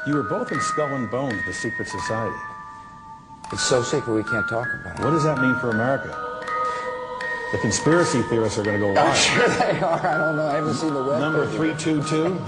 You were both in Skull and Bones, the secret society. It's so secret we can't talk about it. What does that mean for America? The conspiracy theorists are going to go wild. I'm sure they are. I don't know. I haven't seen the web. Number 322?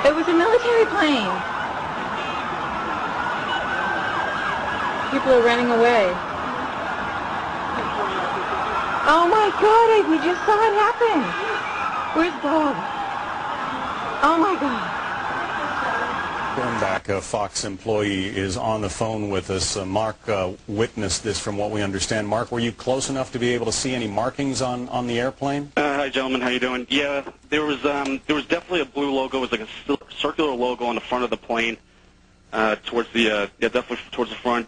It was a military plane. People are running away. Oh my God, we just saw it happen. Where's Bob? Oh my God. Back, a Fox employee, is on the phone with us. Mark witnessed this from what we understand. Mark, were you close enough to be able to see any markings on the airplane? Hi, gentlemen. How you doing? Yeah, there was definitely a blue logo. It was like a circular logo on the front of the plane, towards the definitely towards the front.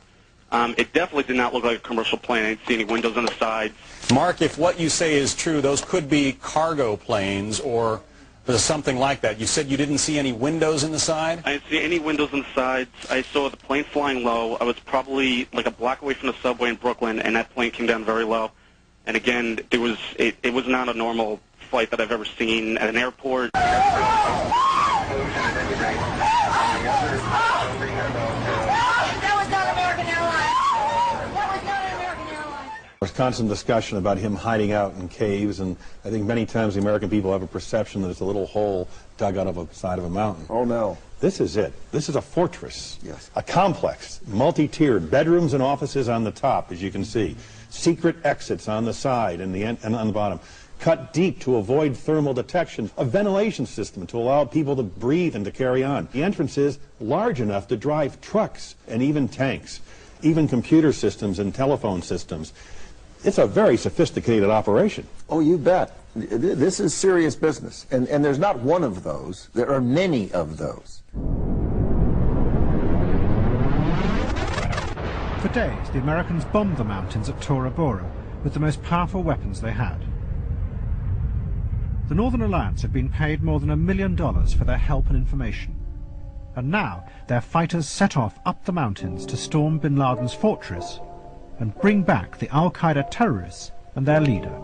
It definitely did not look like a commercial plane. I didn't see any windows on the sides. Mark, if what you say is true, those could be cargo planes or something like that. You said you didn't see any windows in the side? I didn't see any windows on the sides. I saw the plane flying low. I was probably like a block away from the subway in Brooklyn, and that plane came down very low. And again, it was not a normal flight that I've ever seen at an airport. There's constant discussion about him hiding out in caves, and I think many times the American people have a perception that it's a little hole dug out of the side of a mountain. Oh, no. This is it. This is a fortress. Yes. A complex, multi-tiered, bedrooms and offices on the top, as you can see. Secret exits on the side and on the bottom. Cut deep to avoid thermal detection. A ventilation system to allow people to breathe and to carry on. The entrance is large enough to drive trucks and even tanks, even computer systems and telephone systems. It's a very sophisticated operation. Oh, you bet. This is serious business. And there's not one of those. There are many of those. For days, the Americans bombed the mountains at Tora Bora with the most powerful weapons they had. The Northern Alliance had been paid more than $1 million for their help and information. And now their fighters set off up the mountains to storm bin Laden's fortress and bring back the Al-Qaeda terrorists and their leader.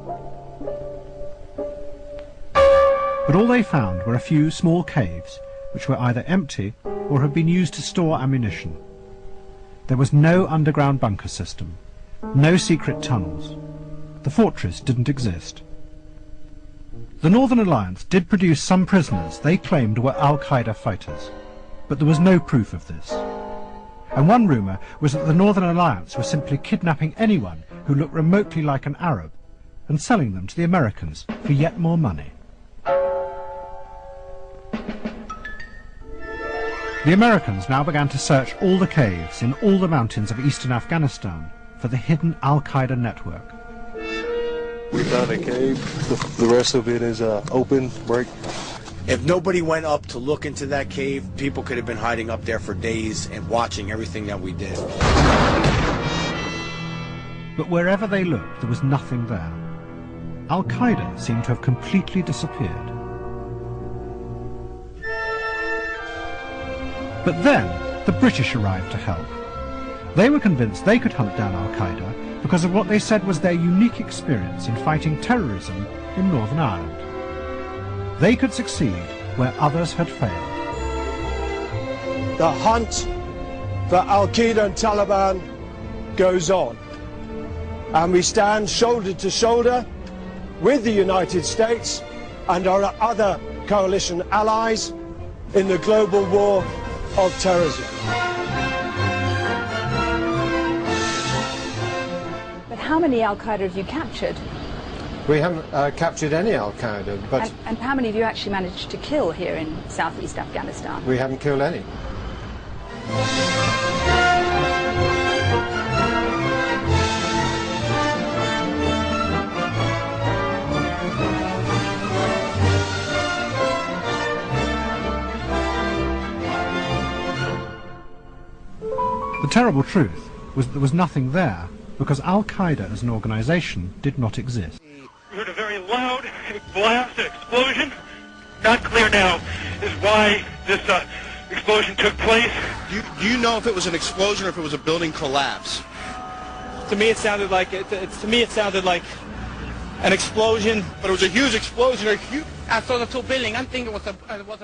But all they found were a few small caves, which were either empty or had been used to store ammunition. There was no underground bunker system, no secret tunnels. The fortress didn't exist. The Northern Alliance did produce some prisoners they claimed were Al-Qaeda fighters, but there was no proof of this. And one rumour was that the Northern Alliance was simply kidnapping anyone who looked remotely like an Arab and selling them to the Americans for yet more money. The Americans now began to search all the caves in all the mountains of eastern Afghanistan for the hidden Al-Qaeda network. We found a cave. The rest of it is open, break. If nobody went up to look into that cave, people could have been hiding up there for days and watching everything that we did. But wherever they looked, there was nothing there. Al-Qaeda seemed to have completely disappeared. But then, the British arrived to help. They were convinced they could hunt down Al-Qaeda because of what they said was their unique experience in fighting terrorism in Northern Ireland. They could succeed where others had failed. The hunt for Al-Qaeda and Taliban goes on. And we stand shoulder to shoulder with the United States and our other coalition allies in the global war of terrorism. But how many Al-Qaeda have you captured? We haven't captured any Al-Qaeda, but... And how many have you actually managed to kill here in southeast Afghanistan? We haven't killed any. The terrible truth was that there was nothing there because Al-Qaeda as an organization did not exist. We heard a very loud blast, an explosion. Not clear now is why this explosion took place. Do you know if it was an explosion or if it was a building collapse? To me, it sounded like an explosion. But it was a huge explosion. I saw the two buildings. I'm thinking it was a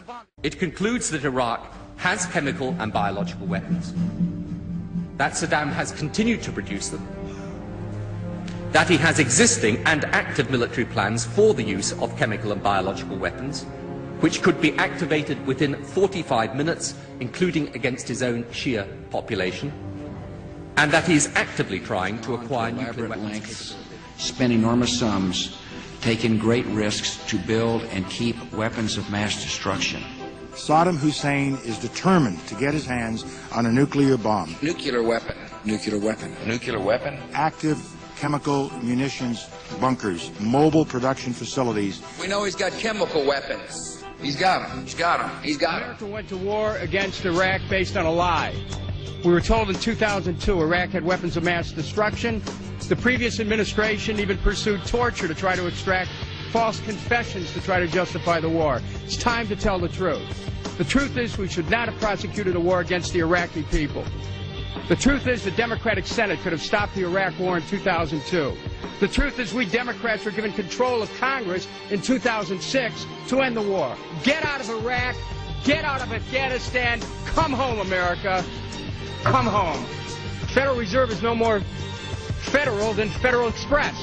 bomb. It concludes that Iraq has chemical and biological weapons, that Saddam has continued to produce them, that he has existing and active military plans for the use of chemical and biological weapons, which could be activated within 45 minutes, including against his own Shia population, and that he is actively trying to acquire nuclear weapons. Spend enormous sums, take in great risks to build and keep weapons of mass destruction. Saddam Hussein is determined to get his hands on a nuclear bomb. Nuclear weapon. Nuclear weapon. Nuclear weapon. Active chemical munitions bunkers, mobile production facilities. We know he's got chemical weapons. He's got them. He's got them. He's got them. America went to war against Iraq based on a lie. We were told in 2002 Iraq had weapons of mass destruction. The previous administration even pursued torture to try to extract false confessions to try to justify the war. It's time to tell the truth. The truth is we should not have prosecuted a war against the Iraqi people. The truth is the Democratic Senate could have stopped the Iraq war in 2002. The truth is we Democrats were given control of Congress in 2006 to end the war. Get out of Iraq. Get out of Afghanistan. Come home, America. Come home. Federal Reserve is no more federal than Federal Express.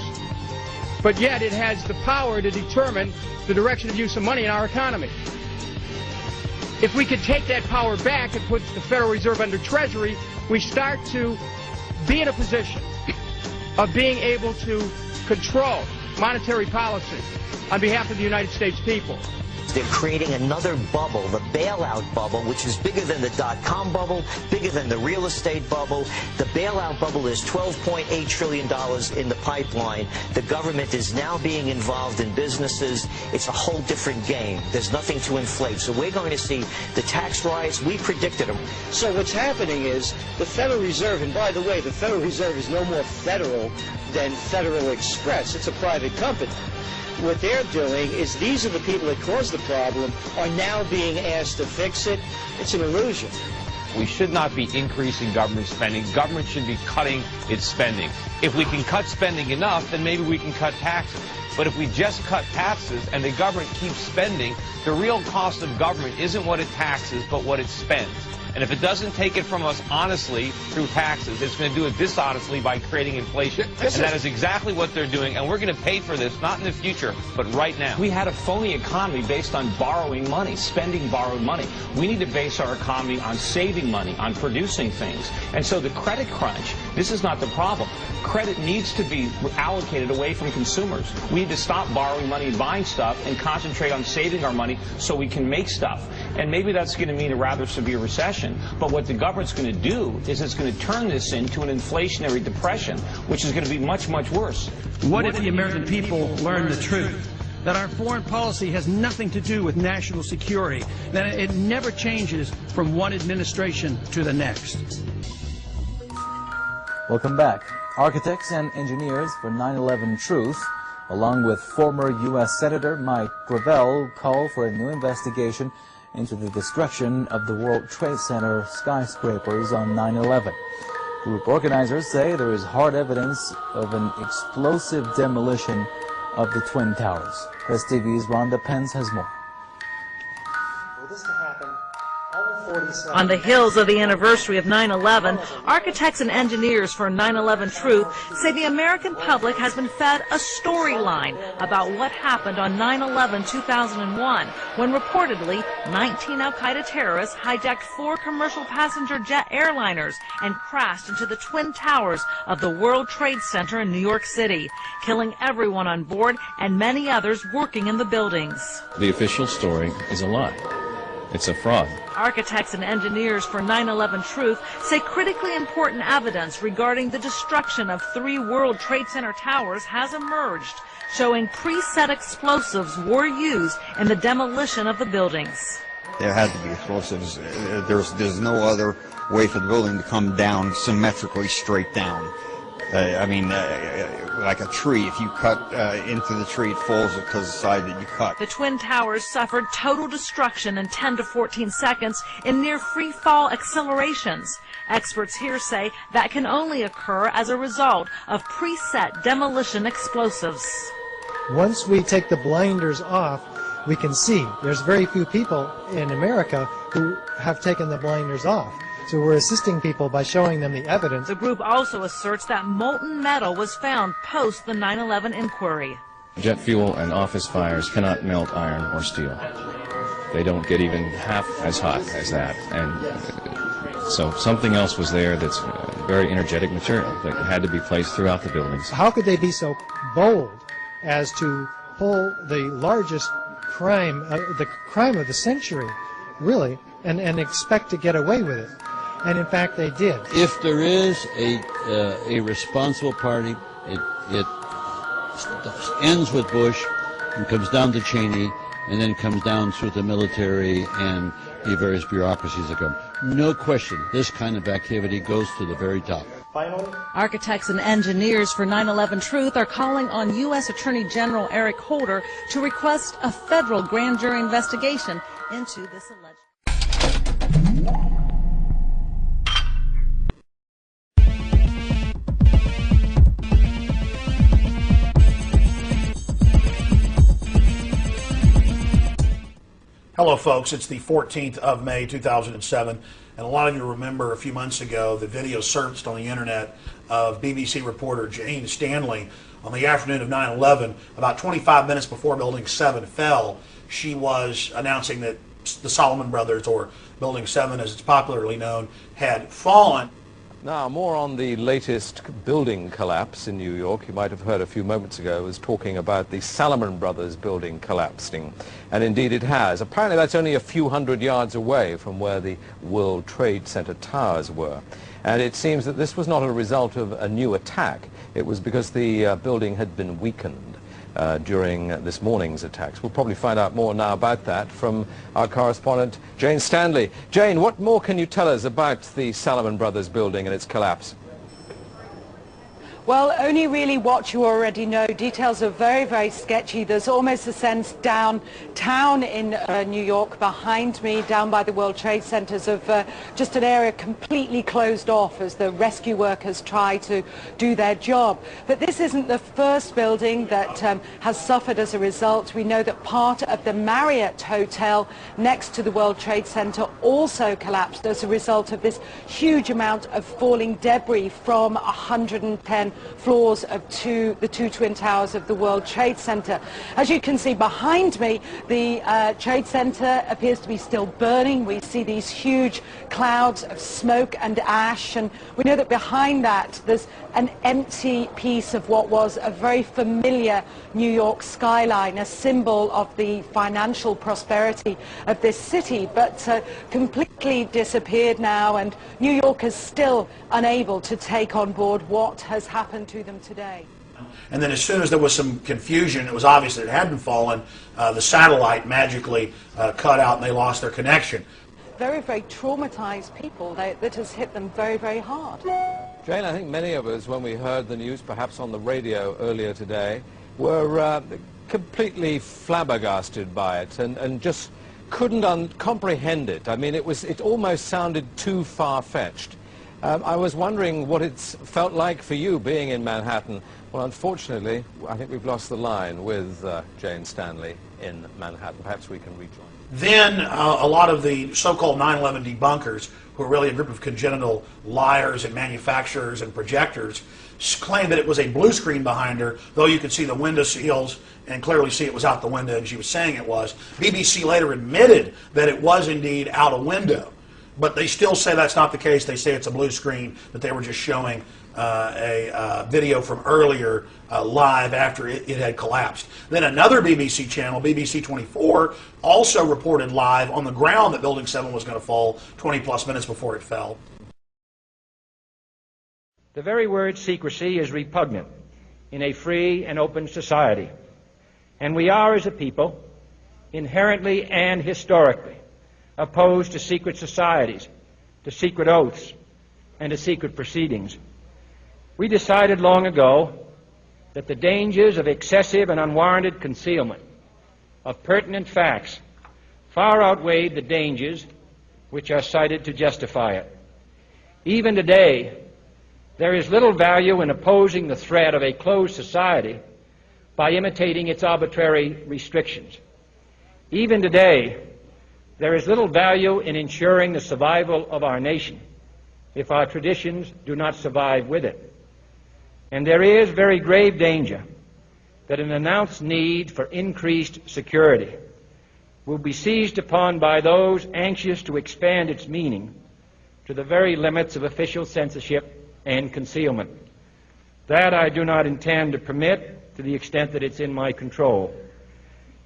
But yet it has the power to determine the direction of use of money in our economy. If we could take that power back and put the Federal Reserve under Treasury, we start to be in a position of being able to control monetary policy on behalf of the United States people. They're creating another bubble, the bailout bubble, which is bigger than the dot-com bubble, bigger than the real estate bubble. The bailout bubble is $12.8 trillion in the pipeline. The government is now being involved in businesses. It's a whole different game. There's nothing to inflate. So we're going to see the tax riots. We predicted them. So what's happening is the Federal Reserve, and by the way, the Federal Reserve is no more federal than Federal Express. It's a private company. What they're doing is these are the people that caused the problem are now being asked to fix it. It's an illusion. We should not be increasing government spending. Government should be cutting its spending. If we can cut spending enough, then maybe we can cut taxes. But if we just cut taxes and the government keeps spending, the real cost of government isn't what it taxes, but what it spends. And if it doesn't take it from us honestly through taxes, it's going to do it dishonestly by creating inflation. And that is exactly what they're doing. And we're going to pay for this, not in the future, but right now. We had a phony economy based on borrowing money, spending borrowed money. We need to base our economy on saving money, on producing things. And so the credit crunch, this is not the problem. Credit needs to be allocated away from consumers. We need to stop borrowing money and buying stuff and concentrate on saving our money so we can make stuff. And maybe that's going to mean a rather severe recession. But what the government's going to do is it's going to turn this into an inflationary depression, which is going to be much, much worse. What if the American people learn the truth? That our foreign policy has nothing to do with national security, that it never changes from one administration to the next. Welcome back. Architects and engineers for 9/11 Truth, along with former U.S. Senator Mike Gravel, call for a new investigation into the destruction of the World Trade Center skyscrapers on 9/11. Group organizers say there is hard evidence of an explosive demolition of the Twin Towers. Press TV's Rhonda Pence has more. On the heels of the anniversary of 9/11, architects and engineers for 9/11 Truth say the American public has been fed a storyline about what happened on 9/11/2001, when reportedly 19 al-Qaeda terrorists hijacked 4 commercial passenger jet airliners and crashed into the Twin Towers of the World Trade Center in New York City, killing everyone on board and many others working in the buildings. The official story is a lie. It's a fraud. Architects and engineers for 9/11 Truth say critically important evidence regarding the destruction of 3 World Trade Center towers has emerged, showing preset explosives were used in the demolition of the buildings. There had to be explosives. There's no other way for the building to come down symmetrically straight down. Like a tree, if you cut into the tree, it falls because of the side that you cut. The Twin Towers suffered total destruction in 10 to 14 seconds in near free fall accelerations. Experts here say that can only occur as a result of preset demolition explosives. Once we take the blinders off, we can see. There's very few people in America who have taken the blinders off. So we're assisting people by showing them the evidence. The group also asserts that molten metal was found post the 9/11 inquiry. Jet fuel and office fires cannot melt iron or steel. They don't get even half as hot as that. And so something else was there that's very energetic material that had to be placed throughout the buildings. How could they be so bold as to pull the largest crime, the crime of the century, really, and expect to get away with it? And in fact, they did. If there is a responsible party, it ends with Bush and comes down to Cheney, and then comes down through the military and the various bureaucracies that come. No question, this kind of activity goes to the very top. Finally, architects and engineers for 9/11 Truth are calling on U.S. Attorney General Eric Holder to request a federal grand jury investigation into this alleged. Hello folks, it's the 14th of May 2007, and a lot of you remember a few months ago the video surfaced on the internet of BBC reporter Jane Stanley on the afternoon of 9/11. About 25 minutes before Building 7 fell, she was announcing that the Solomon Brothers, or Building 7 as it's popularly known, had fallen. Now, more on the latest building collapse in New York. You might have heard a few moments ago I was talking about the Salomon Brothers building collapsing, and indeed it has. Apparently that's only a few hundred yards away from where the World Trade Center towers were. And it seems that this was not a result of a new attack. It was because the building had been weakened during this morning's attacks. We'll probably find out more now about that from our correspondent Jane Stanley. Jane, what more can you tell us about the Salomon Brothers building and its collapse? Well, only really what you already know. Details are very, very sketchy. There's almost a sense downtown in New York behind me, down by the World Trade Centers, of just an area completely closed off as the rescue workers try to do their job. But this isn't the first building that has suffered as a result. We know that part of the Marriott Hotel next to the World Trade Center also collapsed as a result of this huge amount of falling debris from 110 floors of the two twin towers of the World Trade Center. As you can see behind me, the Trade Center appears to be still burning. We see these huge clouds of smoke and ash, and we know that behind that there's an empty piece of what was a very familiar New York skyline, a symbol of the financial prosperity of this city, but completely disappeared now, and New York is still unable to take on board what has happened to them today. And then as soon as there was some confusion, it was obvious that it hadn't fallen, the satellite magically cut out and they lost their connection. Very, very traumatized people. That has hit them very, very hard. Jane, I think many of us, when we heard the news, perhaps on the radio earlier today, were completely flabbergasted by it and just couldn't comprehend it. I mean, it almost sounded too far-fetched. I was wondering what it's felt like for you being in Manhattan. Well, unfortunately, I think we've lost the line with Jane Stanley in Manhattan. Perhaps we can rejoin. Then a lot of the so-called 9/11 debunkers, who are really a group of congenital liars and manufacturers and projectors, claimed that it was a blue screen behind her, though you could see the window seals and clearly see it was out the window, and she was saying it was. BBC later admitted that it was indeed out a window, but they still say that's not the case. They say it's a blue screen, that they were just showing a video from earlier live after it had collapsed. Then another BBC channel, BBC 24, also reported live on the ground that Building 7 was going to fall 20 plus minutes before it fell. The very word secrecy is repugnant in a free and open society. And we are, as a people, inherently and historically opposed to secret societies, to secret oaths, and to secret proceedings. We decided long ago that the dangers of excessive and unwarranted concealment of pertinent facts far outweighed the dangers which are cited to justify it. Even today, there is little value in opposing the threat of a closed society by imitating its arbitrary restrictions. Even today, there is little value in ensuring the survival of our nation if our traditions do not survive with it. And there is very grave danger that an announced need for increased security will be seized upon by those anxious to expand its meaning to the very limits of official censorship and concealment. That I do not intend to permit to the extent that it's in my control.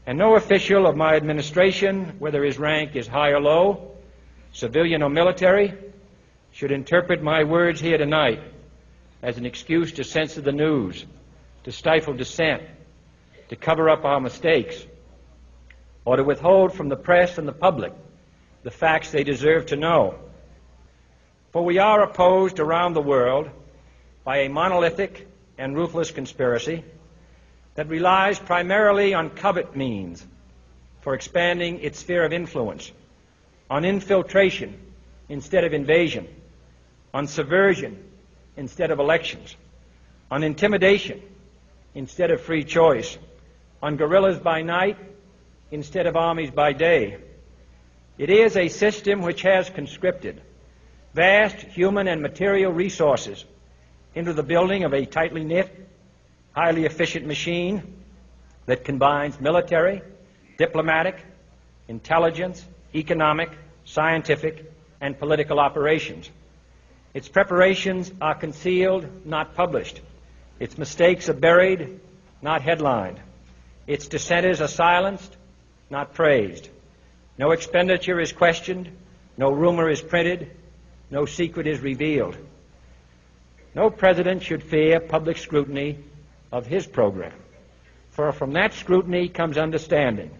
And no official of my administration, whether his rank is high or low, civilian or military, should interpret my words here tonight as an excuse to censor the news, to stifle dissent, to cover up our mistakes, or to withhold from the press and the public the facts they deserve to know. For we are opposed around the world by a monolithic and ruthless conspiracy that relies primarily on covert means for expanding its sphere of influence, on infiltration instead of invasion, on subversion instead of elections, on intimidation instead of free choice, on guerrillas by night instead of armies by day. It is a system which has conscripted vast human and material resources into the building of a tightly knit, highly efficient machine that combines military, diplomatic, intelligence, economic, scientific, and political operations. Its preparations are concealed, not published. Its mistakes are buried, not headlined. Its dissenters are silenced, not praised. No expenditure is questioned, no rumor is printed, no secret is revealed. No president should fear public scrutiny of his program, for from that scrutiny comes understanding,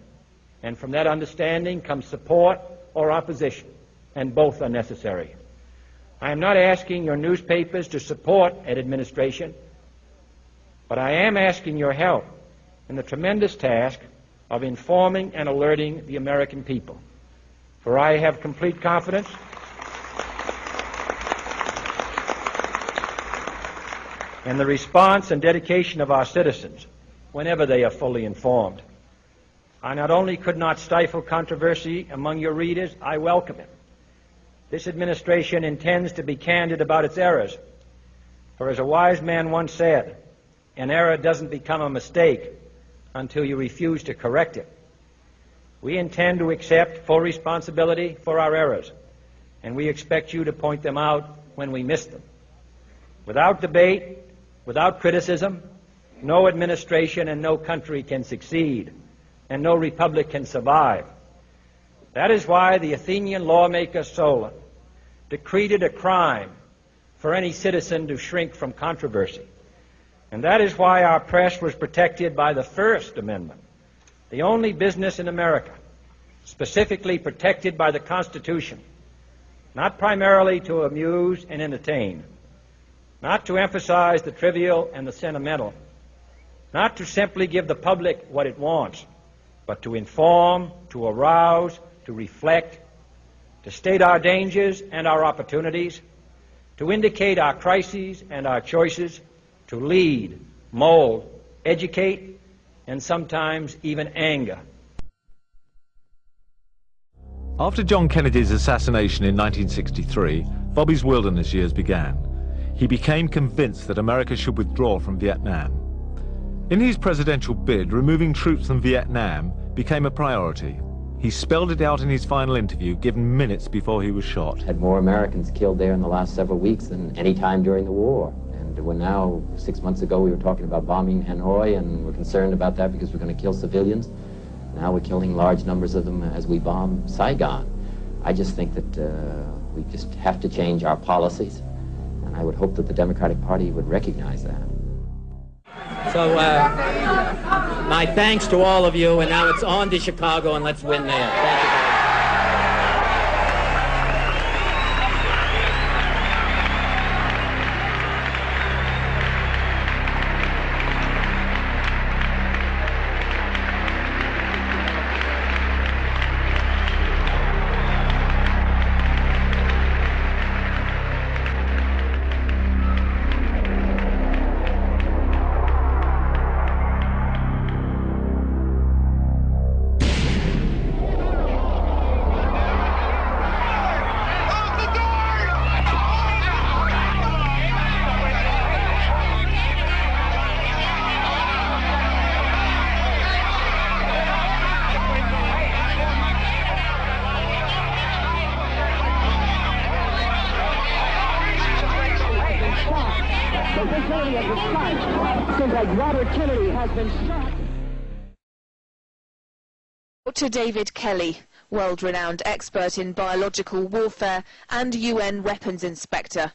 and from that understanding comes support or opposition, and both are necessary. I am not asking your newspapers to support an administration, but I am asking your help in the tremendous task of informing and alerting the American people. For I have complete confidence in the response and dedication of our citizens whenever they are fully informed. I not only could not stifle controversy among your readers, I welcome it. This administration intends to be candid about its errors. For as a wise man once said, an error doesn't become a mistake until you refuse to correct it. We intend to accept full responsibility for our errors, and we expect you to point them out when we miss them. Without debate, without criticism, no administration and no country can succeed, and no republic can survive. That is why the Athenian lawmaker Solon decreed it a crime for any citizen to shrink from controversy. And that is why our press was protected by the First Amendment, the only business in America specifically protected by the Constitution, not primarily to amuse and entertain, not to emphasize the trivial and the sentimental, not to simply give the public what it wants, but to inform, to arouse, to reflect, to state our dangers and our opportunities, to indicate our crises and our choices, to lead, mold, educate, and sometimes even anger. After John Kennedy's assassination in 1963, Bobby's wilderness years began. He became convinced that America should withdraw from Vietnam. In his presidential bid, removing troops from Vietnam became a priority. He spelled it out in his final interview, given minutes before he was shot. Had more Americans killed there in the last several weeks than any time during the war. And we're now, 6 months ago, we were talking about bombing Hanoi, and we're concerned about that because we're going to kill civilians. Now we're killing large numbers of them as we bomb Saigon. I just think that we just have to change our policies, and I would hope that the Democratic Party would recognize that. So my thanks to all of you, and now it's on to Chicago, and let's win there. Thank you. Dr. David Kelly, world-renowned expert in biological warfare and UN weapons inspector.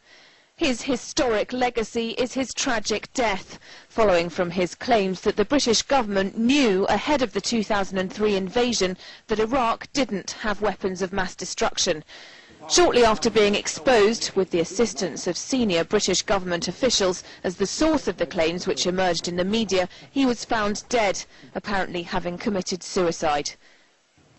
His historic legacy is his tragic death, following from his claims that the British government knew ahead of the 2003 invasion that Iraq didn't have weapons of mass destruction. Shortly after being exposed, with the assistance of senior British government officials, as the source of the claims which emerged in the media, he was found dead, apparently having committed suicide.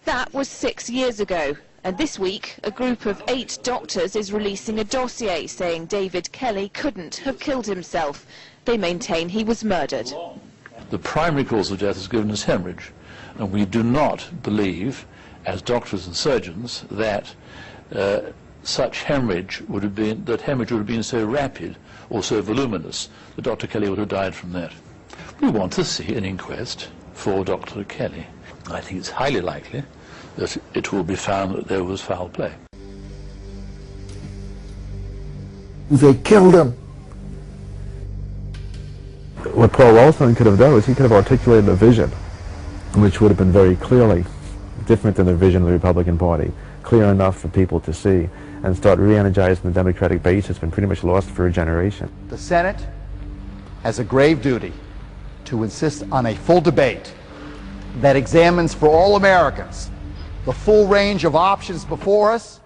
That was 6 years ago, and this week a group of 8 doctors is releasing a dossier saying David Kelly couldn't have killed himself. They maintain he was murdered. The primary cause of death is given as hemorrhage, and we do not believe, as doctors and surgeons, that such hemorrhage would have been so rapid or so voluminous that Dr. Kelly would have died from that. We want to see an inquest for Dr. Kelly. I think it's highly likely that it will be found that there was foul play. They killed him. What Paul Wellstone could have done was he could have articulated a vision which would have been very clearly different than the vision of the Republican Party, clear enough for people to see, and start re-energizing the Democratic base that's been pretty much lost for a generation. The Senate has a grave duty to insist on a full debate that examines for all Americans the full range of options before us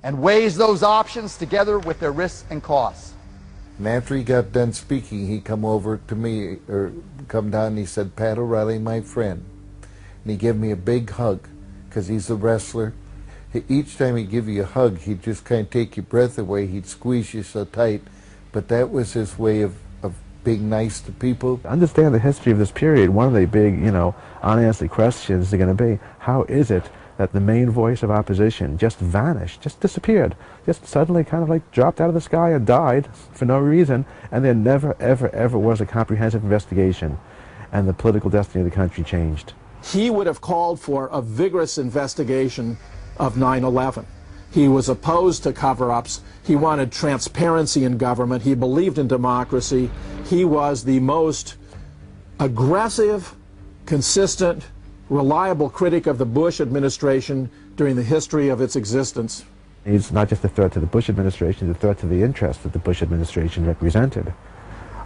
and weighs those options together with their risks and costs. And after he got done speaking, he come over to me, or come down, and he said, "Pat O'Reilly, my friend." And he gave me a big hug, because he's a wrestler. Each time he'd give you a hug, he'd just kind of take your breath away. He'd squeeze you so tight. But that was his way of being nice to people. Understand the history of this period. One of the big, unanswered questions are going to be, how is it that the main voice of opposition just vanished, just disappeared, just suddenly kind of like dropped out of the sky and died for no reason, and there never, ever, ever was a comprehensive investigation, and the political destiny of the country changed. He would have called for a vigorous investigation of 9/11. He was opposed to cover-ups. He wanted transparency in government. He believed in democracy. He was the most aggressive, consistent, reliable critic of the Bush administration during the history of its existence. He's not just a threat to the Bush administration, he's a threat to the interests that the Bush administration represented.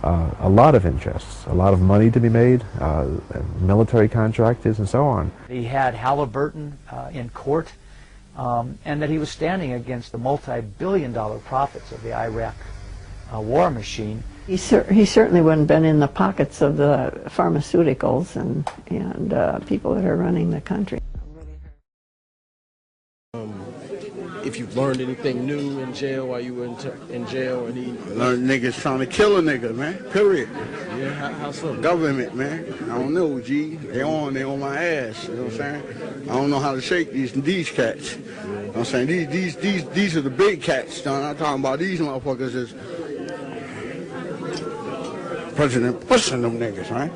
A lot of interests, a lot of money to be made, military contractors and so on. He had Halliburton in court, and that he was standing against the multi-billion-dollar profits of the Iraq war machine. He certainly wouldn't have been in the pockets of the pharmaceuticals and people that are running the country. If you've learned anything new in jail while you were in jail, and he learned niggas trying to kill a nigga, man. Period. Yeah, how so? Government, man. I don't know, G. They on my ass. You know what I'm saying? I don't know how to shake these cats. You know what I'm saying? These are the big cats, John. I'm talking about these motherfuckers is President pushing them niggas, right?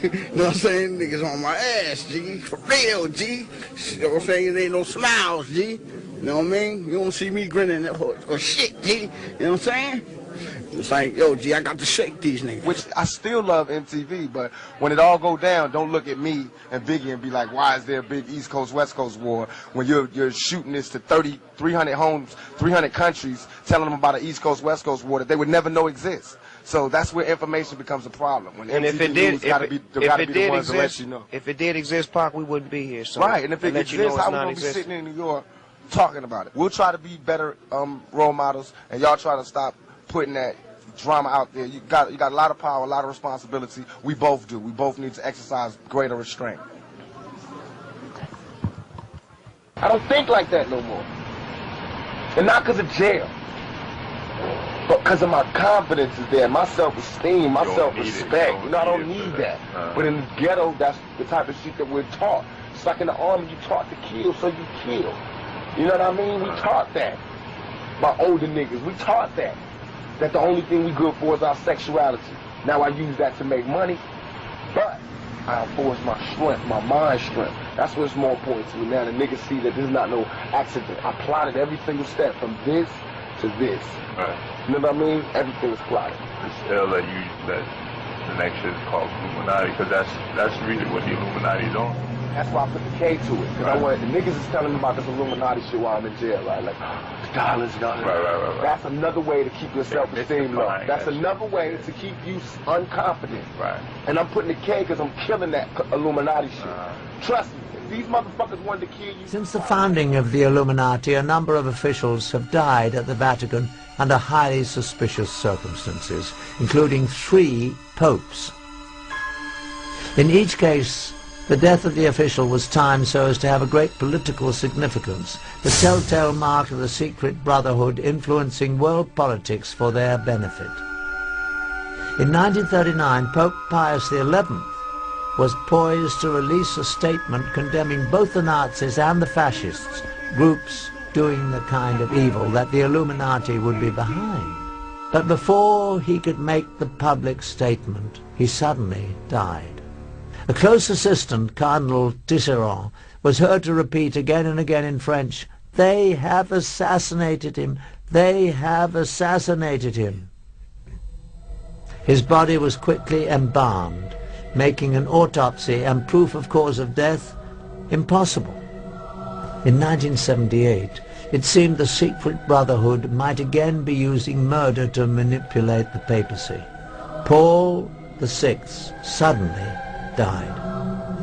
You know what I'm saying? Niggas on my ass, G. For real, G. You know what I'm saying? It ain't no smiles, G. You know what I mean? You don't see me grinning or shit, G. You know what I'm saying? It's like, yo, G, I got to shake these niggas. Which I still love MTV, but when it all go down, don't look at me and Biggie and be like, why is there a big East Coast, West Coast war when you're shooting this to 300 homes, 300 countries, telling them about an East Coast, West Coast war that they would never know exists. So that's where information becomes a problem. When and if it did, if it did exist, Pac, we wouldn't be here. So right, and if it exists, how we gonna be sitting in New York talking about it? We'll try to be better role models, and y'all try to stop putting that drama out there. You got a lot of power, a lot of responsibility. We both do. We both need to exercise greater restraint. I don't think like that no more, and not because of jail. But because of my confidence is there, my self-esteem, my self-respect. You know, I don't need that. But in the ghetto, that's the type of shit that we're taught. It's like in the army, you taught to kill, so you kill. You know what I mean? We taught that. My older niggas, we taught that. That the only thing we good for is our sexuality. Now I use that to make money, but I enforce my strength, my mind strength. That's what's more important to me now. The niggas see that this is not no accident. I plotted every single step from this to this. Right. You know what I mean? Everything is plotted. It's ill that the next shit is called Illuminati, because that's really what the Illuminati's on. That's why I put the K to it, because I want the niggas is telling me about this Illuminati shit while I'm in jail, right? Like, dollars. Right. That's another way to keep your self-esteem low. That's another way to keep you unconfident. Right. And I'm putting the K because I'm killing that Illuminati shit. Trust me. These motherfuckers wanted to kill you. Since the founding of the Illuminati, a number of officials have died at the Vatican under highly suspicious circumstances, including 3 popes. In each case, the death of the official was timed so as to have a great political significance, the telltale mark of the secret brotherhood influencing world politics for their benefit. In 1939, Pope Pius XI was poised to release a statement condemning both the Nazis and the fascists, groups doing the kind of evil that the Illuminati would be behind. But before he could make the public statement, he suddenly died. A close assistant, Cardinal Tisserand, was heard to repeat again and again in French, "They have assassinated him. They have assassinated him. His body was quickly embalmed, making an autopsy and proof of cause of death impossible. In 1978, it seemed the secret brotherhood might again be using murder to manipulate the papacy. Paul VI suddenly died.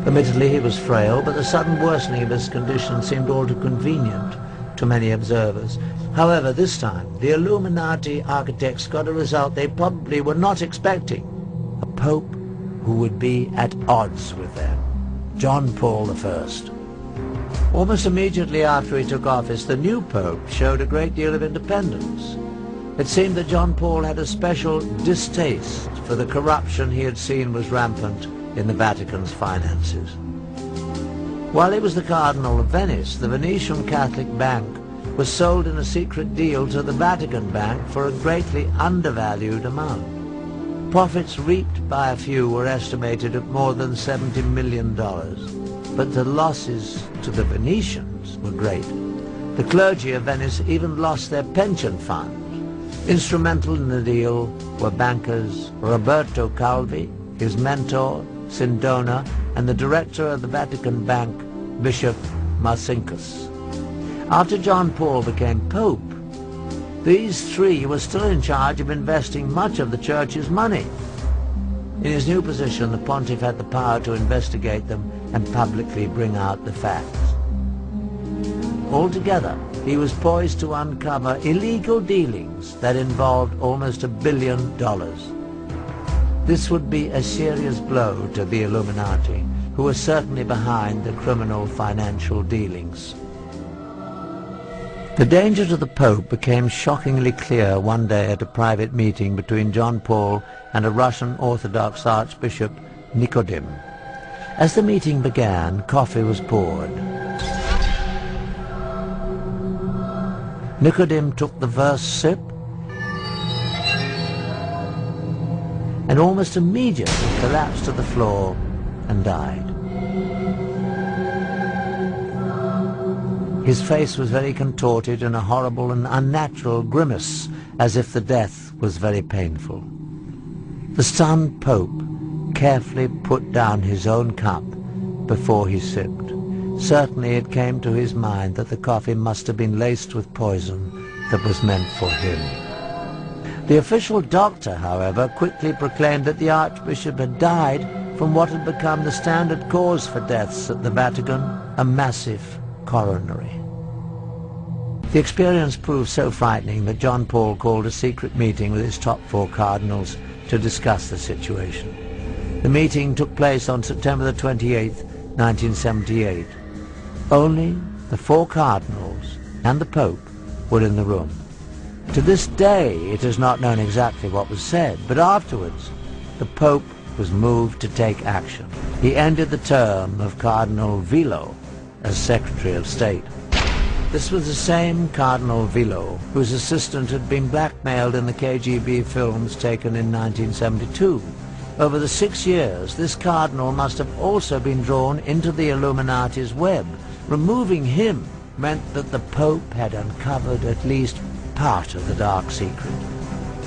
Admittedly, he was frail, but the sudden worsening of his condition seemed all too convenient to many observers. However, this time, the Illuminati architects got a result they probably were not expecting: a pope who would be at odds with them, John Paul I. Almost immediately after he took office, the new pope showed a great deal of independence. It seemed that John Paul had a special distaste for the corruption he had seen was rampant in the Vatican's finances. While he was the Cardinal of Venice, the Venetian Catholic Bank was sold in a secret deal to the Vatican Bank for a greatly undervalued amount. Profits reaped by a few were estimated at more than $70 million, but the losses to the Venetians were great. The clergy of Venice even lost their pension fund. Instrumental in the deal were bankers Roberto Calvi, his mentor Sindona, and the director of the Vatican Bank, Bishop Marcinkus. After John Paul became Pope, these three were still in charge of investing much of the Church's money. In his new position, the pontiff had the power to investigate them and publicly bring out the facts. Altogether, he was poised to uncover illegal dealings that involved almost $1 billion. This would be a serious blow to the Illuminati, who were certainly behind the criminal financial dealings. The danger to the Pope became shockingly clear one day at a private meeting between John Paul and a Russian Orthodox Archbishop, Nicodim. As the meeting began, coffee was poured. Nicodim took the first sip and almost immediately collapsed to the floor and died. His face was very contorted in a horrible and unnatural grimace, as if the death was very painful. The stunned Pope carefully put down his own cup before he sipped. Certainly it came to his mind that the coffee must have been laced with poison that was meant for him. The official doctor, however, quickly proclaimed that the Archbishop had died from what had become the standard cause for deaths at the Vatican, a massive coronary. The experience proved so frightening that John Paul called a secret meeting with his top 4 cardinals to discuss the situation. The meeting took place on September the 28th, 1978. Only the 4 cardinals and the Pope were in the room. To this day, it is not known exactly what was said, but afterwards, the Pope was moved to take action. He ended the term of Cardinal Vilo as Secretary of State. This was the same Cardinal Vilo whose assistant had been blackmailed in the KGB films taken in 1972. Over the 6 years, this cardinal must have also been drawn into the Illuminati's web. Removing him meant that the Pope had uncovered at least part of the dark secret.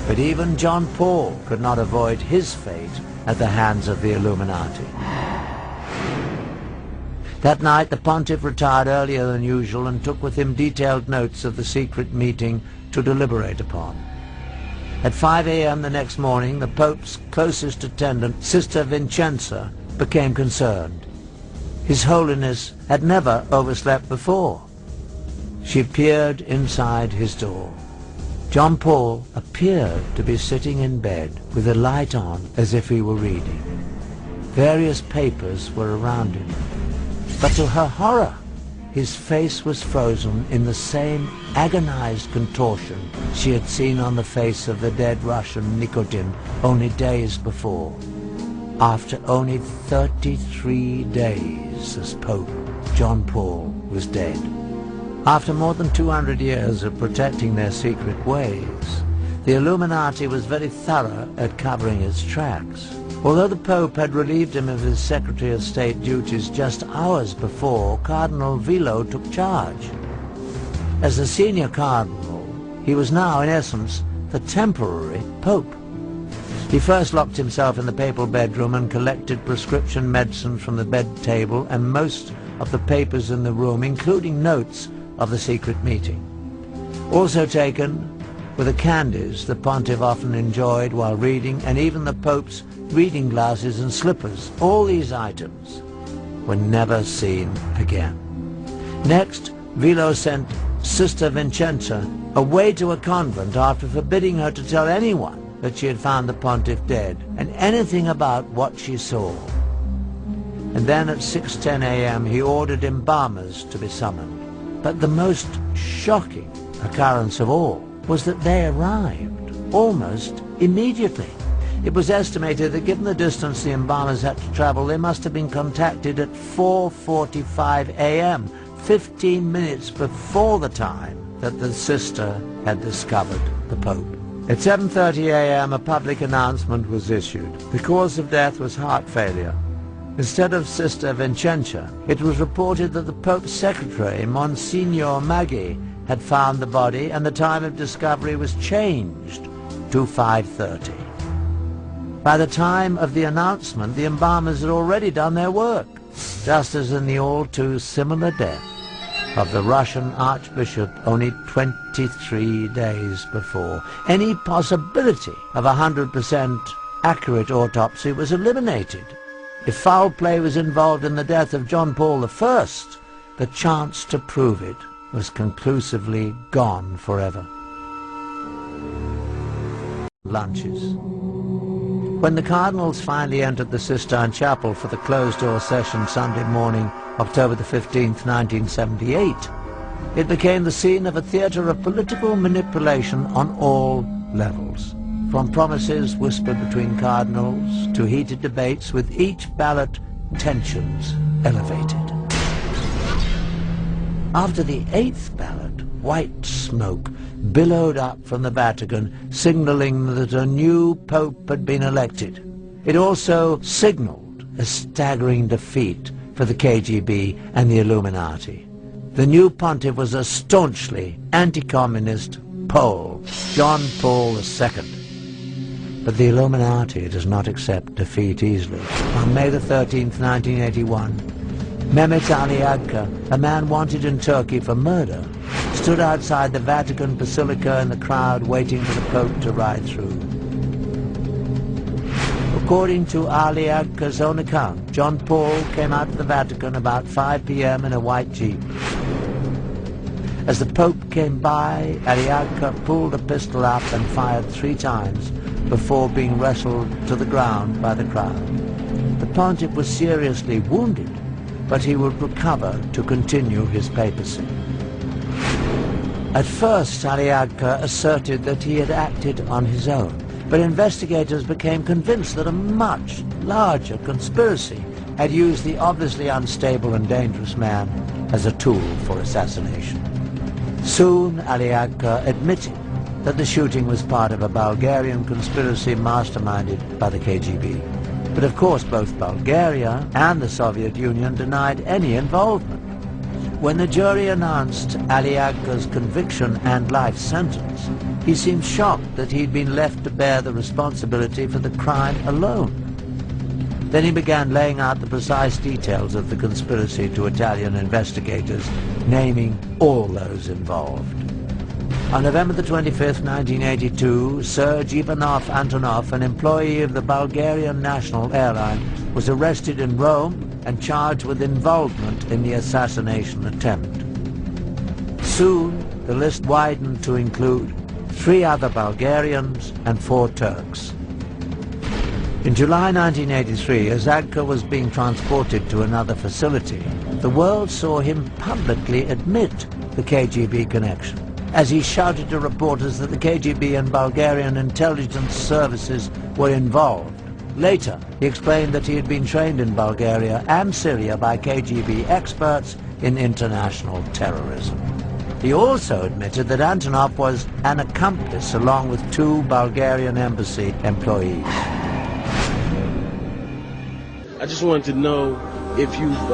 But even John Paul could not avoid his fate at the hands of the Illuminati. That night, the pontiff retired earlier than usual and took with him detailed notes of the secret meeting to deliberate upon. At 5 a.m. the next morning, the Pope's closest attendant, Sister Vincenza, became concerned. His Holiness had never overslept before. She peered inside his door. John Paul appeared to be sitting in bed with the light on as if he were reading. Various papers were around him. But to her horror, his face was frozen in the same agonized contortion she had seen on the face of the dead Russian Nicodim only days before. After only 33 days as Pope, John Paul was dead. After more than 200 years of protecting their secret ways, the Illuminati was very thorough at covering its tracks. Although the Pope had relieved him of his Secretary of State duties just hours before, Cardinal Vilo took charge. As the senior cardinal, He was now, in essence, the temporary Pope. He first locked himself in the papal bedroom and collected prescription medicine from the bed table and most of the papers in the room, including notes of the secret meeting. Also taken were the candies the pontiff often enjoyed while reading, and even the Pope's reading glasses and slippers. All these items were never seen again. Next, Vilo sent Sister Vincenza away to a convent after forbidding her to tell anyone that she had found the pontiff dead and anything about what she saw. And then at 6:10 a.m. he ordered embalmers to be summoned. But the most shocking occurrence of all was that they arrived almost immediately. It was estimated that given the distance the embalmers had to travel, they must have been contacted at 4:45 a.m., 15 minutes before the time that the sister had discovered the Pope. At 7:30 a.m. a public announcement was issued. The cause of death was heart failure. Instead of Sister Vincenza, it was reported that the Pope's secretary, Monsignor Maggi, had found the body, and the time of discovery was changed to 5:30. By the time of the announcement, the embalmers had already done their work, just as in the all-too similar death of the Russian Archbishop only 23 days before. Any possibility of 100% accurate autopsy was eliminated. If foul play was involved in the death of John Paul I, the chance to prove it was conclusively gone forever. Lunches. When the cardinals finally entered the Sistine Chapel for the closed-door session Sunday morning, October the 15th, 1978, it became the scene of a theater of political manipulation on all levels. From promises whispered between cardinals to heated debates, with each ballot tensions elevated. After the 8th ballot, white smoke billowed up from the Vatican, signaling that a new pope had been elected. It also signaled a staggering defeat for the KGB and the Illuminati. The new pontiff was a staunchly anti-communist Pole, John Paul II. But the Illuminati does not accept defeat easily. On May the 13th, 1981, Mehmet Ali Agca, a man wanted in Turkey for murder, stood outside the Vatican Basilica in the crowd waiting for the Pope to ride through. According to Ali Agca's own account, John Paul came out of the Vatican about 5 p.m. in a white Jeep. As the Pope came by, Ali Agca pulled a pistol up and fired 3 times before being wrestled to the ground by the crowd. The pontiff was seriously wounded, but he would recover to continue his papacy. At first, Ali Agca asserted that he had acted on his own, but investigators became convinced that a much larger conspiracy had used the obviously unstable and dangerous man as a tool for assassination. Soon, Ali Agca admitted that the shooting was part of a Bulgarian conspiracy masterminded by the KGB. But of course, both Bulgaria and the Soviet Union denied any involvement. When the jury announced Ali Agca's conviction and life sentence, he seemed shocked that he'd been left to bear the responsibility for the crime alone. Then he began laying out the precise details of the conspiracy to Italian investigators, naming all those involved. On November the 25th, 1982, Serge Ivanov Antonov, an employee of the Bulgarian National Airline, was arrested in Rome and charged with involvement in the assassination attempt. Soon, the list widened to include 3 other Bulgarians and 4 Turks. In July 1983, as Agca was being transported to another facility, the world saw him publicly admit the KGB connection, as he shouted to reporters that the KGB and Bulgarian intelligence services were involved. Later, he explained that he had been trained in Bulgaria and Syria by KGB experts in international terrorism. He also admitted that Antonov was an accomplice along with 2 Bulgarian embassy employees. I just wanted to know if you've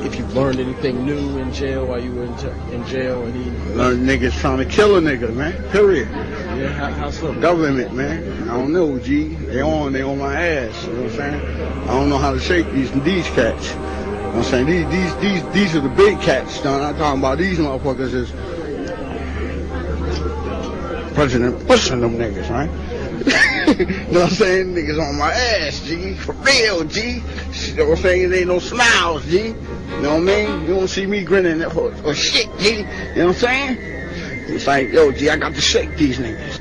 if you learned anything new in jail while you were in jail, and he Learned niggas trying to kill a nigga, man. Period. Yeah, how so? Government, man. I don't know, G. They on my ass. You know what I'm saying? I don't know how to shake these cats. You know what I'm saying? These are the big cats, John. I'm talking about these motherfuckers is President Bush and them niggas, right? You know what I'm saying? Niggas on my ass, G. For real, G. You know what I'm saying? It ain't no smiles, G. You know what I mean? You don't see me grinning or shit, G. You know what I'm saying? It's like, yo, G, I got to shake these niggas.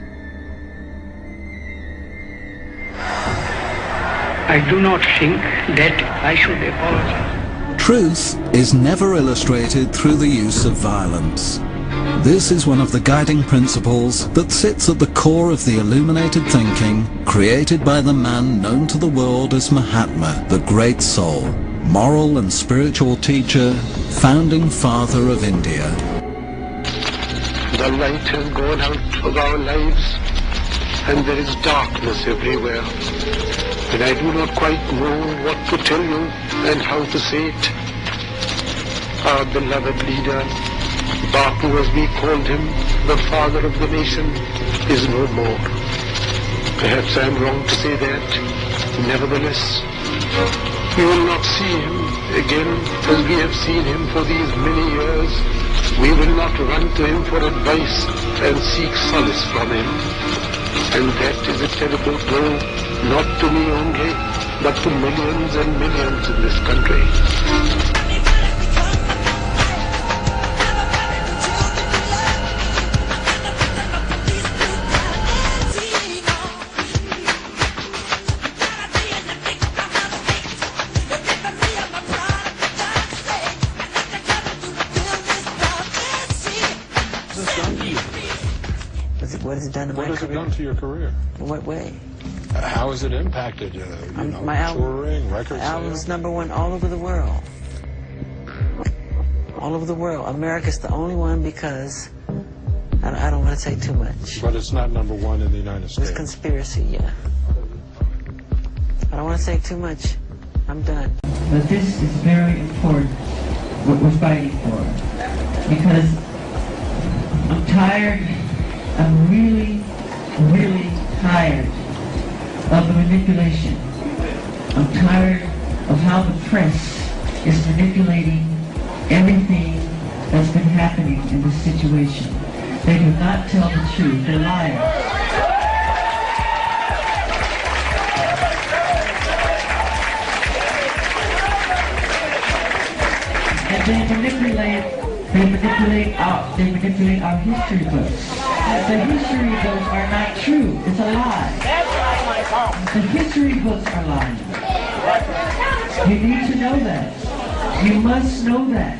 I do not think that I should apologize. Truth is never illustrated through the use of violence. This is one of the guiding principles that sits at the core of the illuminated thinking created by the man known to the world as Mahatma, the Great Soul, moral and spiritual teacher, founding father of India. The light has gone out of our lives, and there is darkness everywhere. And I do not quite know what to tell you and how to say it. Our beloved leader, Bapu as we called him, the father of the nation, is no more. Perhaps I am wrong to say that. Nevertheless, we will not see him again as we have seen him for these many years. We will not run to him for advice and seek solace from him. And that is a terrible blow, not to me only, but to millions and millions in this country. What has it done to my career? What has it done to your career? In what way? How has it impacted my touring, record album's sales? #1 all over the world. All over the world. America's the only one because I don't want to say too much. But it's not #1 in the United States. It's conspiracy, yeah. I don't want to say too much. I'm done. But this is very important, what we're fighting for. Because I'm tired, I'm really, really tired of the manipulation. I'm tired of how the press is manipulating everything that's been happening in this situation. They do not tell the truth, they're liars. And they manipulate our history books. The history books are not true. It's a lie. The history books are lying. You need to know that. You must know that.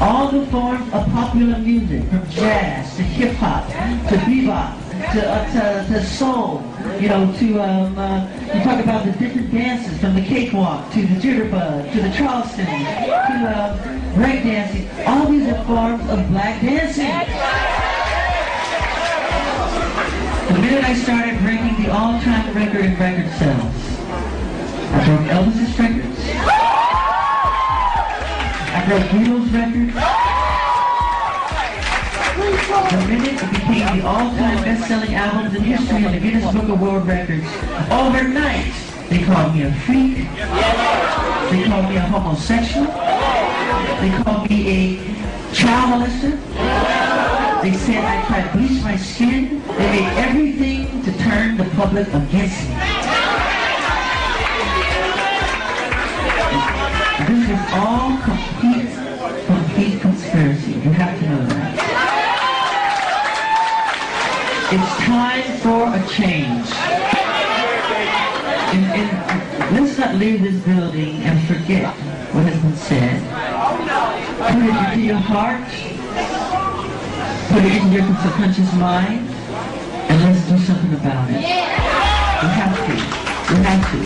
All the forms of popular music, from jazz to hip hop to bebop to soul, you talk about the different dances, from the cakewalk to the jitterbug to the Charleston to break dancing. All these are forms of black dancing. The minute I started breaking the all-time record in record sales, I broke Elvis's records, I broke Beatles' records. The minute it became the all-time best-selling albums in history in the Guinness Book of World Records, overnight, they called me a freak, they called me a homosexual, they called me a child molester, they said I tried to bleach my skin, they made everything to turn the public against me. This is all complete conspiracy. You have to know that. It's time for a change. And let's not leave this building and forget what has been said. Put it into your heart. Put it in your subconscious mind. And let's do something about it. We have to. We have to.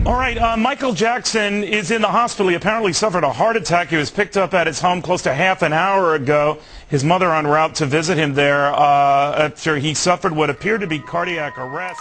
All right, Michael Jackson is in the hospital. He apparently suffered a heart attack. He was picked up at his home close to half an hour ago. His mother en route to visit him there after he suffered what appeared to be cardiac arrest.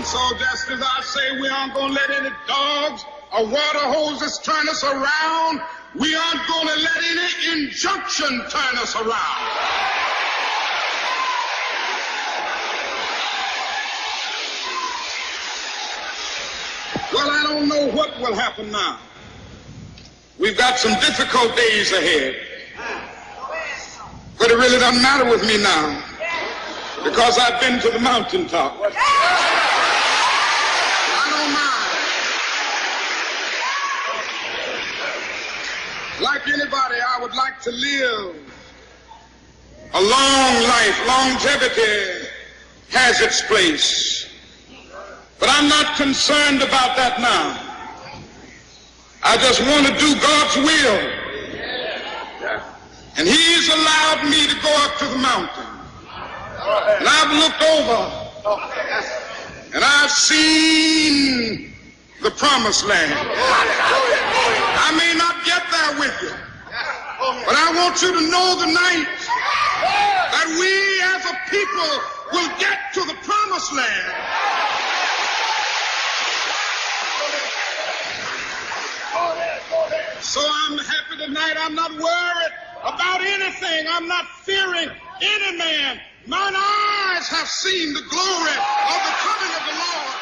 so just as I say we aren't going to let any dogs or water hoses turn us around, we aren't going to let any injunction turn us around. Well, I don't know what will happen now. We've got some difficult days ahead. But it really doesn't matter with me now, because I've been to the mountaintop. I don't mind. Like anybody, I would like to live a long life. Longevity has its place. But I'm not concerned about that now. I just want to do God's will. And He's allowed me to go up to the mountain. And I've looked over and I've seen the promised land. I may not get there with you, but I want you to know tonight that we as a people will get to the promised land. So I'm happy tonight. I'm not worried about anything. I'm not fearing any man. Mine eyes have seen the glory of the coming of the Lord.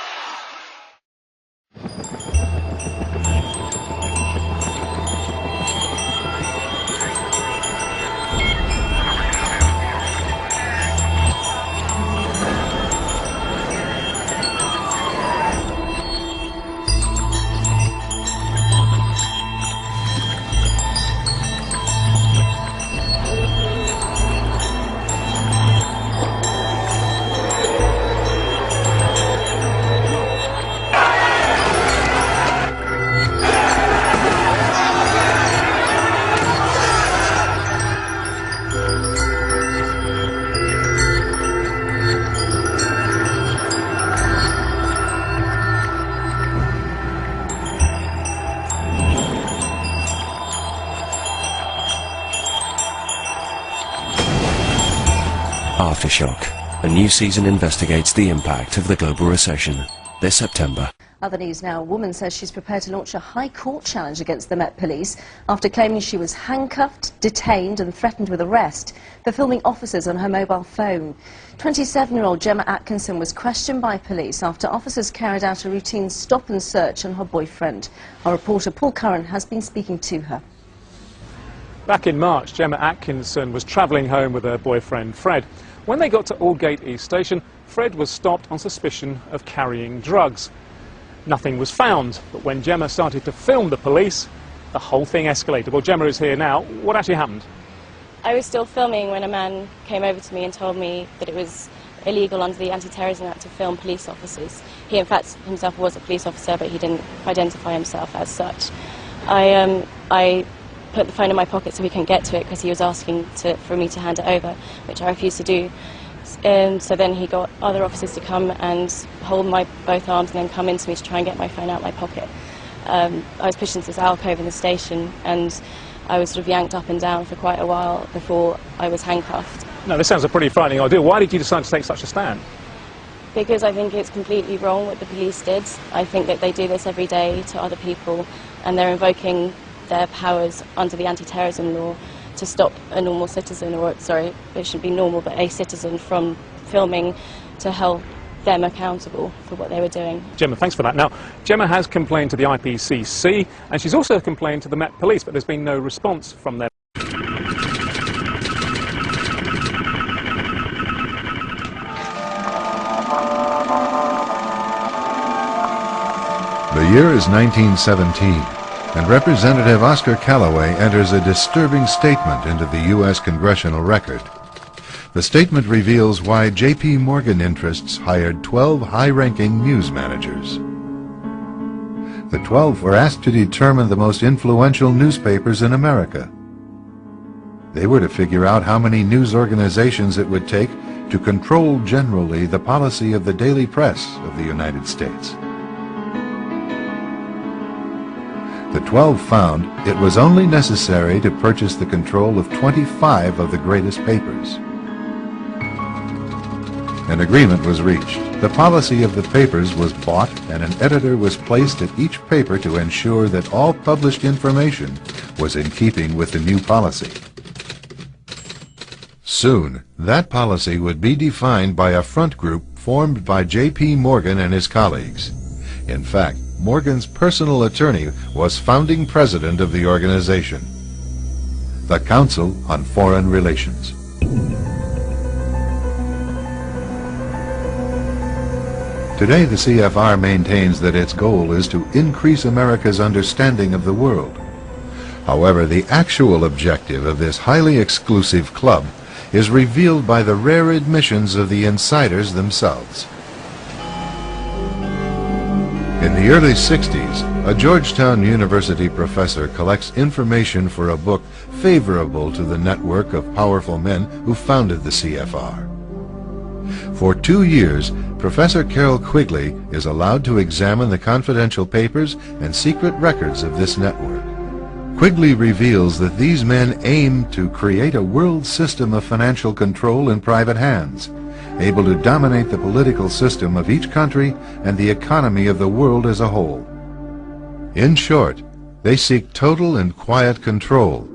Aftershock. A new season investigates the impact of the global recession this September. Other news now. A woman says she's prepared to launch a high court challenge against the Met Police after claiming she was handcuffed, detained and threatened with arrest for filming officers on her mobile phone. 27-year-old Gemma Atkinson was questioned by police after officers carried out a routine stop and search on her boyfriend. Our reporter Paul Curran has been speaking to her. Back in March, Gemma Atkinson was travelling home with her boyfriend Fred. When they got to Aldgate East Station, Fred was stopped on suspicion of carrying drugs. Nothing was found, but when Gemma started to film the police, the whole thing escalated. Well, Gemma is here now. What actually happened? I was still filming when a man came over to me and told me that it was illegal under the Anti-Terrorism Act to film police officers. He, in fact, himself was a police officer, but he didn't identify himself as such. I put the phone in my pocket so he couldn't get to it because he was asking for me to hand it over, which I refused to do. So then he got other officers to come and hold my both arms and then come into me to try and get my phone out of my pocket. I was pushed into this alcove in the station and I was sort of yanked up and down for quite a while before I was handcuffed. No, this sounds a pretty frightening idea. Why did you decide to take such a stand? Because I think it's completely wrong what the police did. I think that they do this every day to other people and they're invoking their powers under the anti-terrorism law to stop a normal citizen, or sorry, it shouldn't be normal, but a citizen from filming to hold them accountable for what they were doing. Gemma, thanks for that. Now, Gemma has complained to the IPCC and she's also complained to the Met Police, but there's been no response from them. The year is 1917. And Representative Oscar Callaway enters a disturbing statement into the U.S. congressional record. The statement reveals why J.P. Morgan interests hired 12 high-ranking news managers. The 12 were asked to determine the most influential newspapers in America. They were to figure out how many news organizations it would take to control generally the policy of the daily press of the United States. The 12 found it was only necessary to purchase the control of 25 of the greatest papers. An agreement was reached. The policy of the papers was bought, and an editor was placed at each paper to ensure that all published information was in keeping with the new policy. Soon, that policy would be defined by a front group formed by J.P. Morgan and his colleagues. In fact, Morgan's personal attorney was founding president of the organization, the Council on Foreign Relations. Today, the CFR maintains that its goal is to increase America's understanding of the world. However, the actual objective of this highly exclusive club is revealed by the rare admissions of the insiders themselves. In the early 60s, a Georgetown University professor collects information for a book favorable to the network of powerful men who founded the CFR. For 2 years, Professor Carroll Quigley is allowed to examine the confidential papers and secret records of this network. Quigley reveals that these men aim to create a world system of financial control in private hands, able to dominate the political system of each country and the economy of the world as a whole. In short, they seek total and quiet control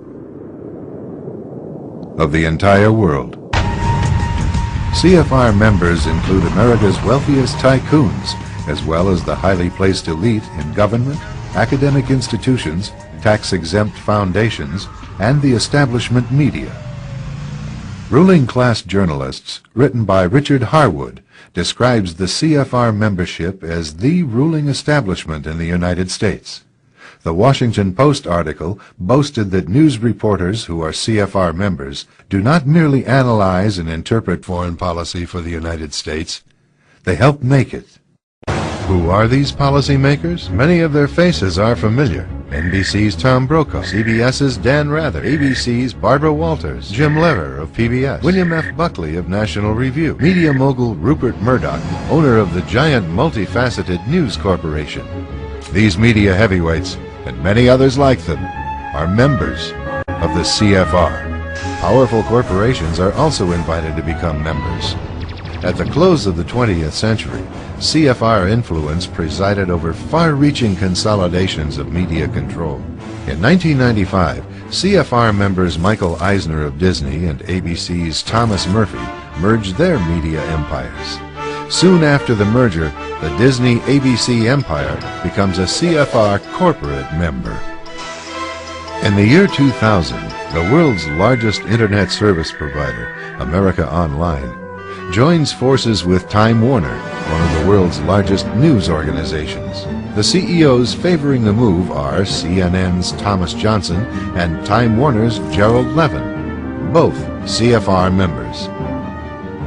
of the entire world. CFR members include America's wealthiest tycoons, as well as the highly placed elite in government, academic institutions, tax-exempt foundations, and the establishment media. Ruling Class Journalists, written by Richard Harwood, describes the CFR membership as the ruling establishment in the United States. The Washington Post article boasted that news reporters who are CFR members do not merely analyze and interpret foreign policy for the United States, they help make it. Who are these policymakers? Many of their faces are familiar. NBC's Tom Brokaw, CBS's Dan Rather, ABC's Barbara Walters, Jim Lehrer of PBS, William F. Buckley of National Review, media mogul Rupert Murdoch, owner of the giant multifaceted News Corporation. These media heavyweights, and many others like them, are members of the CFR. Powerful corporations are also invited to become members. At the close of the 20th century, CFR influence presided over far-reaching consolidations of media control. In 1995, CFR members Michael Eisner of Disney and ABC's Thomas Murphy merged their media empires. Soon after the merger, the Disney-ABC empire becomes a CFR corporate member. In the year 2000, the world's largest internet service provider, America Online, joins forces with Time Warner, one of the world's largest news organizations. The CEOs favoring the move are CNN's Thomas Johnson and Time Warner's Gerald Levin, both CFR members.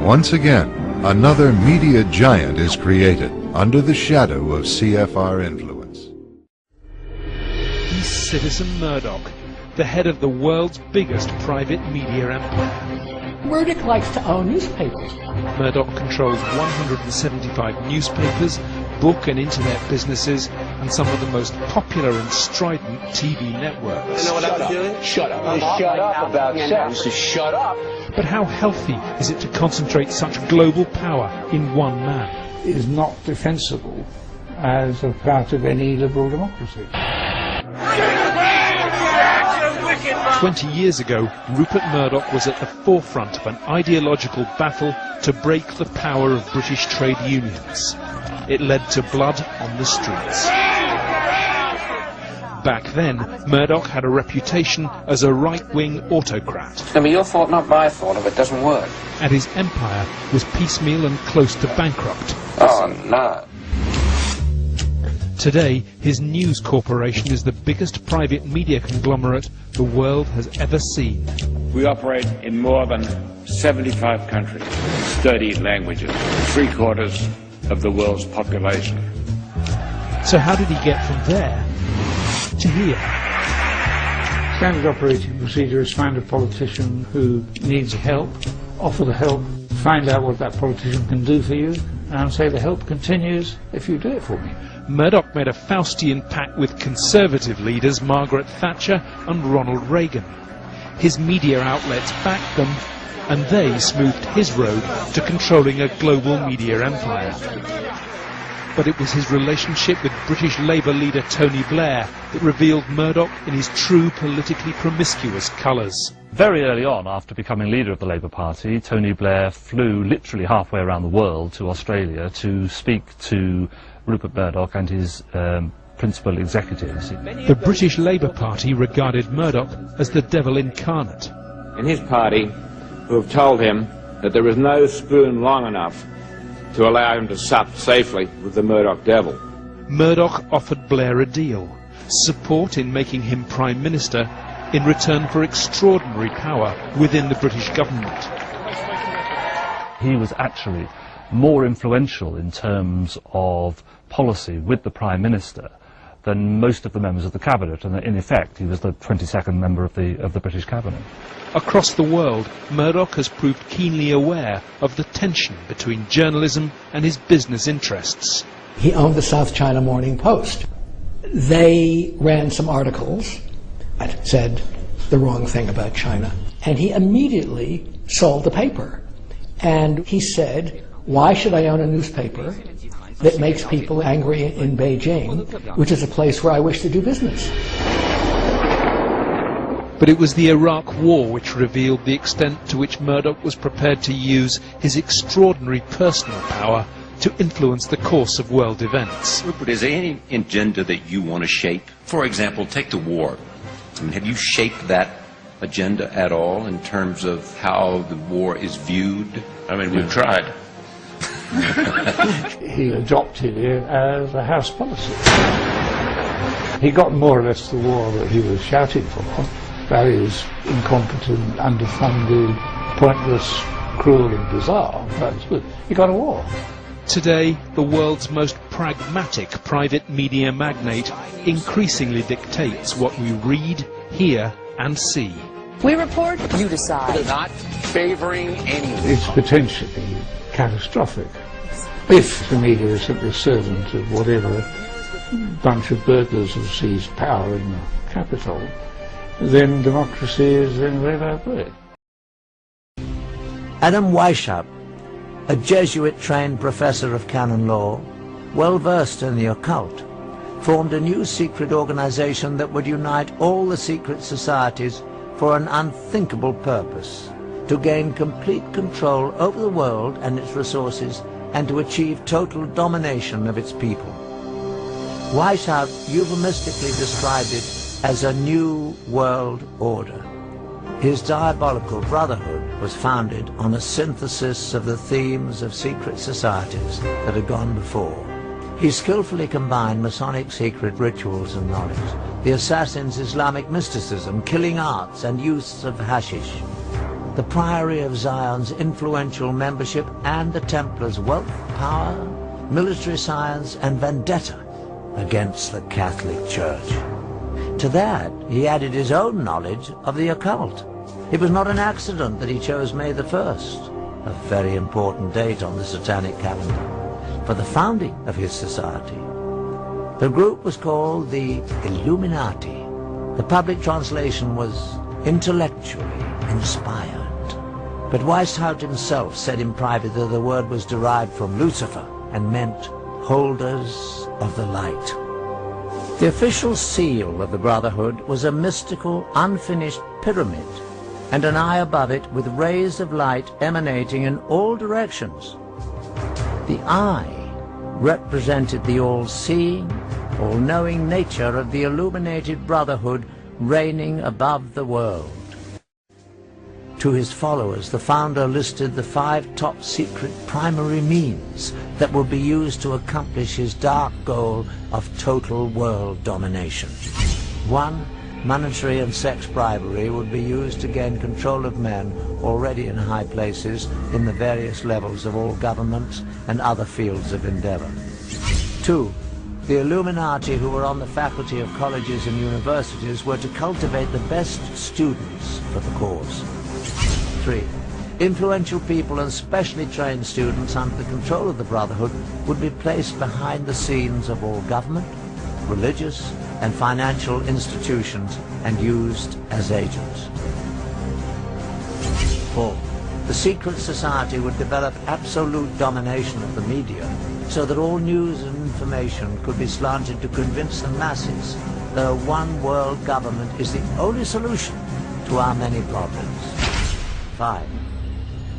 Once again, another media giant is created under the shadow of CFR influence. He's Citizen Murdoch, the head of the world's biggest private media empire. Murdoch likes to own newspapers. Murdoch controls 175 newspapers, book and internet businesses, and some of the most popular and strident TV networks. You know what I'm doing? Shut up. Shut up about sex. Shut up. But how healthy is it to concentrate such global power in one man? It is not defensible as a part of any liberal democracy. 20 years ago, Rupert Murdoch was at the forefront of an ideological battle to break the power of British trade unions. It led to blood on the streets. Back then, Murdoch had a reputation as a right-wing autocrat. It's going to be your fault, not my fault, if it doesn't work. And his empire was piecemeal and close to bankrupt. Oh, no. Today, his News Corporation is the biggest private media conglomerate the world has ever seen. We operate in more than 75 countries, 30 languages, 3/4 of the world's population. So how did he get from there to here? Standard operating procedure is find a politician who needs help, offer the help, find out what that politician can do for you, and say the help continues if you do it for me. Murdoch made a Faustian pact with conservative leaders Margaret Thatcher and Ronald Reagan. his media outlets backed them, and they smoothed his road to controlling a global media empire. But it was his relationship with British Labour leader Tony Blair that revealed Murdoch in his true politically promiscuous colours. Very early on, after becoming leader of the Labour Party, Tony Blair flew literally halfway around the world to Australia to speak to Rupert Murdoch and his principal executives. The British Labour Party regarded Murdoch as the devil incarnate. In his party, who have told him that there is no spoon long enough to allow him to sup safely with the Murdoch devil. Murdoch offered Blair a deal, support in making him Prime Minister in return for extraordinary power within the British government. He was actually more influential in terms of policy with the Prime Minister than most of the members of the Cabinet, and in effect he was the 22nd member of the British Cabinet. Across the world, Murdoch has proved keenly aware of the tension between journalism and his business interests. He owned the South China Morning Post. They ran some articles that said the wrong thing about China, and he immediately sold the paper. And he said, why should I own a newspaper that makes people angry in Beijing, which is a place where I wish to do business? But it was the Iraq War which revealed the extent to which Murdoch was prepared to use his extraordinary personal power to influence the course of world events. Rupert, is there any agenda that you want to shape? For example, take the war. I mean, have you shaped that agenda at all in terms of how the war is viewed? I mean, we've tried. He adopted it as a house policy. He got more or less the war that he was shouting for. That is, incompetent, underfunded, pointless, cruel and bizarre. But he got a war. Today, the world's most pragmatic private media magnate increasingly dictates what we read, hear and see. We report, you decide. We're not favoring anyone. It's potentially catastrophic. If the media is simply a servant of whatever bunch of burglars have seized power in the capital, then democracy is in red alert. Adam Weishaupt, a Jesuit-trained professor of canon law, well versed in the occult, formed a new secret organization that would unite all the secret societies for an unthinkable purpose: to gain complete control over the world and its resources, and to achieve total domination of its people. Weishaupt euphemistically described it as a new world order. His diabolical brotherhood was founded on a synthesis of the themes of secret societies that had gone before. He skillfully combined Masonic secret rituals and knowledge, the assassins' Islamic mysticism, killing arts and use of hashish, the Priory of Zion's influential membership, and the Templars' wealth, power, military science and vendetta against the Catholic Church. To that, he added his own knowledge of the occult. It was not an accident that he chose May the 1st, a very important date on the satanic calendar, for the founding of his society. The group was called the Illuminati. The public translation was intellectually inspired. But Weishaupt himself said in private that the word was derived from Lucifer and meant holders of the light. The official seal of the Brotherhood was a mystical, unfinished pyramid, and an eye above it with rays of light emanating in all directions. The eye represented the all-seeing, all-knowing nature of the illuminated Brotherhood reigning above the world. To his followers, the founder listed the 5 top secret primary means that would be used to accomplish his dark goal of total world domination. 1. Monetary and sex bribery would be used to gain control of men already in high places in the various levels of all governments and other fields of endeavor. 2. The Illuminati who were on the faculty of colleges and universities were to cultivate the best students for the cause. 3. Influential people and specially trained students under the control of the Brotherhood would be placed behind the scenes of all government, religious and financial institutions and used as agents. fall. The secret society would develop absolute domination of the media so that all news and information could be slanted to convince the masses that a one-world government is the only solution to our many problems. 5.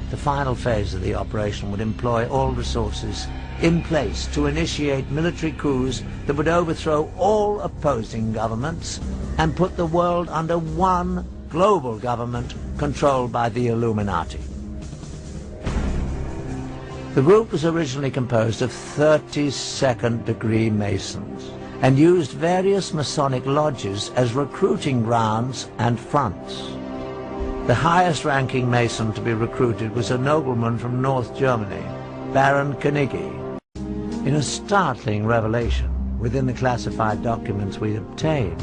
The final phase of the operation would employ all resources in place to initiate military coups that would overthrow all opposing governments and put the world under one global government controlled by the Illuminati. The group was originally composed of 32nd-degree Masons and used various Masonic lodges as recruiting grounds and fronts. The highest-ranking Mason to be recruited was a nobleman from North Germany, Baron Koenigke. In a startling revelation within the classified documents we obtained,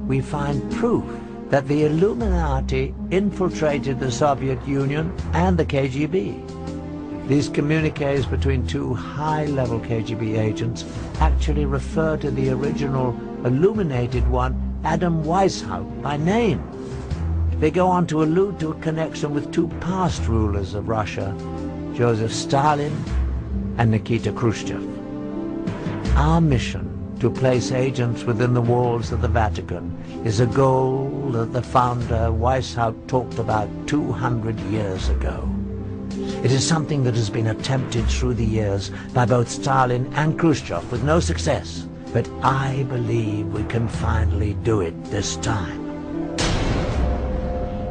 we find proof that the Illuminati infiltrated the Soviet Union and the KGB. These communiques between two high-level KGB agents actually refer to the original illuminated one, Adam Weishaupt, by name. They go on to allude to a connection with two past rulers of Russia, Joseph Stalin and Nikita Khrushchev. Our mission to place agents within the walls of the Vatican is a goal that the founder Weishaupt talked about 200 years ago. It is something that has been attempted through the years by both Stalin and Khrushchev with no success, but I believe we can finally do it this time.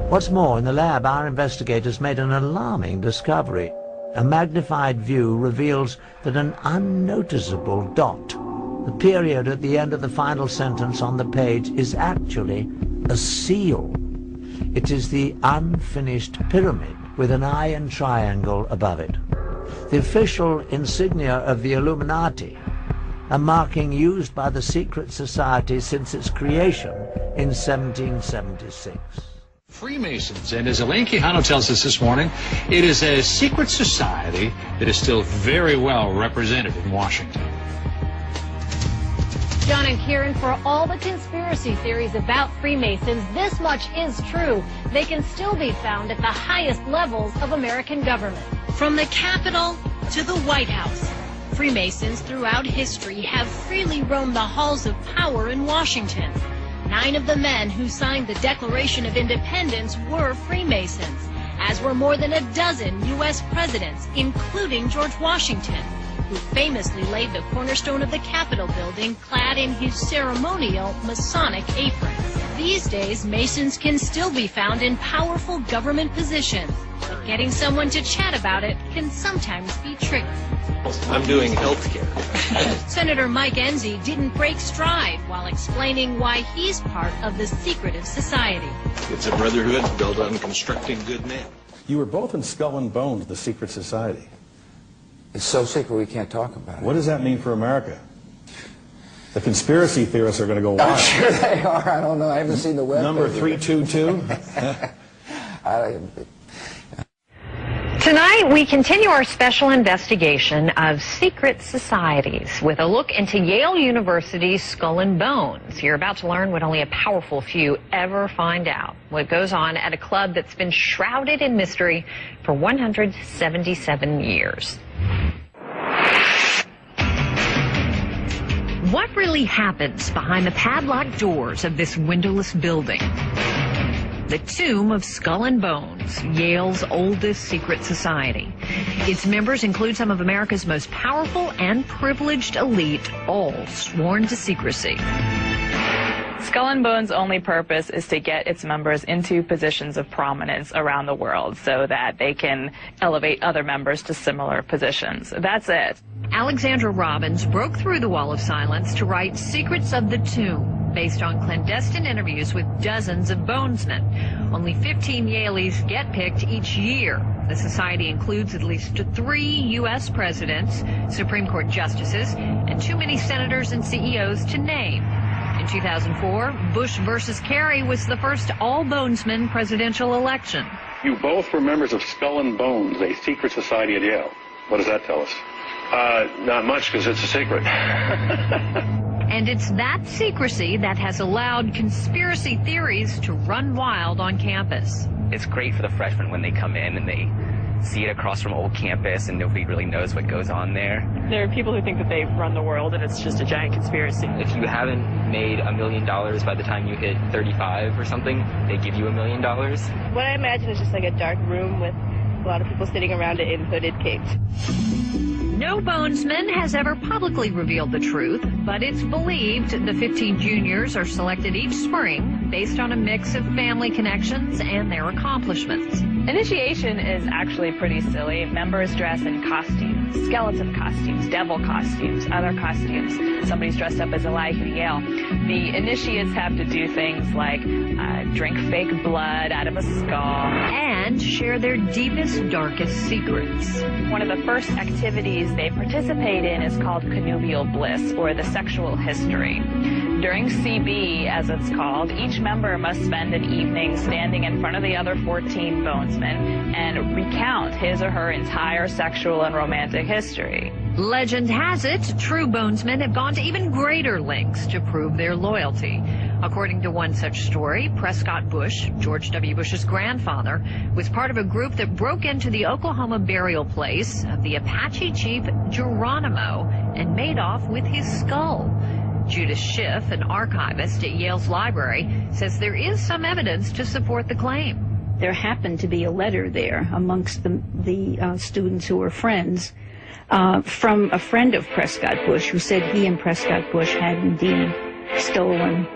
What's more, in the lab our investigators made an alarming discovery. A magnified view reveals that an unnoticeable dot, the period at the end of the final sentence on the page, is actually a seal. It is the unfinished pyramid with an iron triangle above it. The official insignia of the Illuminati, a marking used by the secret society since its creation in 1776. Freemasons, and as Elaine Quijano tells us this morning, it is a secret society that is still very well represented in Washington. John and Kieran, for all the conspiracy theories about Freemasons, this much is true. They can still be found at the highest levels of American government. From the Capitol to the White House, Freemasons throughout history have freely roamed the halls of power in Washington. 9 of the men who signed the Declaration of Independence were Freemasons, as were more than a dozen U.S. presidents, including George Washington, who famously laid the cornerstone of the Capitol building clad in his ceremonial Masonic apron. These days, Masons can still be found in powerful government positions, but getting someone to chat about it can sometimes be tricky. I'm doing healthcare. Senator Mike Enzi didn't break stride while explaining why he's part of the secretive society. It's a brotherhood built on constructing good men. You were both in Skull and Bones, the secret society. It's so secret we can't talk about it. What does that mean for America? The conspiracy theorists are going to go wild. I'm sure they are. I don't know. I haven't seen the web. Number 322? Tonight, we continue our special investigation of secret societies with a look into Yale University's Skull and Bones. You're about to learn what only a powerful few ever find out, what goes on at a club that's been shrouded in mystery for 177 years. What really happens behind the padlocked doors of this windowless building? The Tomb of Skull and Bones, Yale's oldest secret society. Its members include some of America's most powerful and privileged elite, all sworn to secrecy. Skull and Bones' only purpose is to get its members into positions of prominence around the world so that they can elevate other members to similar positions. That's it. Alexandra Robbins broke through the wall of silence to write Secrets of the Tomb, based on clandestine interviews with dozens of bonesmen. Only 15 Yaleys get picked each year. The society includes at least 3 U.S. presidents, Supreme Court justices, and too many senators and CEOs to name. In 2004, Bush versus Kerry was the first all-bonesman presidential election. You both were members of Skull and Bones, a secret society at Yale. What does that tell us? Not much, because it's a secret. And it's that secrecy that has allowed conspiracy theories to run wild on campus. It's great for the freshmen when they come in and they see it across from old campus and nobody really knows what goes on there. There are people who think that they run the world and it's just a giant conspiracy. If you haven't made $1 million by the time you hit 35 or something, they give you $1 million. What I imagine is just like a dark room with a lot of people sitting around it in hooded capes. No bonesman has ever publicly revealed the truth, but it's believed the 15 juniors are selected each spring based on a mix of family connections and their accomplishments. Initiation is actually pretty silly. Members dress in costumes, skeleton costumes, devil costumes, other costumes. Somebody's dressed up as Elihu Yale. The initiates have to do things like drink fake blood out of a skull. And share their deepest, darkest secrets. One of the first activities they participate in is called connubial bliss, or the sexual history. During CB, as it's called, each member must spend an evening standing in front of the other 14 bonesmen and recount his or her entire sexual and romantic history. Legend has it, true bonesmen have gone to even greater lengths to prove their loyalty. According to one such story, Prescott Bush, George W. Bush's grandfather, was part of a group that broke into the Oklahoma burial place of the Apache chief Geronimo and made off with his skull. Judith Schiff, an archivist at Yale's library, says there is some evidence to support the claim. There happened to be a letter there amongst the students who were friends from a friend of Prescott Bush who said he and Prescott Bush had indeed stolen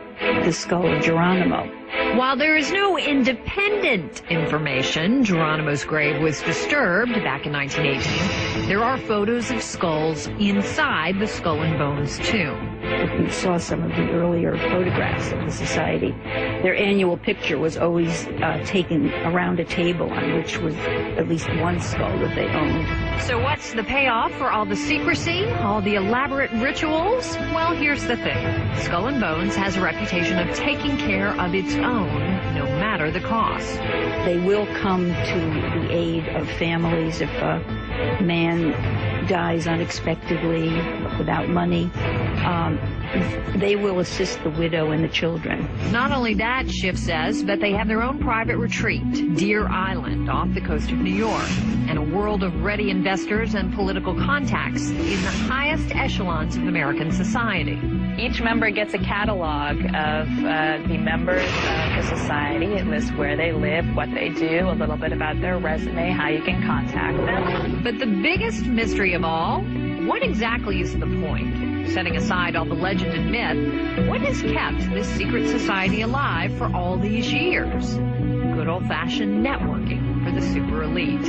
the skull of Geronimo. While there is no independent information Geronimo's grave was disturbed back in 1918, there are photos of skulls inside the Skull and Bones tomb. We saw some of the earlier photographs of the society. Their annual picture was always taken around a table on which was at least one skull that they owned. So what's the payoff for all the secrecy, all the elaborate rituals? Well, here's the thing. Skull and Bones has a reputation of taking care of its own, no matter the cost. They will come to the aid of families if a man dies unexpectedly without money. They will assist the widow and the children. Not only that, Schiff says, but they have their own private retreat, Deer Island, off the coast of New York, and a world of ready investors and political contacts in the highest echelons of American society. Each member gets a catalog of the members of the society. It lists where they live, what they do, a little bit about their resume, how you can contact them. But the biggest mystery of all, what exactly is the point? Setting aside all the legend and myth, what has kept this secret society alive for all these years? Good old-fashioned networking for the super elite.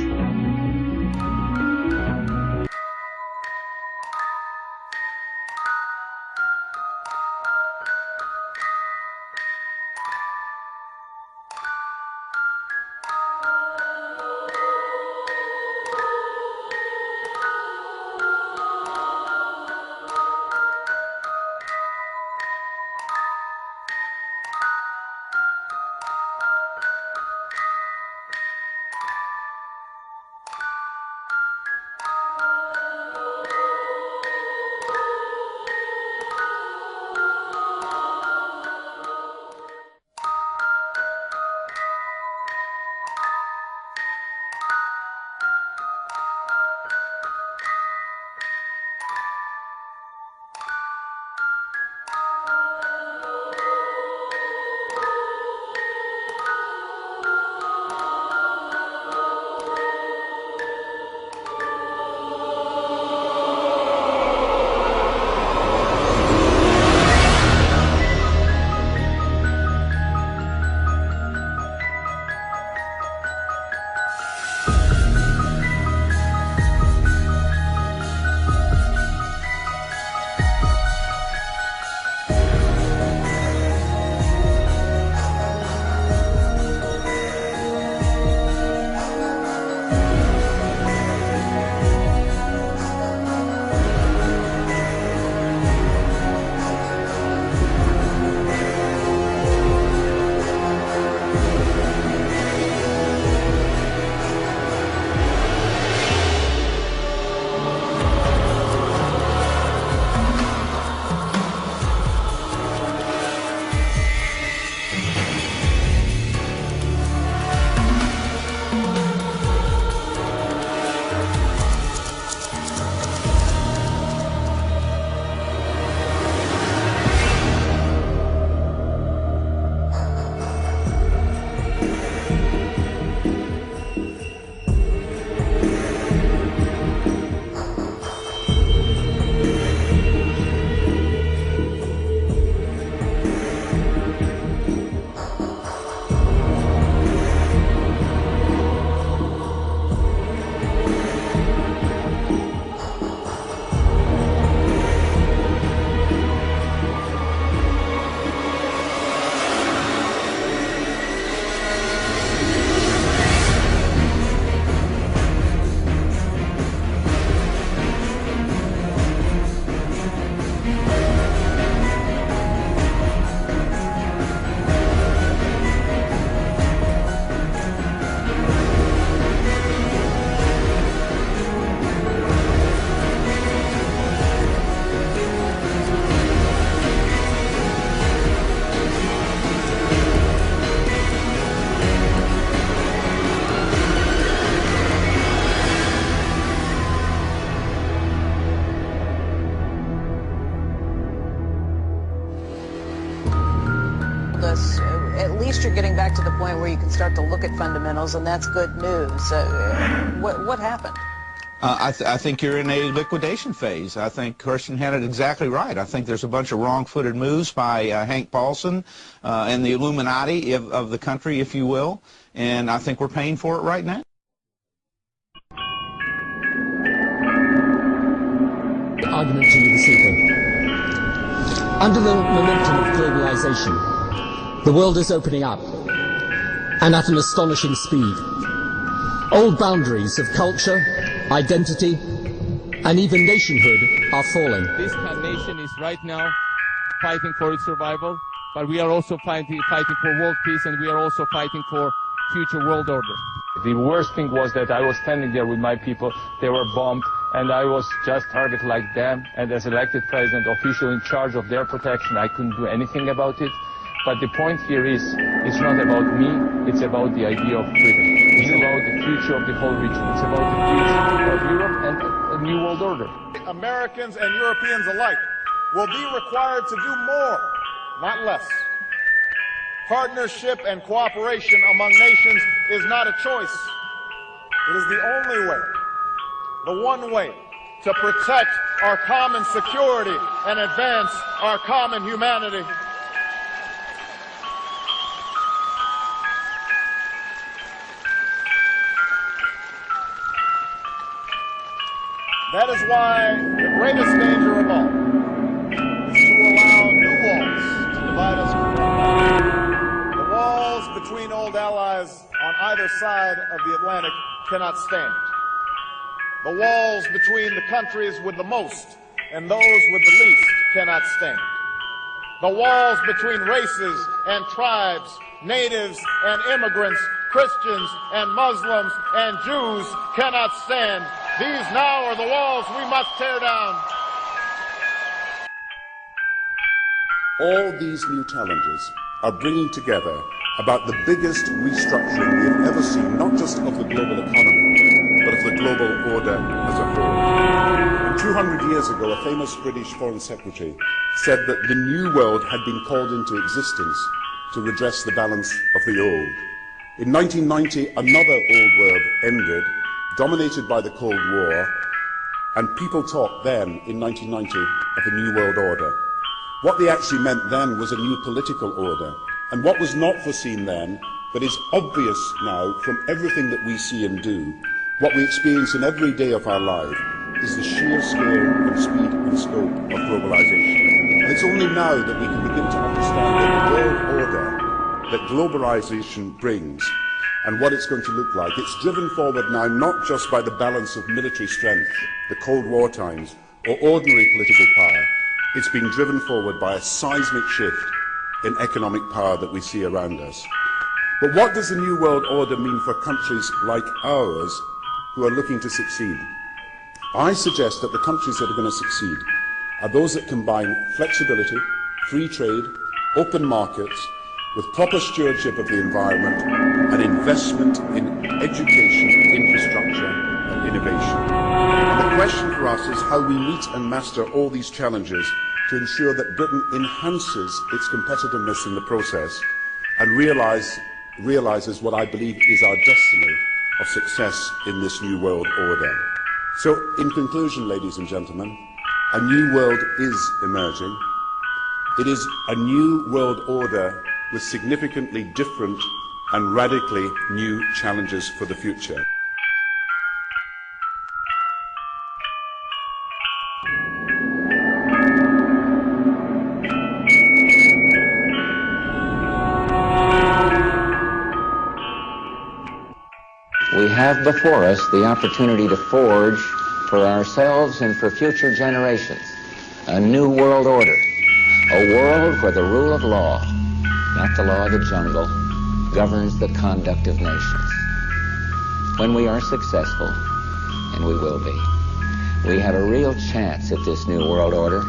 back to the point where you can start to look at fundamentals, and that's good news. What happened? I think you're in a liquidation phase. I think Kirsten had it exactly right. I think there's a bunch of wrong-footed moves by Hank Paulson and the Illuminati of the country, if you will, and I think we're paying for it right now. The argument to you this evening. Under the momentum of globalization, the world is opening up, and at an astonishing speed. Old boundaries of culture, identity, and even nationhood are falling. This nation is right now fighting for its survival, but we are also fighting for world peace, and we are also fighting for future world order. The worst thing was that I was standing there with my people, they were bombed, and I was just targeted like them, and as elected president, official in charge of their protection, I couldn't do anything about it. But the point here is, it's not about me, it's about the idea of freedom. It's about the future of the whole region. It's about the future of Europe and a new world order. Americans and Europeans alike will be required to do more, not less. Partnership and cooperation among nations is not a choice. It is the only way, the one way, to protect our common security and advance our common humanity. That is why the greatest danger of all is to allow new walls to divide us from one another. The walls between old allies on either side of the Atlantic cannot stand. The walls between the countries with the most and those with the least cannot stand. The walls between races and tribes, natives and immigrants, Christians and Muslims and Jews cannot stand. These now are the walls we must tear down. All these new challenges are bringing together about the biggest restructuring we have ever seen, not just of the global economy, but of the global order as a whole. And 200 years ago, a famous British Foreign Secretary said that the new world had been called into existence to redress the balance of the old. In 1990, another old world ended, dominated by the Cold War, and people talked then, in 1990, of a new world order. What they actually meant then was a new political order, and what was not foreseen then, but is obvious now from everything that we see and do, what we experience in every day of our life, is the sheer scale and speed and scope of globalization. And it's only now that we can begin to understand that the world order that globalization brings and what it's going to look like. It's driven forward now not just by the balance of military strength, the Cold War times, or ordinary political power. It's being driven forward by a seismic shift in economic power that we see around us. But what does the New World Order mean for countries like ours who are looking to succeed? I suggest that the countries that are going to succeed are those that combine flexibility, free trade, open markets, with proper stewardship of the environment and investment in education, infrastructure and innovation. And the question for us is how we meet and master all these challenges to ensure that Britain enhances its competitiveness in the process and realises what I believe is our destiny of success in this new world order. So, in conclusion, ladies and gentlemen, a new world is emerging. It is a new world order with significantly different and radically new challenges for the future. We have before us the opportunity to forge for ourselves and for future generations a new world order, a world where the rule of law, not the law of the jungle, governs the conduct of nations. When we are successful, and we will be, we have a real chance at this new world order,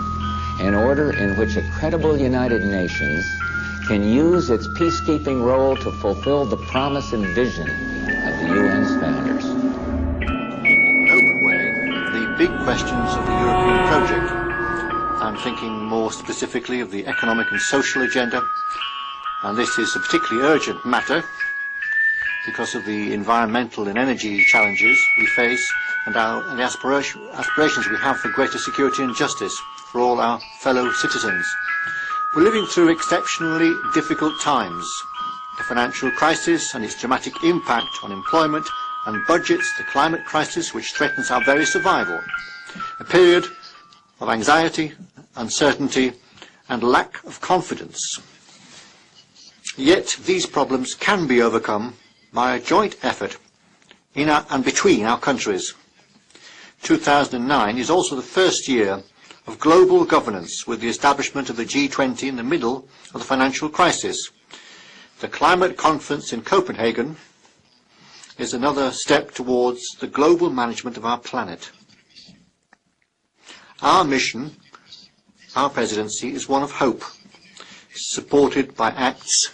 an order in which a credible United Nations can use its peacekeeping role to fulfill the promise and vision of the UN's founders. Open way, the big questions of the European project. I'm thinking more specifically of the economic and social agenda, And this is a particularly urgent matter because of the environmental and energy challenges we face and the aspirations we have for greater security and justice for all our fellow citizens. We're living through exceptionally difficult times. The financial crisis and its dramatic impact on employment and budgets, the climate crisis which threatens our very survival, a period of anxiety, uncertainty and lack of confidence. Yet these problems can be overcome by a joint effort in and between our countries. 2009 is also the first year of global governance with the establishment of the G20 in the middle of the financial crisis. The climate conference in Copenhagen is another step towards the global management of our planet. Our mission, our presidency, is one of hope, supported by acts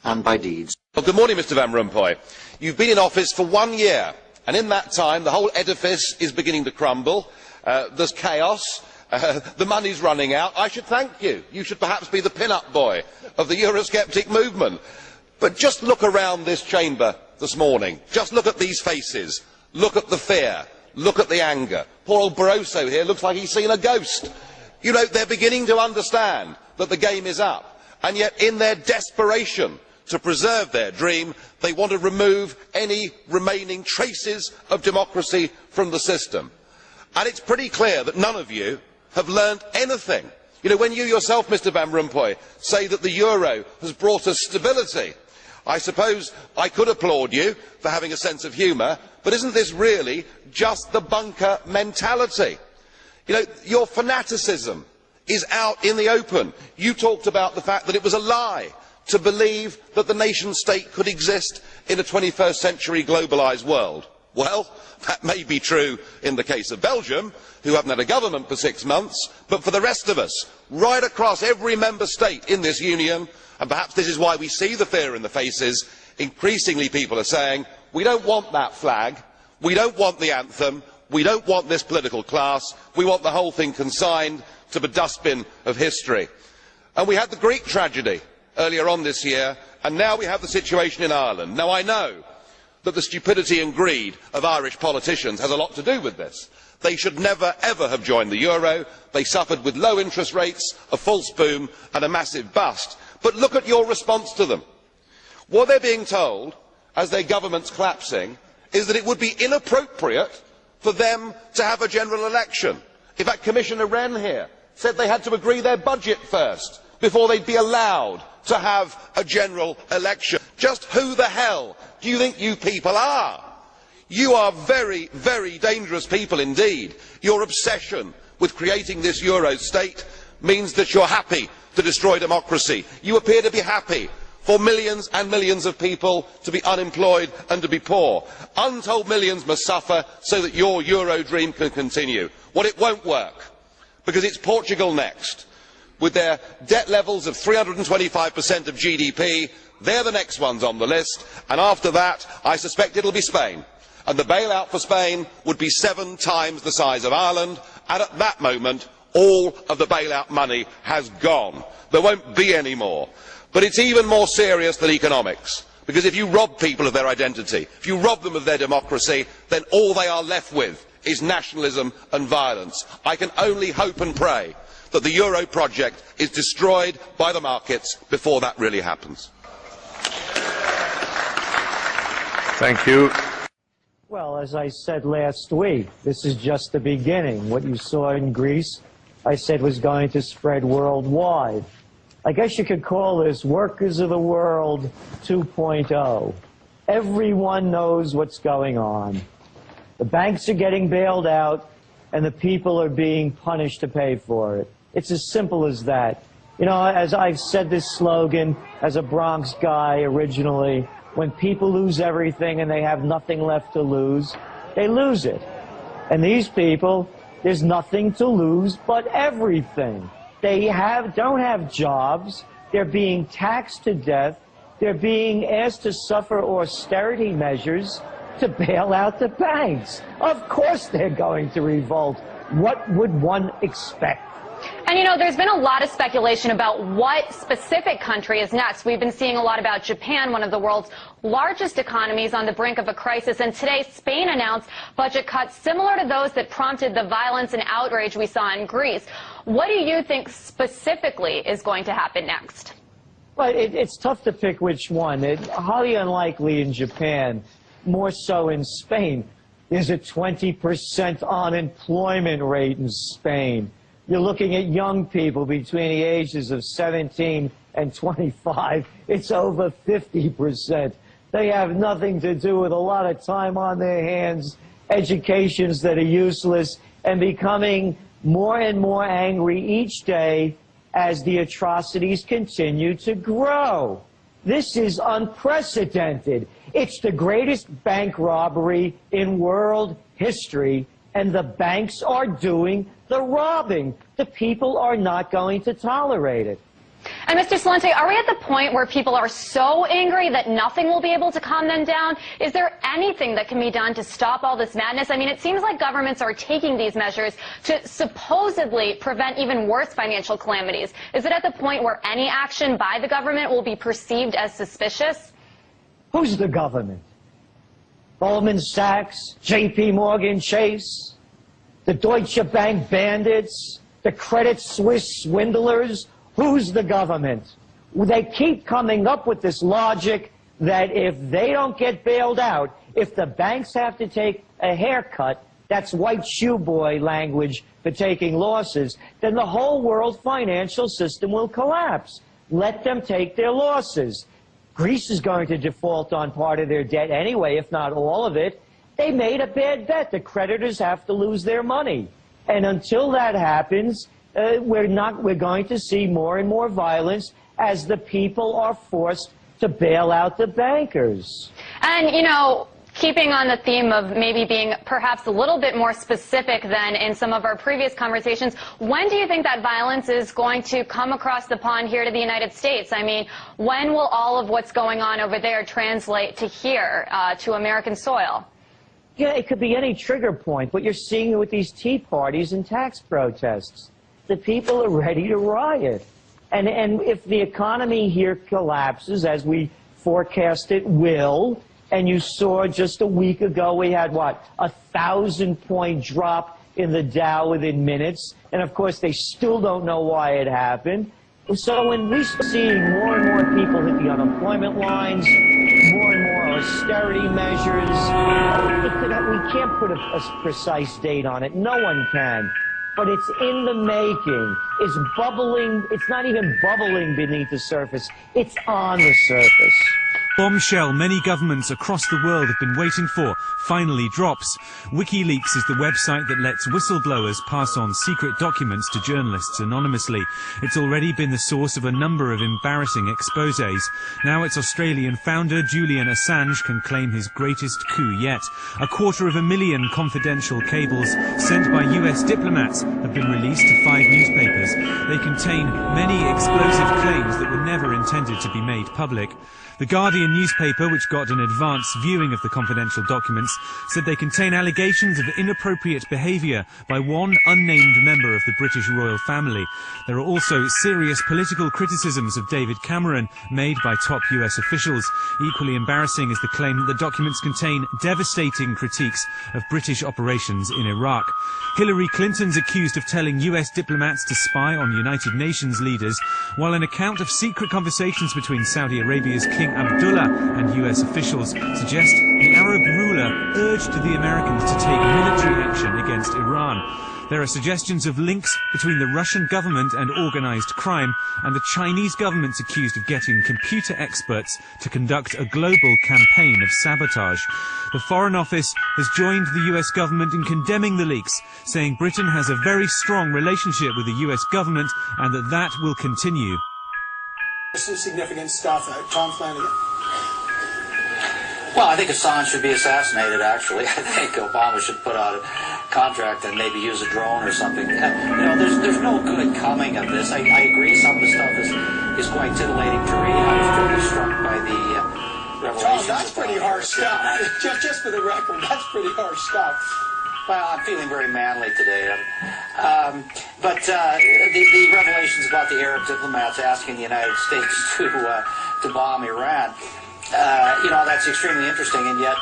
and by deeds. Well, good morning, Mr Van Rompuy. You've been in office for 1 year, and in that time the whole edifice is beginning to crumble. There's chaos. The money's running out. I should thank you. You should perhaps be the pin-up boy of the Eurosceptic movement. But just look around this chamber this morning. Just look at these faces. Look at the fear. Look at the anger. Poor old Barroso here looks like he's seen a ghost. You know, they're beginning to understand that the game is up. And yet, in their desperation to preserve their dream, they want to remove any remaining traces of democracy from the system. And it's pretty clear that none of you have learned anything. You know, when you yourself, Mr Van Rompuy, say that the euro has brought us stability, I suppose I could applaud you for having a sense of humour, but isn't this really just the bunker mentality? You know, your fanaticism is out in the open. You talked about the fact that it was a lie to believe that the nation state could exist in a 21st century globalised world. Well, that may be true in the case of Belgium, who haven't had a government for 6 months, but for the rest of us, right across every member state in this union, and perhaps this is why we see the fear in the faces, increasingly people are saying, we don't want that flag, we don't want the anthem, we don't want this political class, we want the whole thing consigned to the dustbin of history. And we had the Greek tragedy earlier on this year, and now we have the situation in Ireland. Now I know that the stupidity and greed of Irish politicians has a lot to do with this. They should never ever have joined the euro. They suffered with low interest rates, a false boom and a massive bust. But look at your response to them. What they're being told, as their government's collapsing, is that it would be inappropriate for them to have a general election. In fact, Commissioner Wren here said they had to agree their budget first before they'd be allowed to have a general election. Just who the hell do you think you people are? You are very, very dangerous people indeed. Your obsession with creating this euro state means that you're happy to destroy democracy. You appear to be happy for millions and millions of people to be unemployed and to be poor. Untold millions must suffer so that your euro dream can continue. Well, it won't work, because it's Portugal next. With their debt levels of 325% of GDP, they're the next ones on the list, and after that I suspect it will be Spain. And the bailout for Spain would be 7 times the size of Ireland, and at that moment all of the bailout money has gone. There won't be any more. But it's even more serious than economics, because if you rob people of their identity, if you rob them of their democracy, then all they are left with is nationalism and violence. I can only hope and pray that the euro project is destroyed by the markets before that really happens. Thank you. Well, as I said last week, this is just the beginning. What you saw in Greece, I said was going to spread worldwide. I guess you could call this Workers of the World 2.0. Everyone knows what's going on. The banks are getting bailed out, and the people are being punished to pay for it. It's as simple as that. You know, as I've said this slogan as a Bronx guy originally, when people lose everything and they have nothing left to lose, they lose it. And these people, there's nothing to lose but everything. They don't have jobs. They're being taxed to death. They're being asked to suffer austerity measures to bail out the banks. Of course they're going to revolt. What would one expect? And, you know, there's been a lot of speculation about what specific country is next. We've been seeing a lot about Japan, one of the world's largest economies, on the brink of a crisis. And today, Spain announced budget cuts similar to those that prompted the violence and outrage we saw in Greece. What do you think specifically is going to happen next? Well, it's tough to pick which one. It's highly unlikely in Japan, more so in Spain. There's a 20% unemployment rate in Spain. You're looking at young people between the ages of 17 and 25. It's over 50%. They have nothing to do with a lot of time on their hands, educations that are useless, and becoming more and more angry each day as the atrocities continue to grow. This is unprecedented. It's the greatest bank robbery in world history, and the banks are doing the robbing. The people are not going to tolerate it. And Mr. Salente, are we at the point where people are so angry that nothing will be able to calm them down? Is there anything that can be done to stop all this madness? I mean, it seems like governments are taking these measures to supposedly prevent even worse financial calamities. Is it at the point where any action by the government will be perceived as suspicious? Who's the government? Goldman Sachs, JP Morgan Chase, the Deutsche Bank bandits, the Credit Suisse swindlers? Who's the government? They keep coming up with this logic that if they don't get bailed out, if the banks have to take a haircut, that's white shoe boy language for taking losses, then the whole world financial system will collapse. Let them take their losses. Greece is going to default on part of their debt anyway, if not all of it. They made a bad bet. The creditors have to lose their money. And until that happens, we're going to see more and more violence as the people are forced to bail out the bankers. And, you know, keeping on the theme of maybe being perhaps a little bit more specific than in some of our previous conversations, when do you think that violence is going to come across the pond here to the United States? I mean, when will all of what's going on over there translate to here, to American soil? Yeah, it could be any trigger point, but you're seeing it with these tea parties and tax protests. The people are ready to riot. And if the economy here collapses, as we forecast it will, and you saw just a week ago we had, what, 1,000-point drop in the Dow within minutes, and of course they still don't know why it happened. So when we're seeing more and more people hit the unemployment lines, more and more austerity measures, we can't put a precise date on it. No one can. But it's in the making. It's bubbling. It's not even bubbling beneath the surface. It's on the surface. Bombshell many governments across the world have been waiting for finally drops. WikiLeaks is the website that lets whistleblowers pass on secret documents to journalists anonymously. It's already been the source of a number of embarrassing exposés. Now its Australian founder, Julian Assange, can claim his greatest coup yet. 250,000 confidential cables sent by US diplomats have been released to 5 newspapers. They contain many explosive claims that were never intended to be made public. The Guardian newspaper, which got an advance viewing of the confidential documents, said they contain allegations of inappropriate behaviour by one unnamed member of the British royal family. There are also serious political criticisms of David Cameron made by top US officials. Equally embarrassing is the claim that the documents contain devastating critiques of British operations in Iraq. Hillary Clinton's accused of telling US diplomats to spy on United Nations leaders, while an account of secret conversations between Saudi Arabia's King Abdullah and US officials suggest the Arab ruler urged the Americans to take military action against Iran. There are suggestions of links between the Russian government and organized crime, and the Chinese government's accused of getting computer experts to conduct a global campaign of sabotage. The Foreign Office has joined the US government in condemning the leaks, saying Britain has a very strong relationship with the US government and that will continue. Some significant stuff. Tom Flanagan. Well, I think Assange should be assassinated, actually. I think Obama should put out a contract and maybe use a drone or something. You know, there's no good coming of this. I agree some of the stuff is quite titillating to read. I was really struck by the revelations. Tom, that's pretty harsh stuff. Just for the record, that's pretty harsh stuff. Well, I'm feeling very manly today. But the revelations about the Arab diplomats asking the United States to bomb Iran, that's extremely interesting, and yet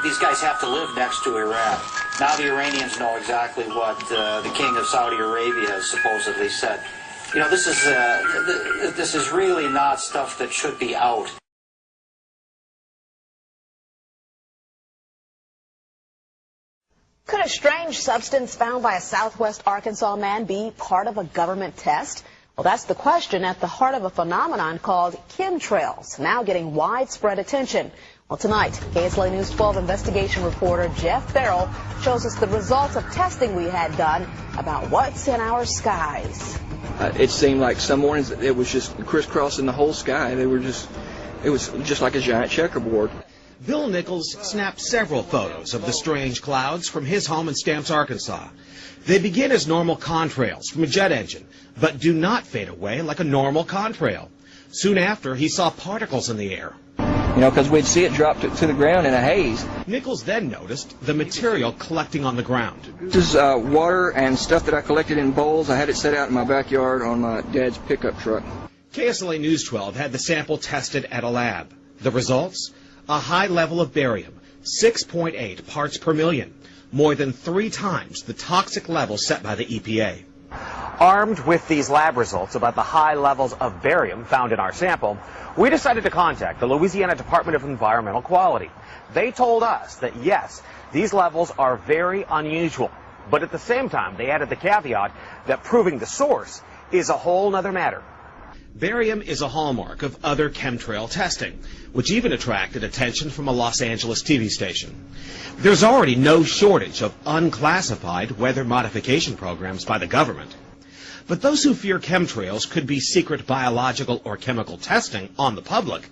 these guys have to live next to Iran. Now the Iranians know exactly what the king of Saudi Arabia has supposedly said. This is really not stuff that should be out. Could a strange substance found by a Southwest Arkansas man be part of a government test? Well, that's the question at the heart of a phenomenon called chemtrails, now getting widespread attention. Well, tonight, KSLA News 12 investigation reporter Jeff Farrell shows us the results of testing we had done about what's in our skies. It seemed like some mornings it was just crisscrossing the whole sky. It was just like a giant checkerboard. Bill Nichols snapped several photos of the strange clouds from his home in Stamps, Arkansas. They begin as normal contrails from a jet engine, but do not fade away like a normal contrail. Soon after, he saw particles in the air. Because we'd see it drop to the ground in a haze. Nichols then noticed the material collecting on the ground. This is water and stuff that I collected in bowls. I had it set out in my backyard on my dad's pickup truck. KSLA News 12 had the sample tested at a lab. The results? A high level of barium, 6.8 parts per million, more than 3 times the toxic level set by the EPA. Armed with these lab results about the high levels of barium found in our sample, we decided to contact the Louisiana Department of Environmental Quality. They told us that yes, these levels are very unusual, but at the same time they added the caveat that proving the source is a whole nother matter. Barium is a hallmark of other chemtrail testing, which even attracted attention from a Los Angeles TV station. There's already no shortage of unclassified weather modification programs by the government. But those who fear chemtrails could be secret biological or chemical testing on the public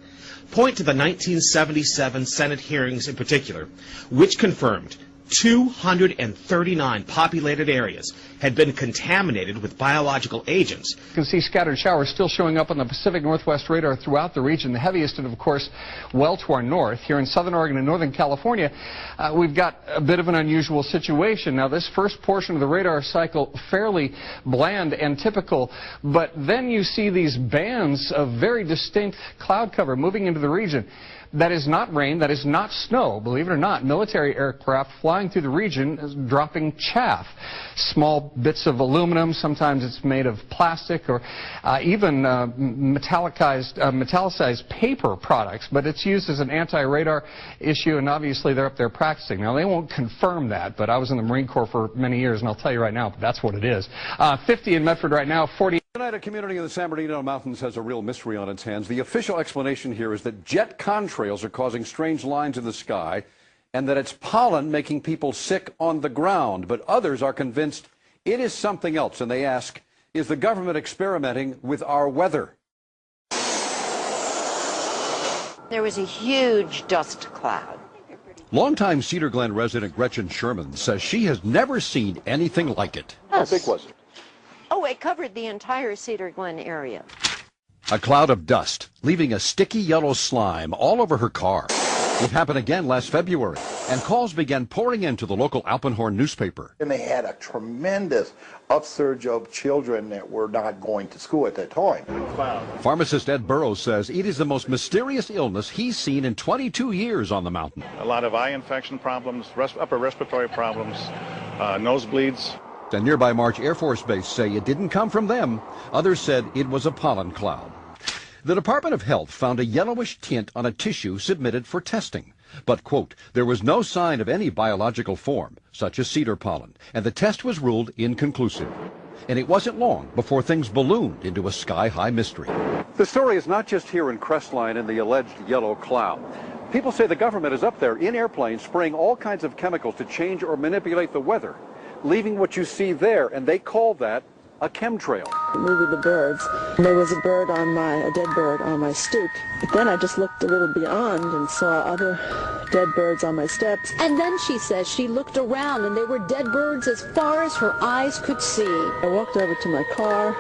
point to the 1977 Senate hearings in particular, which confirmed 239 populated areas had been contaminated with biological agents. You can see scattered showers still showing up on the Pacific Northwest radar throughout the region. The heaviest, of course, well to our north. Here in southern Oregon and northern California, we've got a bit of an unusual situation. Now, this first portion of the radar cycle fairly bland and typical, but then you see these bands of very distinct cloud cover moving into the region. That is not rain, that is not snow, believe it or not. Military aircraft flying through the region dropping chaff. Small bits of aluminum, sometimes it's made of plastic or even metallicized paper products, but it's used as an anti-radar issue, and obviously they're up there practicing. Now, they won't confirm that, but I was in the Marine Corps for many years, and I'll tell you right now, that's what it is. 50 in Medford right now, 40. Tonight, a community in the San Bernardino Mountains has a real mystery on its hands. The official explanation here is that jet contrails are causing strange lines in the sky and that it's pollen making people sick on the ground. But others are convinced it is something else, and they ask, is the government experimenting with our weather? There was a huge dust cloud. Longtime Cedar Glen resident Gretchen Sherman says she has never seen anything like it. Yes. How big was it? Oh, it covered the entire Cedar Glen area. A cloud of dust, leaving a sticky yellow slime all over her car. It happened again last February, and calls began pouring into the local Alpenhorn newspaper. And they had a tremendous upsurge of children that were not going to school at that time. Pharmacist Ed Burrows says it is the most mysterious illness he's seen in 22 years on the mountain. A lot of eye infection problems, upper respiratory problems, nosebleeds. The nearby March Air Force Base say it didn't come from them. Others said it was a pollen cloud. The Department of Health found a yellowish tint on a tissue submitted for testing. But, quote, there was no sign of any biological form, such as cedar pollen, and the test was ruled inconclusive. And it wasn't long before things ballooned into a sky-high mystery. The story is not just here in Crestline and the alleged yellow cloud. People say the government is up there in airplanes spraying all kinds of chemicals to change or manipulate the weather, leaving what you see there, and they call that a chemtrail. Moving the birds. There was a dead bird on my stoop. But then I just looked a little beyond and saw other dead birds on my steps. And then she says she looked around and there were dead birds as far as her eyes could see. I walked over to my car,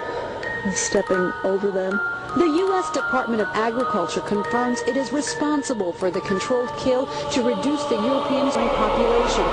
stepping over them. The U.S. Department of Agriculture confirms it is responsible for the controlled kill to reduce the European population.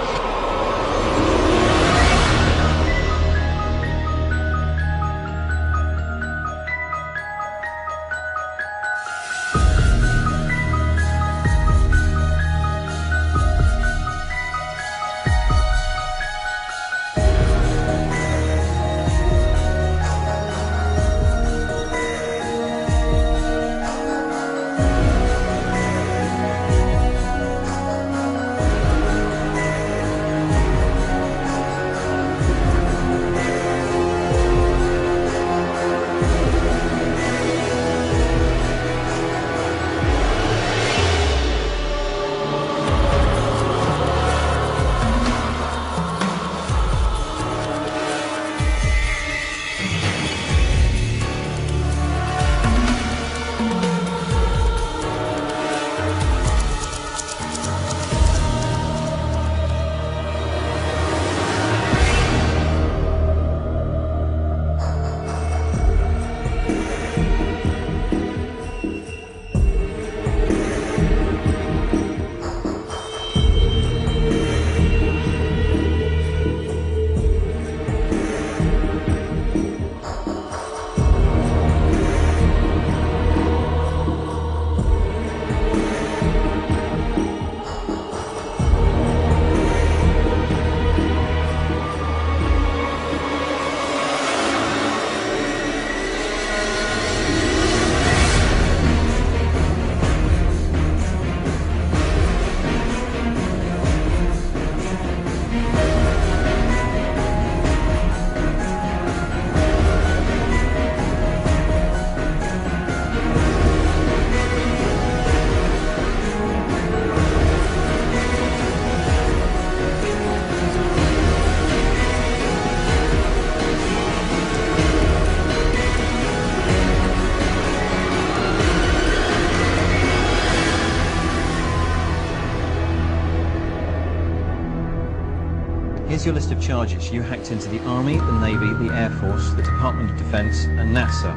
Here's your list of charges. You hacked into the Army, the Navy, the Air Force, the Department of Defense and NASA,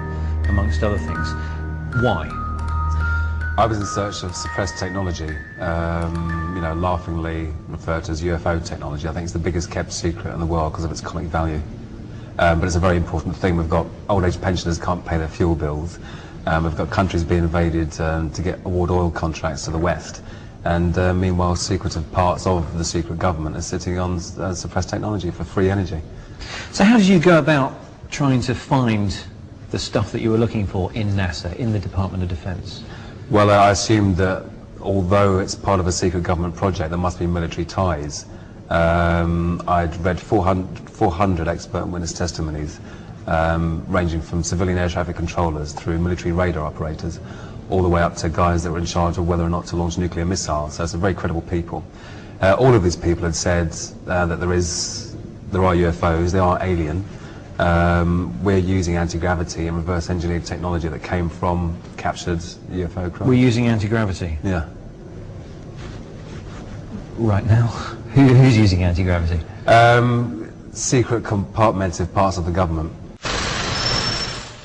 amongst other things. Why? I was in search of suppressed technology, you know, laughingly referred to as UFO technology. I think it's the biggest kept secret in the world because of its comic value. But it's a very important thing. We've got old age pensioners can't pay their fuel bills. We've got countries being invaded to get award oil contracts to the West. And meanwhile, secretive parts of the secret government are sitting on suppressed technology for free energy. So how did you go about trying to find the stuff that you were looking for in NASA, in the Department of Defense? Well, I assumed that although it's part of a secret government project, there must be military ties. I'd read 400 expert witness testimonies, ranging from civilian air traffic controllers through military radar operators, all the way up to guys that were in charge of whether or not to launch nuclear missiles. So it's very credible people. All of these people had said that there are UFOs, they are alien. We're using anti-gravity and reverse engineered technology that came from captured UFO craft. We're using anti-gravity? Yeah. Right now? Who's using anti-gravity? Secret compartmented parts of the government.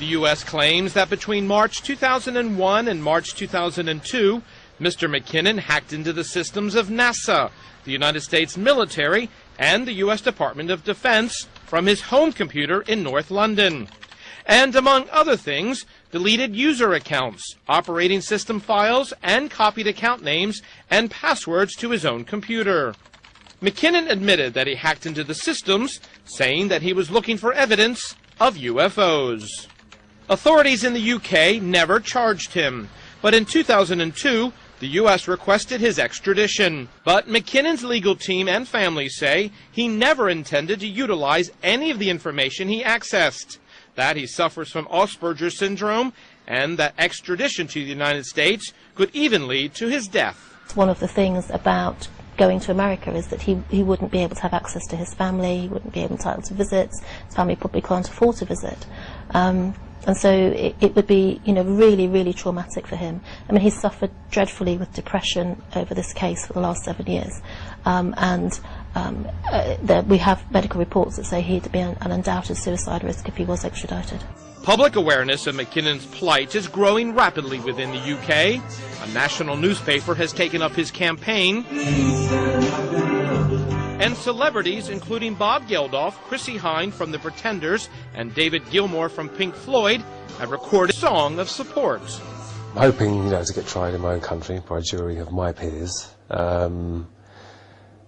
The U.S. claims that between March 2001 and March 2002, Mr. McKinnon hacked into the systems of NASA, the United States military, and the U.S. Department of Defense from his home computer in North London. And among other things, deleted user accounts, operating system files, and copied account names and passwords to his own computer. McKinnon admitted that he hacked into the systems, saying that he was looking for evidence of UFOs. Authorities in the UK never charged him, but in 2002, the U.S. requested his extradition. But McKinnon's legal team and family say he never intended to utilize any of the information he accessed, that he suffers from Asperger's syndrome, and that extradition to the United States could even lead to his death. One of the things about going to America is that he wouldn't be able to have access to his family, he wouldn't be entitled to visits, his family probably can't afford to visit. And so it would be, you know, really, really traumatic for him. I mean, he's suffered dreadfully with depression over this case for the last 7 years. We have medical reports that say he'd be an undoubted suicide risk if he was extradited. Public awareness of McKinnon's plight is growing rapidly within the UK. A national newspaper has taken up his campaign. And celebrities, including Bob Geldof, Chrissie Hynde from The Pretenders, and David Gilmour from Pink Floyd, have recorded a song of support. I'm hoping, to get tried in my own country by a jury of my peers, and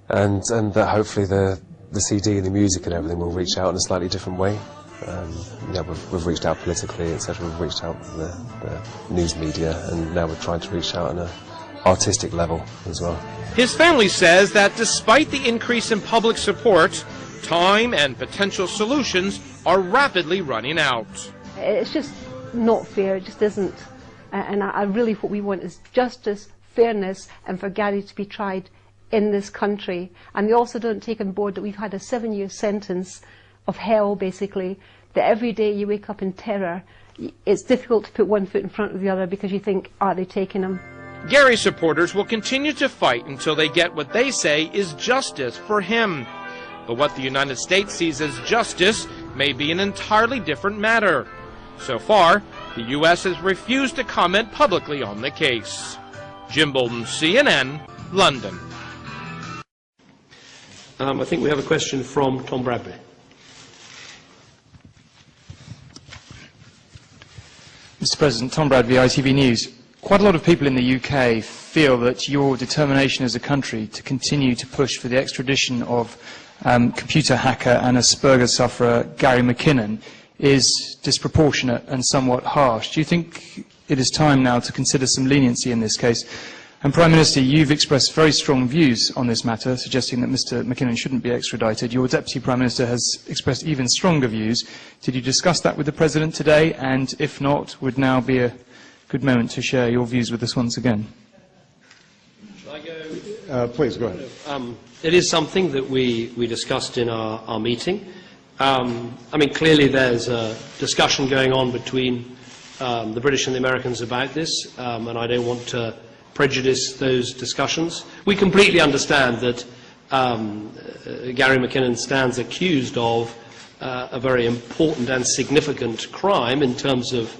that hopefully the CD and the music and everything will reach out in a slightly different way. We've reached out politically, etc. We've reached out the news media, and now we're trying to reach out on an artistic level as well. His family says that despite the increase in public support, time and potential solutions are rapidly running out. It's just not fair, it just isn't. And I really what we want is justice, fairness, and for Gary to be tried in this country. And we also don't take on board that we've had a 7-year sentence of hell, basically, that every day you wake up in terror. It's difficult to put one foot in front of the other because you think, are they taking him? Gary supporters will continue to fight until they get what they say is justice for him. But what the United States sees as justice may be an entirely different matter. So far, the U.S. has refused to comment publicly on the case. Jim Bolton, CNN, London. I think we have a question from Tom Bradbury. Mr. President, Tom Bradbury, ITV News. Quite a lot of people in the UK feel that your determination as a country to continue to push for the extradition of computer hacker and Asperger's sufferer Gary McKinnon is disproportionate and somewhat harsh. Do you think it is time now to consider some leniency in this case? And Prime Minister, you've expressed very strong views on this matter, suggesting that Mr. McKinnon shouldn't be extradited. Your Deputy Prime Minister has expressed even stronger views. Did you discuss that with the President today? And if not, would now be a good moment to share your views with us once again? Shall I go? Please, go ahead. It is something that we discussed in our meeting. Clearly there's a discussion going on between the British and the Americans about this, and I don't want to prejudice those discussions. We completely understand that Gary McKinnon stands accused of a very important and significant crime in terms of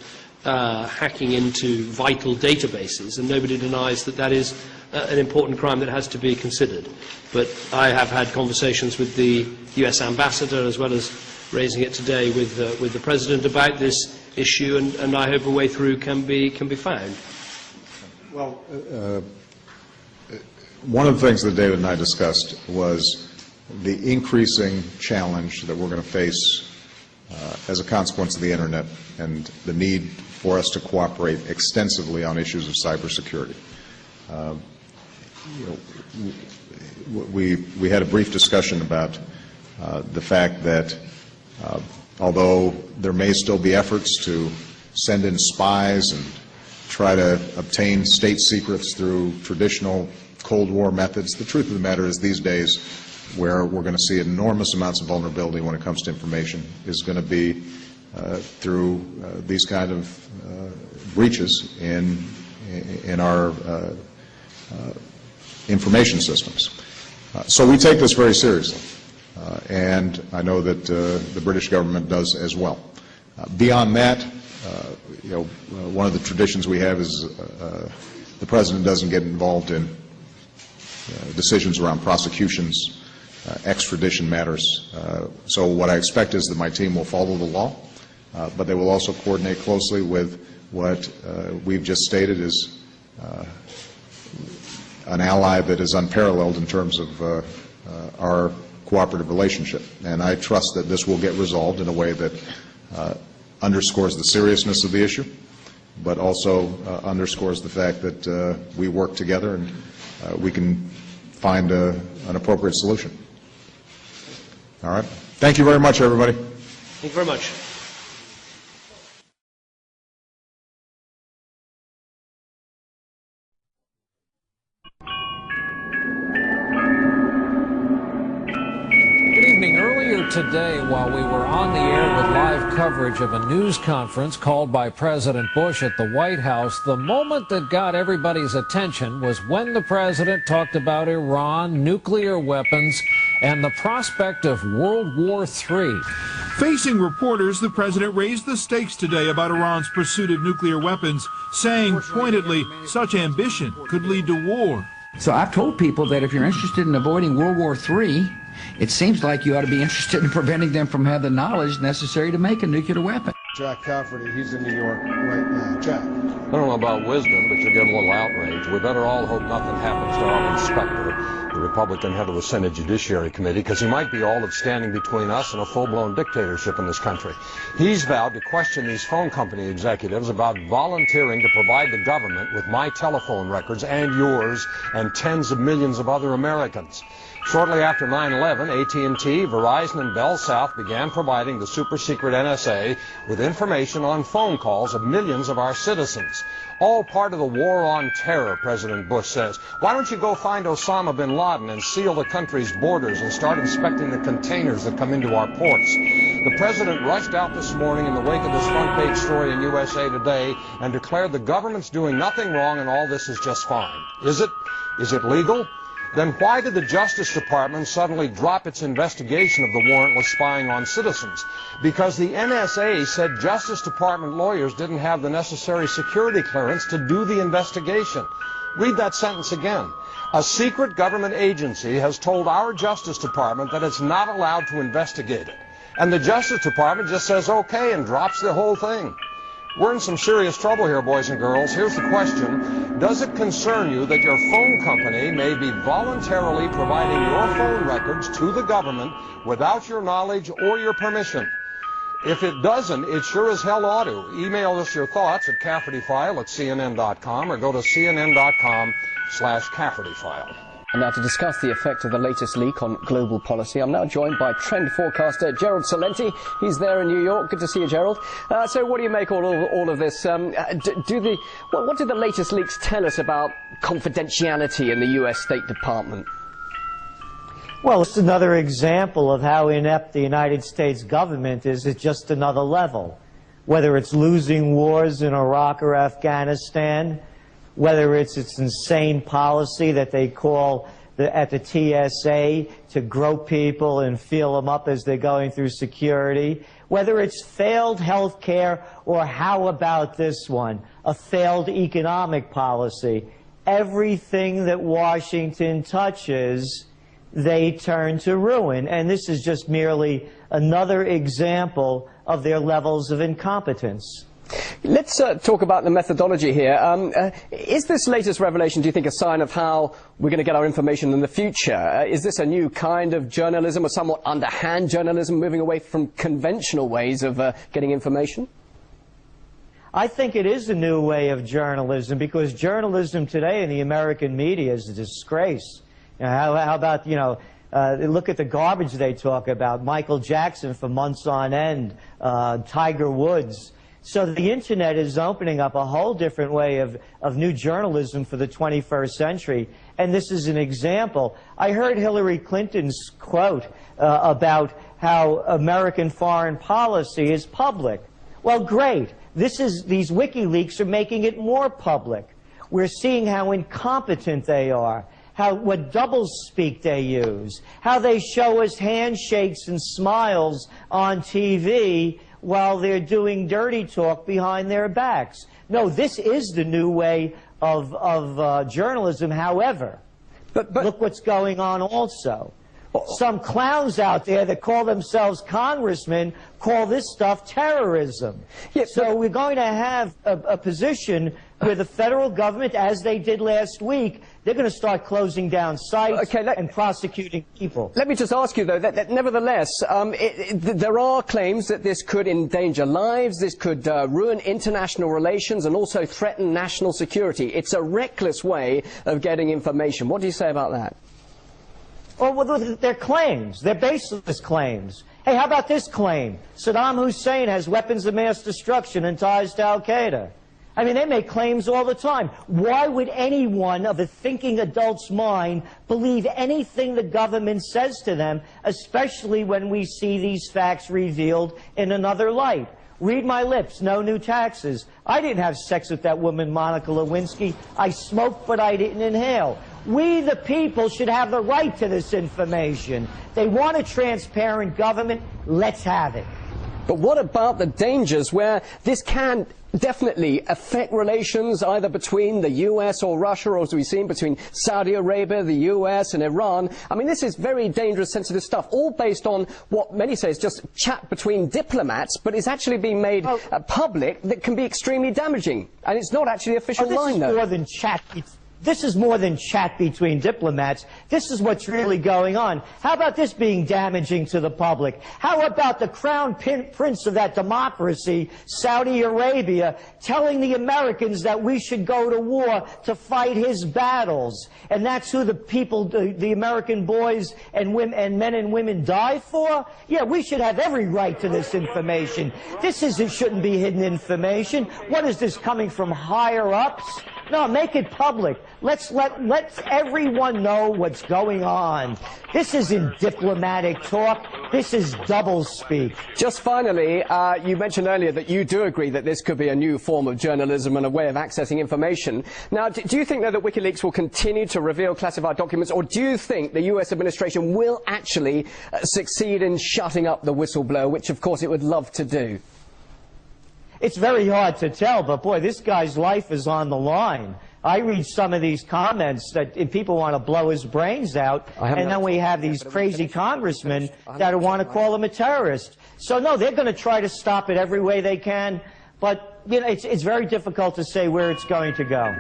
hacking into vital databases, and nobody denies that that is an important crime that has to be considered. But I have had conversations with the US ambassador, as well as raising it today with the President about this issue, and I hope a way through can be found. Well, one of the things that David and I discussed was the increasing challenge that we're going to face as a consequence of the Internet and the need for us to cooperate extensively on issues of cybersecurity. We had a brief discussion about the fact that although there may still be efforts to send in spies and try to obtain state secrets through traditional Cold War methods, the truth of the matter is these days where we're going to see enormous amounts of vulnerability when it comes to information is going to be through these kind of breaches in our information systems. So we take this very seriously, and I know that the British government does as well. Beyond that, one of the traditions we have is the President doesn't get involved in decisions around prosecutions, extradition matters. So what I expect is that my team will follow the law, but they will also coordinate closely with what we've just stated is an ally that is unparalleled in terms of our cooperative relationship. And I trust that this will get resolved in a way that underscores the seriousness of the issue, but also underscores the fact that we work together and we can find an appropriate solution. All right. Thank you very much, everybody. Thank you very much. Today, while we were on the air with live coverage of a news conference called by President Bush at the White House, the moment that got everybody's attention was when the president talked about Iran, nuclear weapons, and the prospect of World War III. Facing reporters, the president raised the stakes today about Iran's pursuit of nuclear weapons, saying pointedly such ambition could lead to war. So I've told people that if you're interested in avoiding World War III, it seems like you ought to be interested in preventing them from having the knowledge necessary to make a nuclear weapon. Jack Cafferty, he's in New York right now. Jack. I don't know about wisdom, but you get a little outraged. We better all hope nothing happens to our inspector, the Republican head of the Senate Judiciary Committee, because he might be all that's standing between us and a full-blown dictatorship in this country. He's vowed to question these phone company executives about volunteering to provide the government with my telephone records and yours and tens of millions of other Americans. Shortly after 9/11, AT&T, Verizon, and Bell South began providing the super-secret NSA with information on phone calls of millions of our citizens. All part of the war on terror, President Bush says. Why don't you go find Osama bin Laden and seal the country's borders and start inspecting the containers that come into our ports? The president rushed out this morning in the wake of this front-page story in USA Today and declared the government's doing nothing wrong and all this is just fine. Is it? Is it legal? Then why did the Justice Department suddenly drop its investigation of the warrantless spying on citizens? Because the NSA said Justice Department lawyers didn't have the necessary security clearance to do the investigation. Read that sentence again. A secret government agency has told our Justice Department that it's not allowed to investigate it. And the Justice Department just says okay and drops the whole thing. We're in some serious trouble here, boys and girls. Here's the question. Does it concern you that your phone company may be voluntarily providing your phone records to the government without your knowledge or your permission? If it doesn't, it sure as hell ought to. Email us your thoughts at CaffertyFile@CNN.com or go to CNN.com/CaffertyFile. And now to discuss the effect of the latest leak on global policy, I'm now joined by trend forecaster Gerald Salenti. He's there in New York. Good to see you, Gerald. So what do you make all of this? What do the latest leaks tell us about confidentiality in the US State Department? Well, it's another example of how inept the United States government is at just another level. Whether it's losing wars in Iraq or Afghanistan, whether it's its insane policy that they call at the TSA to grope people and feel them up as they're going through security, whether it's failed health care or how about this one, a failed economic policy. Everything that Washington touches, they turn to ruin. And this is just merely another example of their levels of incompetence. Let's talk about the methodology here. Is this latest revelation, do you think, a sign of how we're going to get our information in the future? Is this a new kind of journalism, or somewhat underhand journalism, moving away from conventional ways of getting information? I think it is a new way of journalism, because journalism today in the American media is a disgrace. You know, how about, you know, look at the garbage they talk about. Michael Jackson for months on end, Tiger Woods. So the internet is opening up a whole different way of new journalism for the 21st century. And this is an example. I heard Hillary Clinton's quote about how American foreign policy is public. Well, great. These WikiLeaks are making it more public. We're seeing how incompetent they are, what doublespeak they use, how they show us handshakes and smiles on TV while they're doing dirty talk behind their backs. No, this is the new way of journalism. However, but look what's going on also. Some clowns out there that call themselves congressmen call this stuff terrorism. So we're going to have a position where the federal government, as they did last week, they're going to start closing down sites and prosecuting people. Let me just ask you, though, that nevertheless, there are claims that this could endanger lives, this could ruin international relations, and also threaten national security. It's a reckless way of getting information. What do you say about that? Oh, well, they're claims. They're baseless claims. Hey, how about this claim? Saddam Hussein has weapons of mass destruction and ties to Al-Qaeda. I mean, they make claims all the time. Why would anyone of a thinking adult's mind believe anything the government says to them, especially when we see these facts revealed in another light? Read my lips, no new taxes. I didn't have sex with that woman, Monica Lewinsky. I smoked, but I didn't inhale. We, the people, should have the right to this information. They want a transparent government. Let's have it. But what about the dangers where this can definitely affect relations either between the US or Russia, or as we've seen between Saudi Arabia, the US and Iran? I mean, this is very dangerous, sensitive stuff, all based on what many say is just chat between diplomats, but it's actually being made public that can be extremely damaging. And it's not actually official line, though. This is more than chat. This is more than chat between diplomats. This is what's really going on. How about this being damaging to the public? How about the crown prince of that democracy, Saudi Arabia, telling the Americans that we should go to war to fight his battles? And that's who the people, the American boys and women and men and women die for? Yeah, we should have every right to this information. It shouldn't be hidden information. What is this, coming from higher ups? No, make it public. Let's everyone know what's going on. This isn't diplomatic talk. This is doublespeak. Just finally, you mentioned earlier that you do agree that this could be a new form of journalism and a way of accessing information. Now, do you think, though, that WikiLeaks will continue to reveal classified documents, or do you think the US administration will actually succeed in shutting up the whistleblower, which, of course, it would love to do? It's very hard to tell, but boy, this guy's life is on the line. I read some of these comments that people want to blow his brains out, and then we have these crazy congressmen that want to call him a terrorist. So no, they're going to try to stop it every way they can, but you know, it's very difficult to say where it's going to go.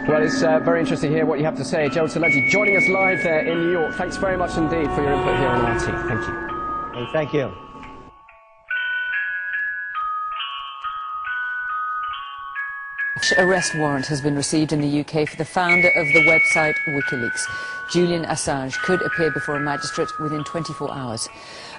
Well, it's very interesting to hear what you have to say. Gerald Celente joining us live there in New York. Thanks very much indeed for your input here on RT. Thank you. Hey, thank you. Arrest warrant has been received in the UK for the founder of the website WikiLeaks. Julian Assange could appear before a magistrate within 24 hours.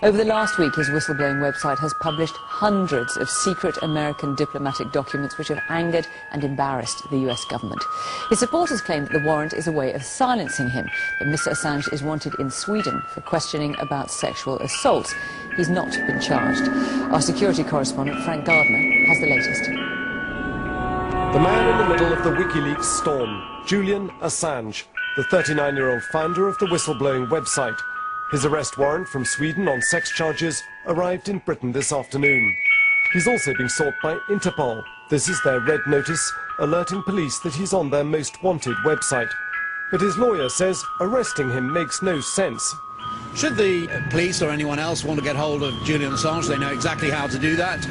Over the last week, his whistleblowing website has published hundreds of secret American diplomatic documents which have angered and embarrassed the US government. His supporters claim that the warrant is a way of silencing him, but Mr. Assange is wanted in Sweden for questioning about sexual assault. He's not been charged. Our security correspondent, Frank Gardner, has the latest. The man in the middle of the WikiLeaks storm, Julian Assange. the 39-year-old founder of the whistleblowing website. His arrest warrant from Sweden on sex charges arrived in Britain this afternoon. He's also being sought by Interpol. This is their red notice alerting police that he's on their most wanted website. But his lawyer says arresting him makes no sense. Should the police or anyone else want to get hold of Julian Assange, they know exactly how to do that.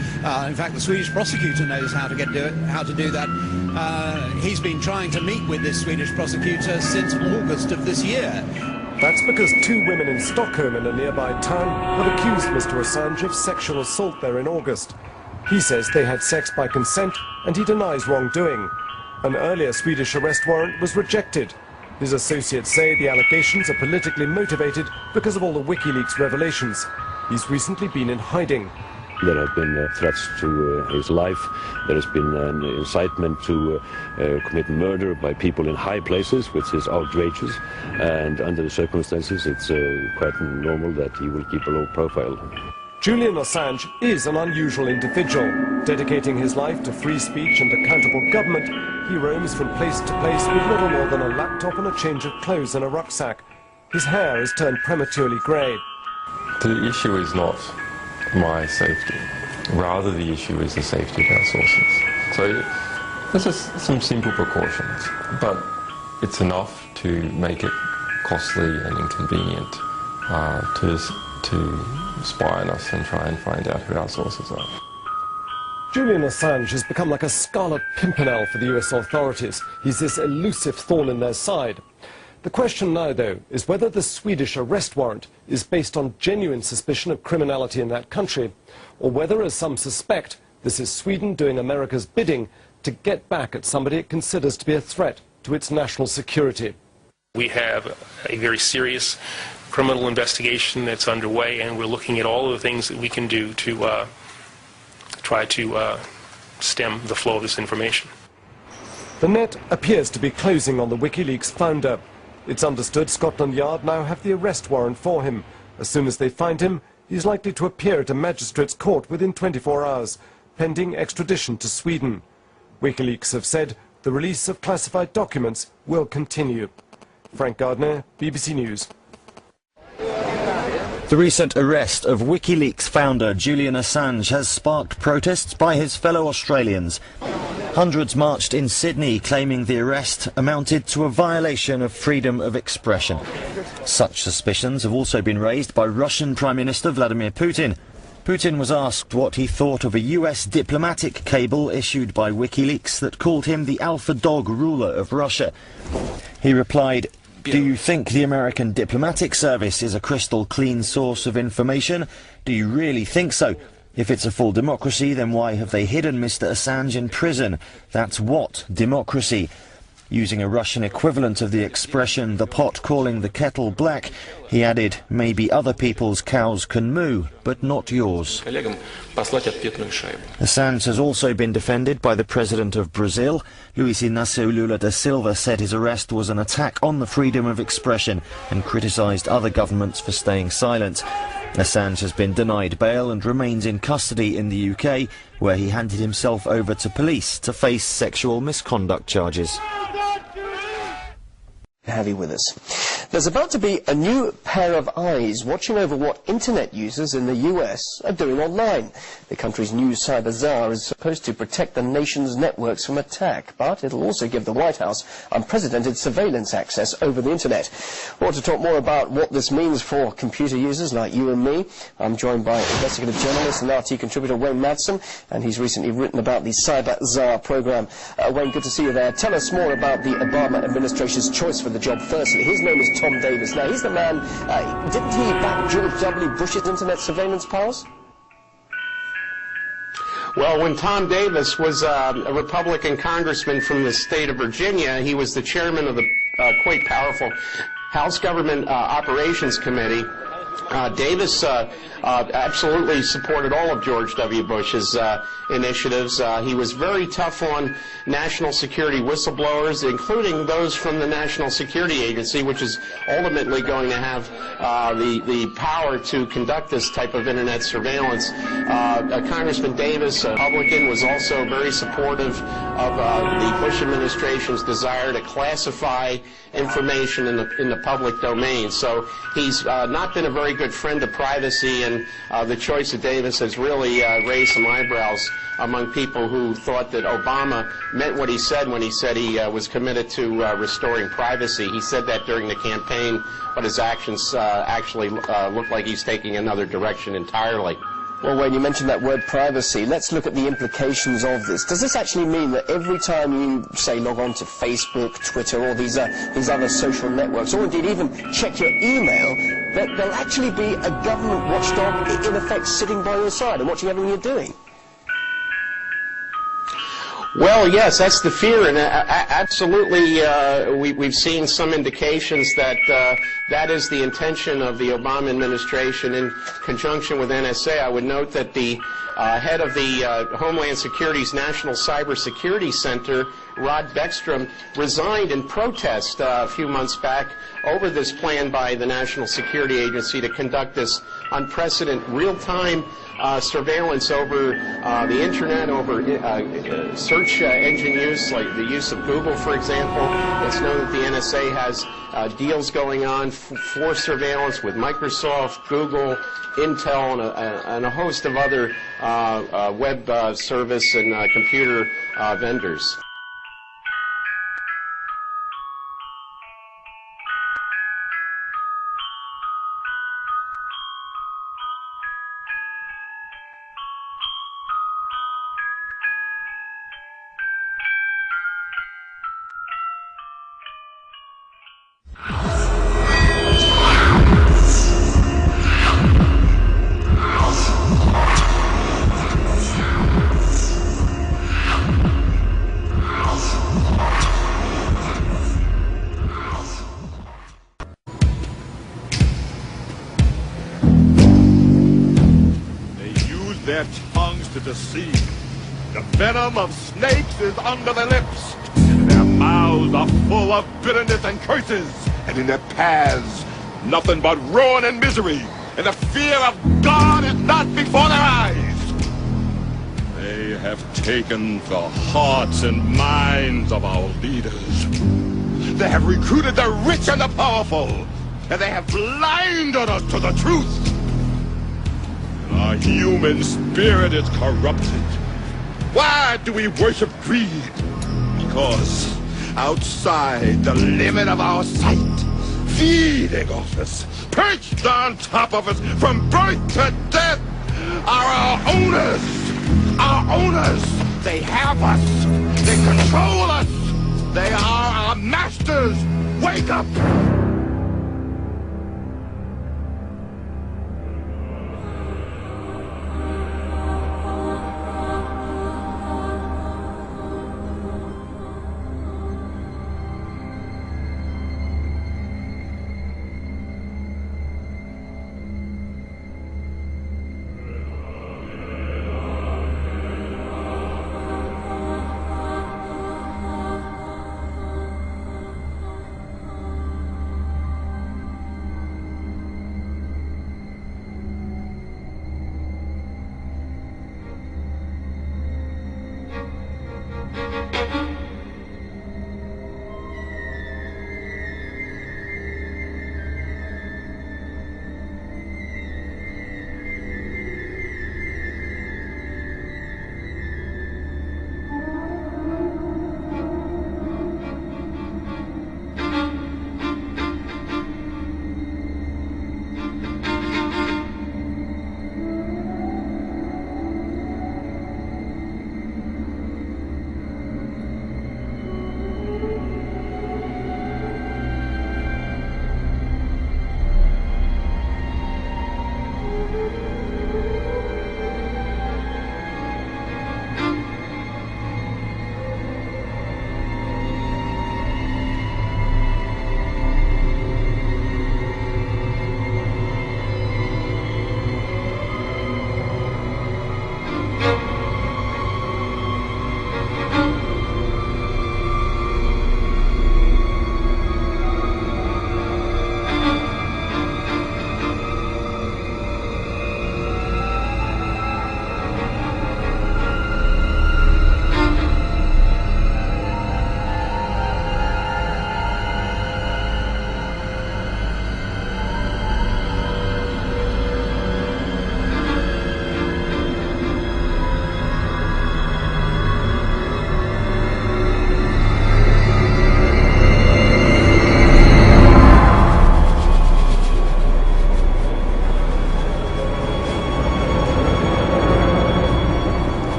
In fact, the Swedish prosecutor knows how to do that. He's been trying to meet with this Swedish prosecutor since August of this year. That's because two women in Stockholm in a nearby town have accused Mr. Assange of sexual assault there in August. He says they had sex by consent and he denies wrongdoing. An earlier Swedish arrest warrant was rejected. His associates say the allegations are politically motivated because of all the WikiLeaks revelations. He's recently been in hiding. There have been threats to his life. There has been an incitement to commit murder by people in high places, which is outrageous. And under the circumstances, it's quite normal that he will keep a low profile. Julian Assange is an unusual individual. Dedicating his life to free speech and accountable government, he roams from place to place with little more than a laptop and a change of clothes and a rucksack. His hair has turned prematurely grey. The issue is not my safety. Rather, the issue is the safety of our sources. So this is some simple precautions, but it's enough to make it costly and inconvenient to spy on us and try and find out who our sources are. Julian Assange has become like a scarlet pimpernel for the US authorities. He's this elusive thorn in their side. The question now, though, is whether the Swedish arrest warrant is based on genuine suspicion of criminality in that country, or whether, as some suspect, this is Sweden doing America's bidding to get back at somebody it considers to be a threat to its national security. We have a very serious criminal investigation that's underway, and we're looking at all of the things that we can do to try to stem the flow of this information. The net appears to be closing on the WikiLeaks founder. It's understood Scotland Yard now have the arrest warrant for him. As soon as they find him, he's likely to appear at a magistrate's court within 24 hours, pending extradition to Sweden. WikiLeaks have said the release of classified documents will continue. Frank Gardner, BBC News. The recent arrest of WikiLeaks founder Julian Assange has sparked protests by his fellow Australians. Hundreds marched in Sydney claiming the arrest amounted to a violation of freedom of expression. Such suspicions have also been raised by Russian Prime Minister Vladimir Putin. Putin was asked what he thought of a US diplomatic cable issued by WikiLeaks that called him the alpha dog ruler of Russia. He replied, "Do you think the American diplomatic service is a crystal clean source of information? Do you really think so? If it's a full democracy, then why have they hidden Mr. Assange in prison? That's what democracy." Using a Russian equivalent of the expression, the pot calling the kettle black, he added, "Maybe other people's cows can moo, but not yours." Assange has also been defended by the president of Brazil. Luiz Inácio Lula da Silva said his arrest was an attack on the freedom of expression and criticised other governments for staying silent. Assange has been denied bail and remains in custody in the UK, where he handed himself over to police to face sexual misconduct charges. Have you with us? There's about to be a new pair of eyes watching over what internet users in the US are doing online. The country's new cyber czar is supposed to protect the nation's networks from attack, but it'll also give the White House unprecedented surveillance access over the internet. Well, to talk more about what this means for computer users like you and me, I'm joined by investigative journalist and RT contributor Wayne Madsen, and he's recently written about the Cyber Czar program. Wayne, good to see you there. Tell us more about the Obama administration's choice for the job. Firstly, his name is Tom Davis. Now, he's the man, didn't he back George W. Bush's internet surveillance powers? Well, when Tom Davis was a Republican congressman from the state of Virginia, he was the chairman of the quite powerful House Government Operations Committee. Davis absolutely supported all of George W. Bush's initiatives. He was very tough on national security whistleblowers, including those from the National Security Agency, which is ultimately going to have the power to conduct this type of internet surveillance. Congressman Davis, a Republican, was also very supportive of the Bush administration's desire to classify information in the public domain. So he's not been a very good friend of privacy, and the choice of Davis has really raised some eyebrows among people who thought that Obama meant what he said when he said he was committed to restoring privacy. He said that during the campaign, but his actions actually look like he's taking another direction entirely. Well, Wayne, you mentioned that word privacy. Let's look at the implications of this. Does this actually mean that every time you, say, log on to Facebook, Twitter, or these other social networks, or indeed even check your email, that there'll actually be a government watchdog, in effect, sitting by your side and watching everything you're doing? Well, yes, that's the fear, and absolutely we've seen some indications that that is the intention of the Obama administration in conjunction with NSA. I would note that the head of the Homeland Security's National Cybersecurity Center, Rod Beckstrom, resigned in protest a few months back over this plan by the National Security Agency to conduct this unprecedented real-time surveillance over the internet, over search engine use, like the use of Google, for example. It's known that the NSA has deals going on for surveillance with Microsoft, Google, Intel, and a host of other web service and computer vendors. Their tongues to deceive. The venom of snakes is under their lips, and their mouths are full of bitterness and curses, and in their paths nothing but ruin and misery, and the fear of God is not before their eyes. They have taken the hearts and minds of our leaders. They have recruited the rich and the powerful, and they have blinded us to the truth. Our human spirit is corrupted. Why do we worship greed? Because outside the limit of our sight, feeding off us, perched on top of us from birth to death, are our owners. Our owners. They have us. They control us. They are our masters. Wake up!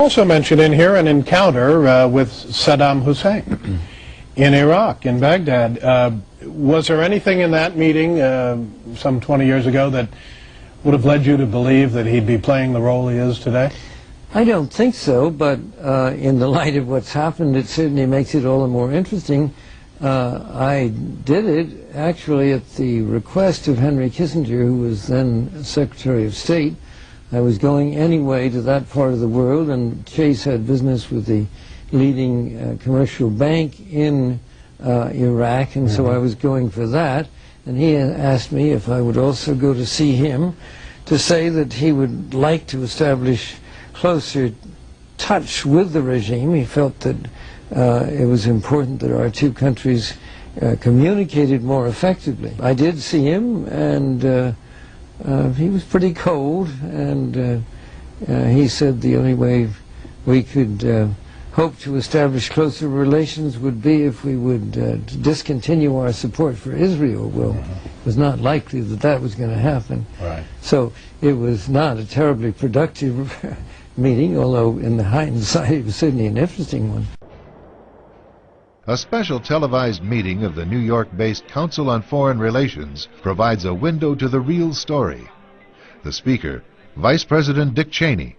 Also mentioned in here an encounter with Saddam Hussein in Iraq, in Baghdad. Was there anything in that meeting some 20 years ago that would have led you to believe that he'd be playing the role he is today? I don't think so, but in the light of what's happened, it certainly makes it all the more interesting. I did it actually at the request of Henry Kissinger, who was then Secretary of State. I was going anyway to that part of the world, and Chase had business with the leading commercial bank in Iraq, and so I was going for that. And he asked me if I would also go to see him to say that he would like to establish closer touch with the regime. He felt that it was important that our two countries communicated more effectively. I did see him, and he was pretty cold, and he said the only way we could hope to establish closer relations would be if we would discontinue our support for Israel. Well, it was not likely that that was going to happen. Right. So it was not a terribly productive meeting, although in the hindsight it was certainly an interesting one. A special televised meeting of the New York-based Council on Foreign Relations provides a window to the real story. The speaker, Vice President Dick Cheney,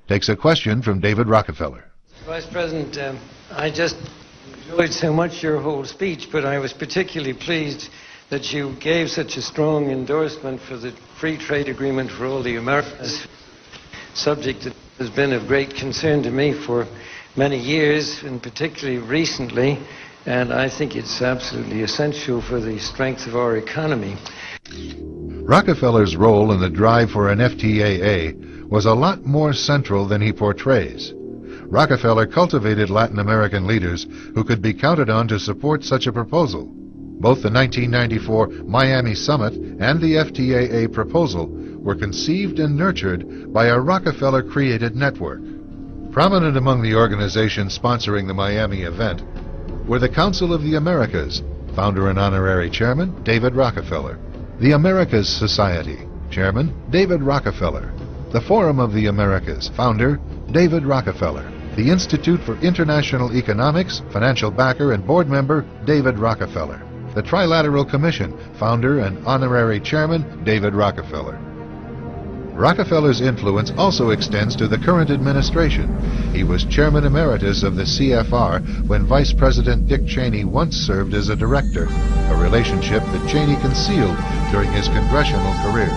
takes a question from David Rockefeller. Vice President, I just enjoyed so much your whole speech, but I was particularly pleased that you gave such a strong endorsement for the free trade agreement for all the Americas, subject that has been of great concern to me for many years, and particularly recently, and I think it's absolutely essential for the strength of our economy. Rockefeller's role in the drive for an FTAA was a lot more central than he portrays. Rockefeller cultivated Latin American leaders who could be counted on to support such a proposal. Both the 1994 Miami Summit and the FTAA proposal were conceived and nurtured by a Rockefeller-created network. Prominent among the organizations sponsoring the Miami event were the Council of the Americas, founder and honorary chairman David Rockefeller, the Americas Society, chairman David Rockefeller, the Forum of the Americas, founder David Rockefeller, the Institute for International Economics, financial backer and board member David Rockefeller, the Trilateral Commission, founder and honorary chairman David Rockefeller. Rockefeller's influence also extends to the current administration. He was chairman emeritus of the CFR when Vice President Dick Cheney once served as a director, a relationship that Cheney concealed during his congressional career.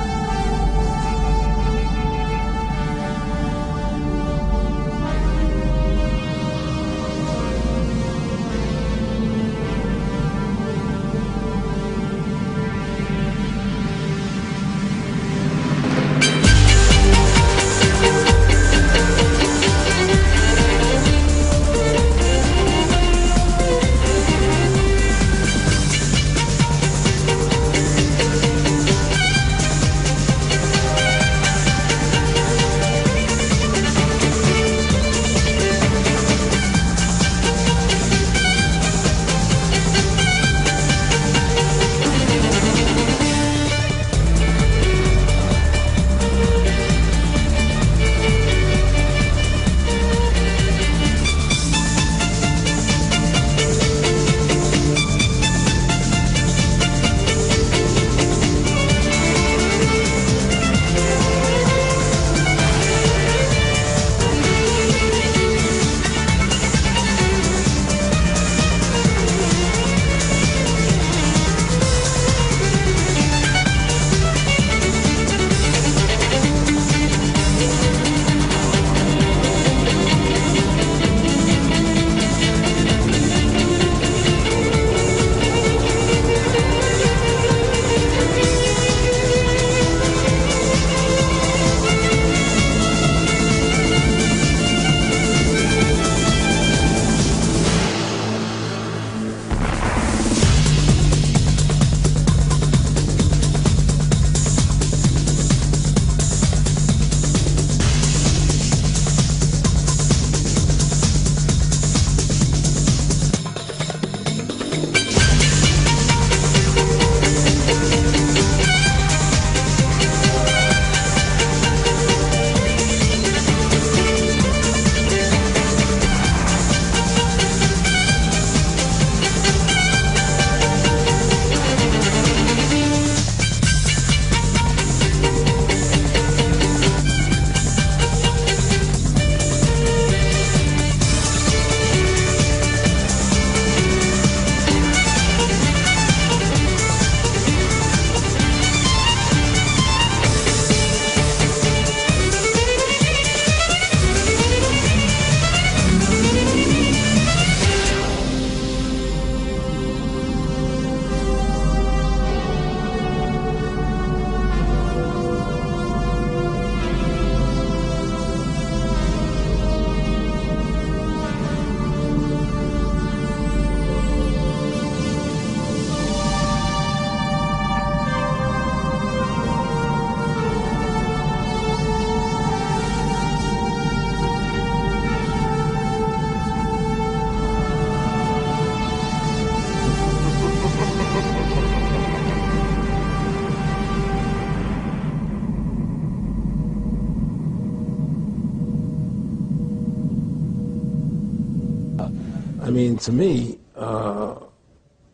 I mean, to me,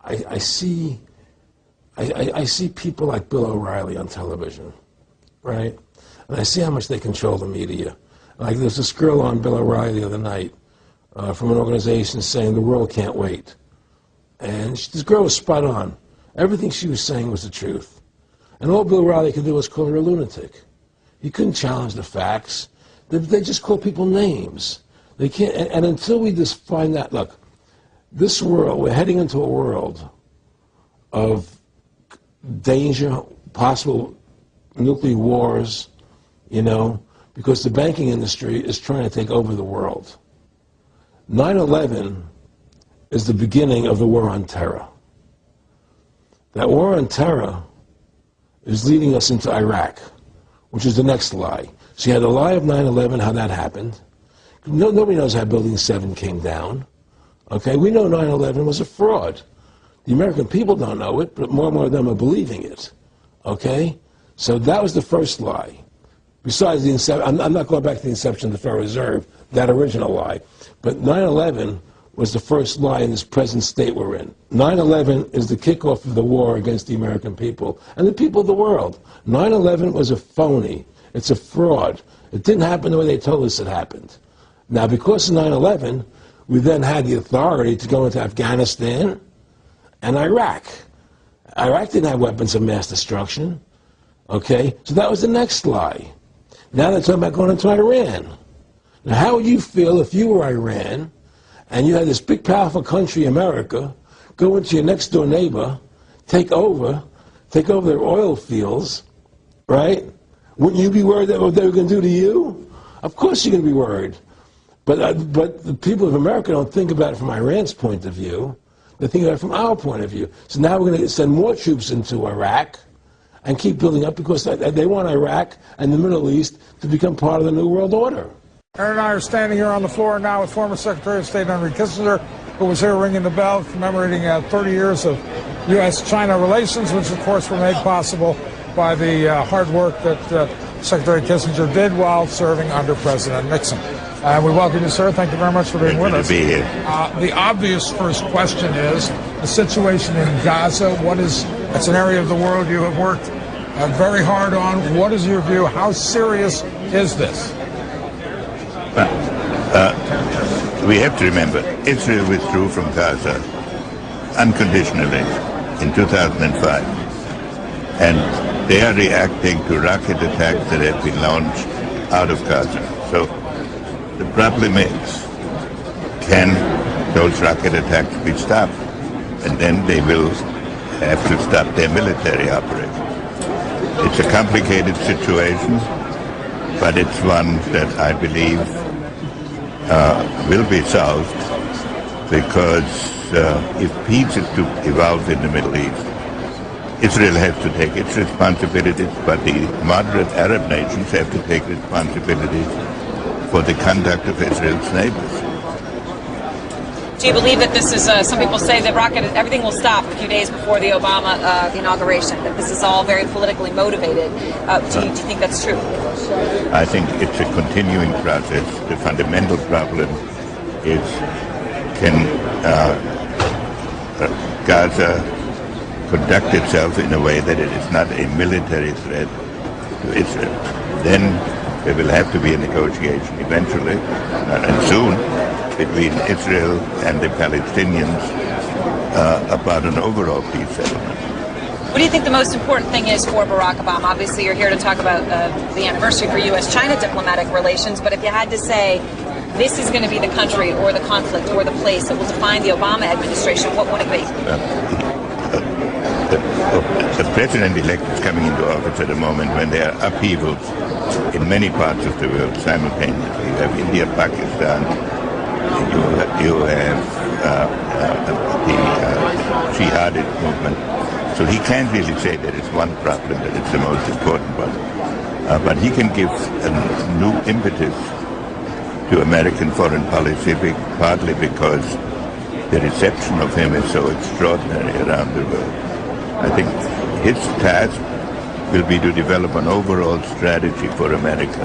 I see people like Bill O'Reilly on television, right? And I see how much they control the media. Like there's this girl on Bill O'Reilly the other night from an organization saying the world can't wait. And this girl was spot on. Everything she was saying was the truth. And all Bill O'Reilly could do was call her a lunatic. He couldn't challenge the facts. They just call people names. They can't, and until we just find that, look, this world, we're heading into a world of danger, possible nuclear wars, you know, because the banking industry is trying to take over the world. 9/11 is the beginning of the war on terror. That war on terror is leading us into Iraq, which is the next lie. So you had the lie of 9/11, how that happened. Nobody knows how Building 7 came down. Okay, we know 9/11 was a fraud. The American people don't know it, but more and more of them are believing it. Okay? So that was the first lie. Besides the inception, I'm not going back to the inception of the Federal Reserve, that original lie. But 9/11 was the first lie in this present state we're in. 9/11 is the kickoff of the war against the American people and the people of the world. 9/11 was a phony. It's a fraud. It didn't happen the way they told us it happened. Now, because of 9/11, we then had the authority to go into Afghanistan and Iraq. Iraq didn't have weapons of mass destruction. Okay? So that was the next lie. Now they're talking about going into Iran. Now, how would you feel if you were Iran and you had this big, powerful country, America, go into your next-door neighbor, take over their oil fields, right? Wouldn't you be worried that what they were going to do to you? Of course you're going to be worried. But the people of America don't think about it from Iran's point of view. They think about it from our point of view. So now we're going to send more troops into Iraq and keep building up because they want Iraq and the Middle East to become part of the New World Order. Aaron and I are standing here on the floor now with former Secretary of State Henry Kissinger, who was here ringing the bell, commemorating 30 years of U.S.-China relations, which, of course, were made possible by the hard work that Secretary Kissinger did while serving under President Nixon. We welcome you, sir. Thank you very much for being with us. Good to be here. The obvious first question is the situation in Gaza. It's an area of the world you have worked very hard on. What is your view? How serious is this? We have to remember, Israel withdrew from Gaza unconditionally in 2005. And they are reacting to rocket attacks that have been launched out of Gaza. So the problem is, can those rocket attacks be stopped? And then they will have to stop their military operation. It's a complicated situation, but it's one that I believe will be solved, because if peace is to evolve in the Middle East, Israel has to take its responsibilities, but the moderate Arab nations have to take responsibilities for the conduct of Israel's neighbors. Do you believe that this is, some people say that everything will stop a few days before the Obama inauguration, that this is all very politically motivated? Do you think that's true? I think it's a continuing process. The fundamental problem is, can Gaza conduct itself in a way that it is not a military threat to Israel? Then there will have to be a negotiation eventually, and soon, between Israel and the Palestinians about an overall peace settlement. What do you think the most important thing is for Barack Obama? Obviously, you're here to talk about the anniversary for U.S.-China diplomatic relations, but if you had to say this is going to be the country or the conflict or the place that will define the Obama administration, what would it be? The president-elect is coming into office at a moment when there are upheavals in many parts of the world simultaneously. You have India, Pakistan, you have the jihadist movement. So he can't really say that it's one problem, that it's the most important one. But he can give a new impetus to American foreign policy, partly because the reception of him is so extraordinary around the world. I think his task will be to develop an overall strategy for America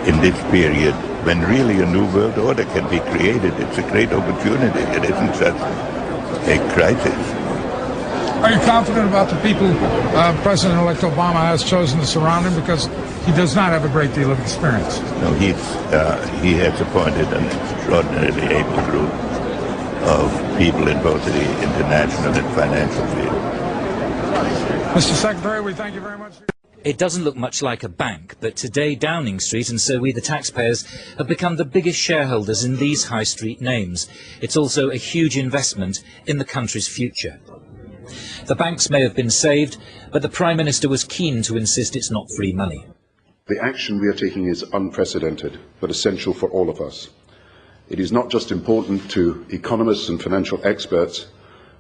in this period when really a new world order can be created. It's a great opportunity. It isn't just a crisis. Are you confident about the people President-elect Obama has chosen to surround him, because he does not have a great deal of experience? No, he has appointed an extraordinarily able group of people in both the international and financial field. Mr. Secretary, we thank you very much. It doesn't look much like a bank, but today Downing Street and so we the taxpayers have become the biggest shareholders in these high street names. It's also a huge investment in the country's future. The banks may have been saved, but the Prime Minister was keen to insist it's not free money. The action we are taking is unprecedented, but essential for all of us. It is not just important to economists and financial experts,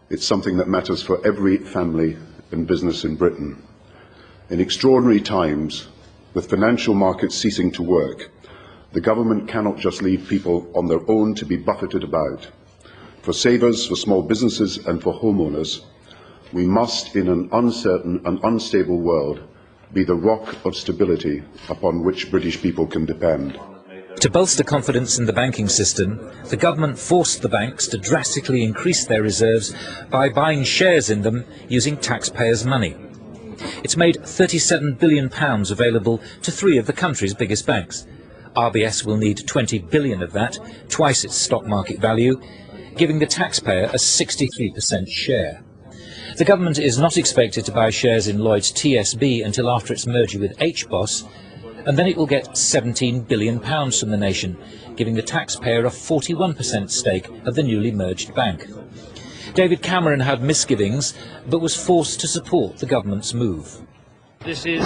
it's something that matters for every family and business in Britain. In extraordinary times, with financial markets ceasing to work, the government cannot just leave people on their own to be buffeted about. For savers, for small businesses and for homeowners, we must, in an uncertain and unstable world, be the rock of stability upon which British people can depend. To bolster confidence in the banking system, the government forced the banks to drastically increase their reserves by buying shares in them using taxpayers' money. It's made £37 billion available to 3 of the country's biggest banks. RBS will need 20 billion of that, twice its stock market value, giving the taxpayer a 63% share. The government is not expected to buy shares in Lloyd's TSB until after its merger with HBOS, and then it will get £17 billion from the nation, giving the taxpayer a 41% stake of the newly merged bank. David Cameron had misgivings, but was forced to support the government's move. This is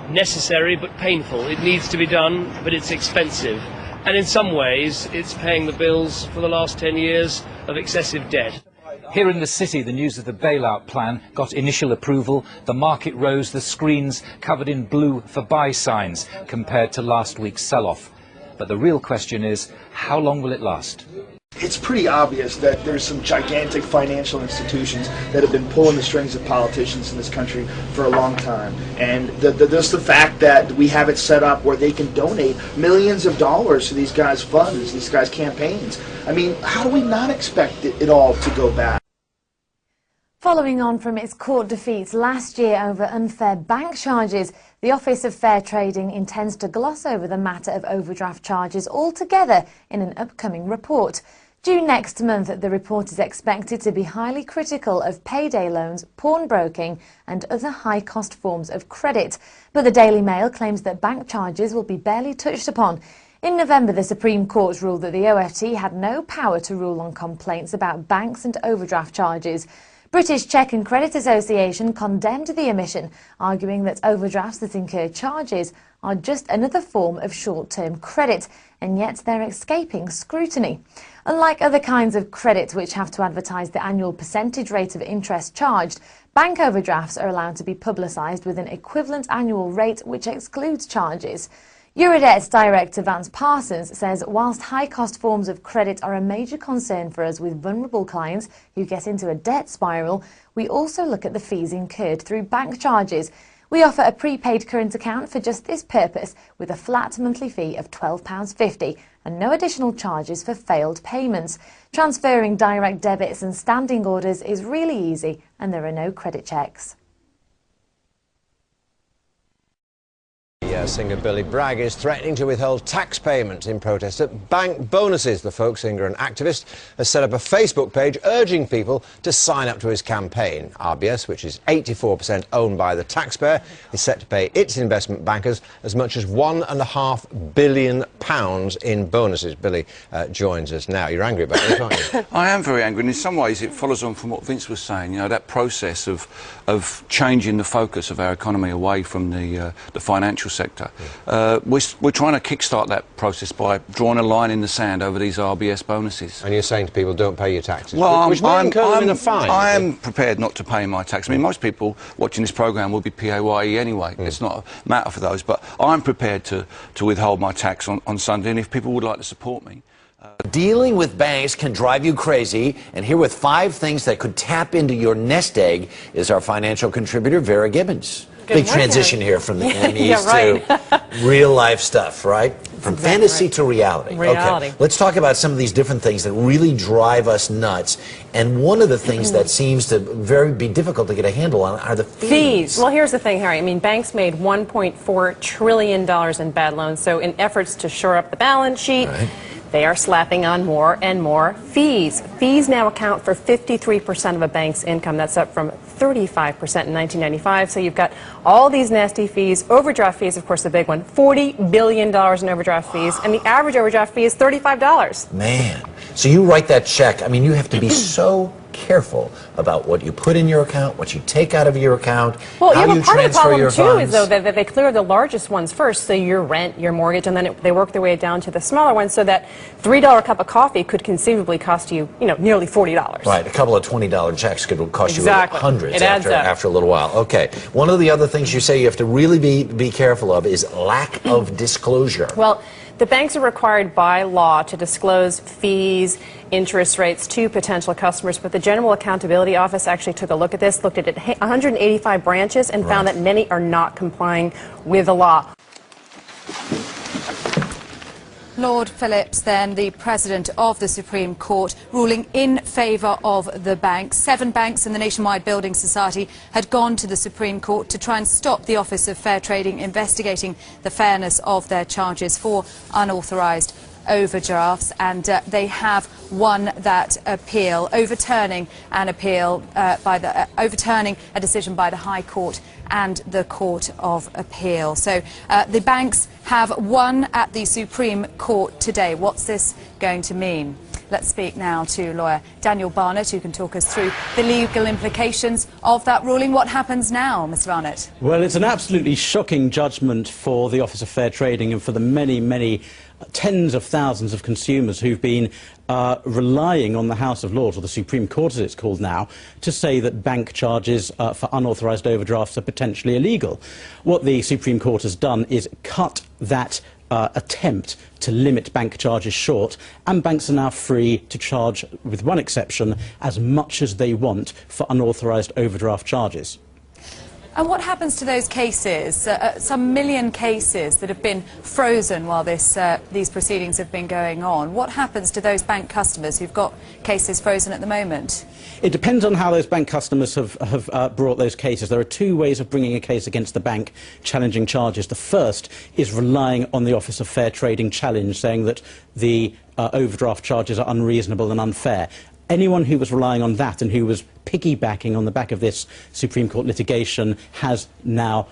necessary but painful. It needs to be done, but it's expensive. And in some ways, it's paying the bills for the last 10 years of excessive debt. Here in the city, the news of the bailout plan got initial approval. The market rose, the screens covered in blue for buy signs compared to last week's sell-off. But the real question is, how long will it last? It's pretty obvious that there's some gigantic financial institutions that have been pulling the strings of politicians in this country for a long time. And just the fact that we have it set up where they can donate millions of dollars to these guys' funds, these guys' campaigns. I mean, how do we not expect it all to go bad? Following on from its court defeats last year over unfair bank charges, the Office of Fair Trading intends to gloss over the matter of overdraft charges altogether in an upcoming report. Due next month, the report is expected to be highly critical of payday loans, pawnbroking and other high-cost forms of credit. But the Daily Mail claims that bank charges will be barely touched upon. In November, the Supreme Court ruled that the OFT had no power to rule on complaints about banks and overdraft charges. British Cheque and Credit Association condemned the omission, arguing that overdrafts that incur charges are just another form of short-term credit, and yet they're escaping scrutiny. Unlike other kinds of credit which have to advertise the annual percentage rate of interest charged, bank overdrafts are allowed to be publicised with an equivalent annual rate which excludes charges. Eurodebt's director Vance Parsons says whilst high-cost forms of credit are a major concern for us with vulnerable clients who get into a debt spiral, we also look at the fees incurred through bank charges. We offer a prepaid current account for just this purpose with a flat monthly fee of £12.50 and no additional charges for failed payments. Transferring direct debits and standing orders is really easy and there are no credit checks. Singer Billy Bragg is threatening to withhold tax payments in protest at bank bonuses. The folk singer and activist has set up a Facebook page urging people to sign up to his campaign. RBS, which is 84% owned by the taxpayer, is set to pay its investment bankers as much as £1.5 billion in bonuses. Billy joins us now. You're angry about this, aren't you? I am very angry, and in some ways it follows on from what Vince was saying. You know, that process of changing the focus of our economy away from the financial sector. We're trying to kickstart that process by drawing a line in the sand over these RBS bonuses. And you're saying to people, don't pay your taxes, well, which might incur them in a fine. I am prepared not to pay my tax. I mean, most people watching this programme will be PAYE anyway. It's not a matter for those. But I'm prepared to withhold my tax on Sunday, and if people would like to support me. Dealing with banks can drive you crazy, and here with 5 things that could tap into your nest egg is our financial contributor, Vera Gibbons. Big transition here from the enemies Yeah, right. to real life stuff, right? From fantasy to reality. Reality. Okay, let's talk about some of these different things that really drive us nuts. And one of the things that seems to be difficult to get a handle on are the fees. Well, here's the thing, Harry. I mean, banks made $1.4 trillion in bad loans. So in efforts to shore up the balance sheet, they are slapping on more and more fees. Fees now account for 53% of a bank's income. That's up from 35% in 1995. So you've got all these nasty fees. Overdraft fees, of course, the big one. $40 billion in overdraft fees. And the average overdraft fee is $35. Man. So you write that check. I mean, you have to be so careful about what you put in your account, what you take out of your account, Well, how you part of the transfer your problem, too, funds. is, though, that they clear the largest ones first, so your rent, your mortgage, and then they work their way down to the smaller ones, so that $3 cup of coffee could conceivably cost you, nearly $40. Right, a couple of $20 checks could cost you hundreds It adds up. after a little while. Okay, one of the other things you say you have to really be careful of is lack of disclosure. Well, the banks are required by law to disclose fees, interest rates to potential customers, but the General Accountability Office actually took a look at this, looked at 185 branches, and found that many are not complying with the law. Lord Phillips, then the President of the Supreme Court, ruling in favour of the banks. 7 banks in the Nationwide Building Society had gone to the Supreme Court to try and stop the Office of Fair Trading investigating the fairness of their charges for unauthorised overdrafts, and they have won that appeal, overturning overturning a decision by the High Court and the Court of Appeal. So the banks have won at the Supreme Court today. What's this going to mean? Let's speak now to lawyer Daniel Barnett, who can talk us through the legal implications of that ruling. What happens now, Mr. Barnett? Well, it's an absolutely shocking judgment for the Office of Fair Trading and for the many tens of thousands of consumers who've been relying on the House of Lords, or the Supreme Court as it's called now, to say that bank charges for unauthorised overdrafts are potentially illegal. What the Supreme Court has done is cut that attempt to limit bank charges short, and banks are now free to charge, with one exception, as much as they want for unauthorised overdraft charges. And what happens to those cases, some million cases that have been frozen while these proceedings have been going on? What happens to those bank customers who've got cases frozen at the moment? It depends on how those bank customers have brought those cases. There are 2 ways of bringing a case against the bank challenging charges. The first is relying on the Office of Fair Trading challenge, saying that the overdraft charges are unreasonable and unfair. Anyone who was relying on that and who was piggybacking on the back of this Supreme Court litigation has now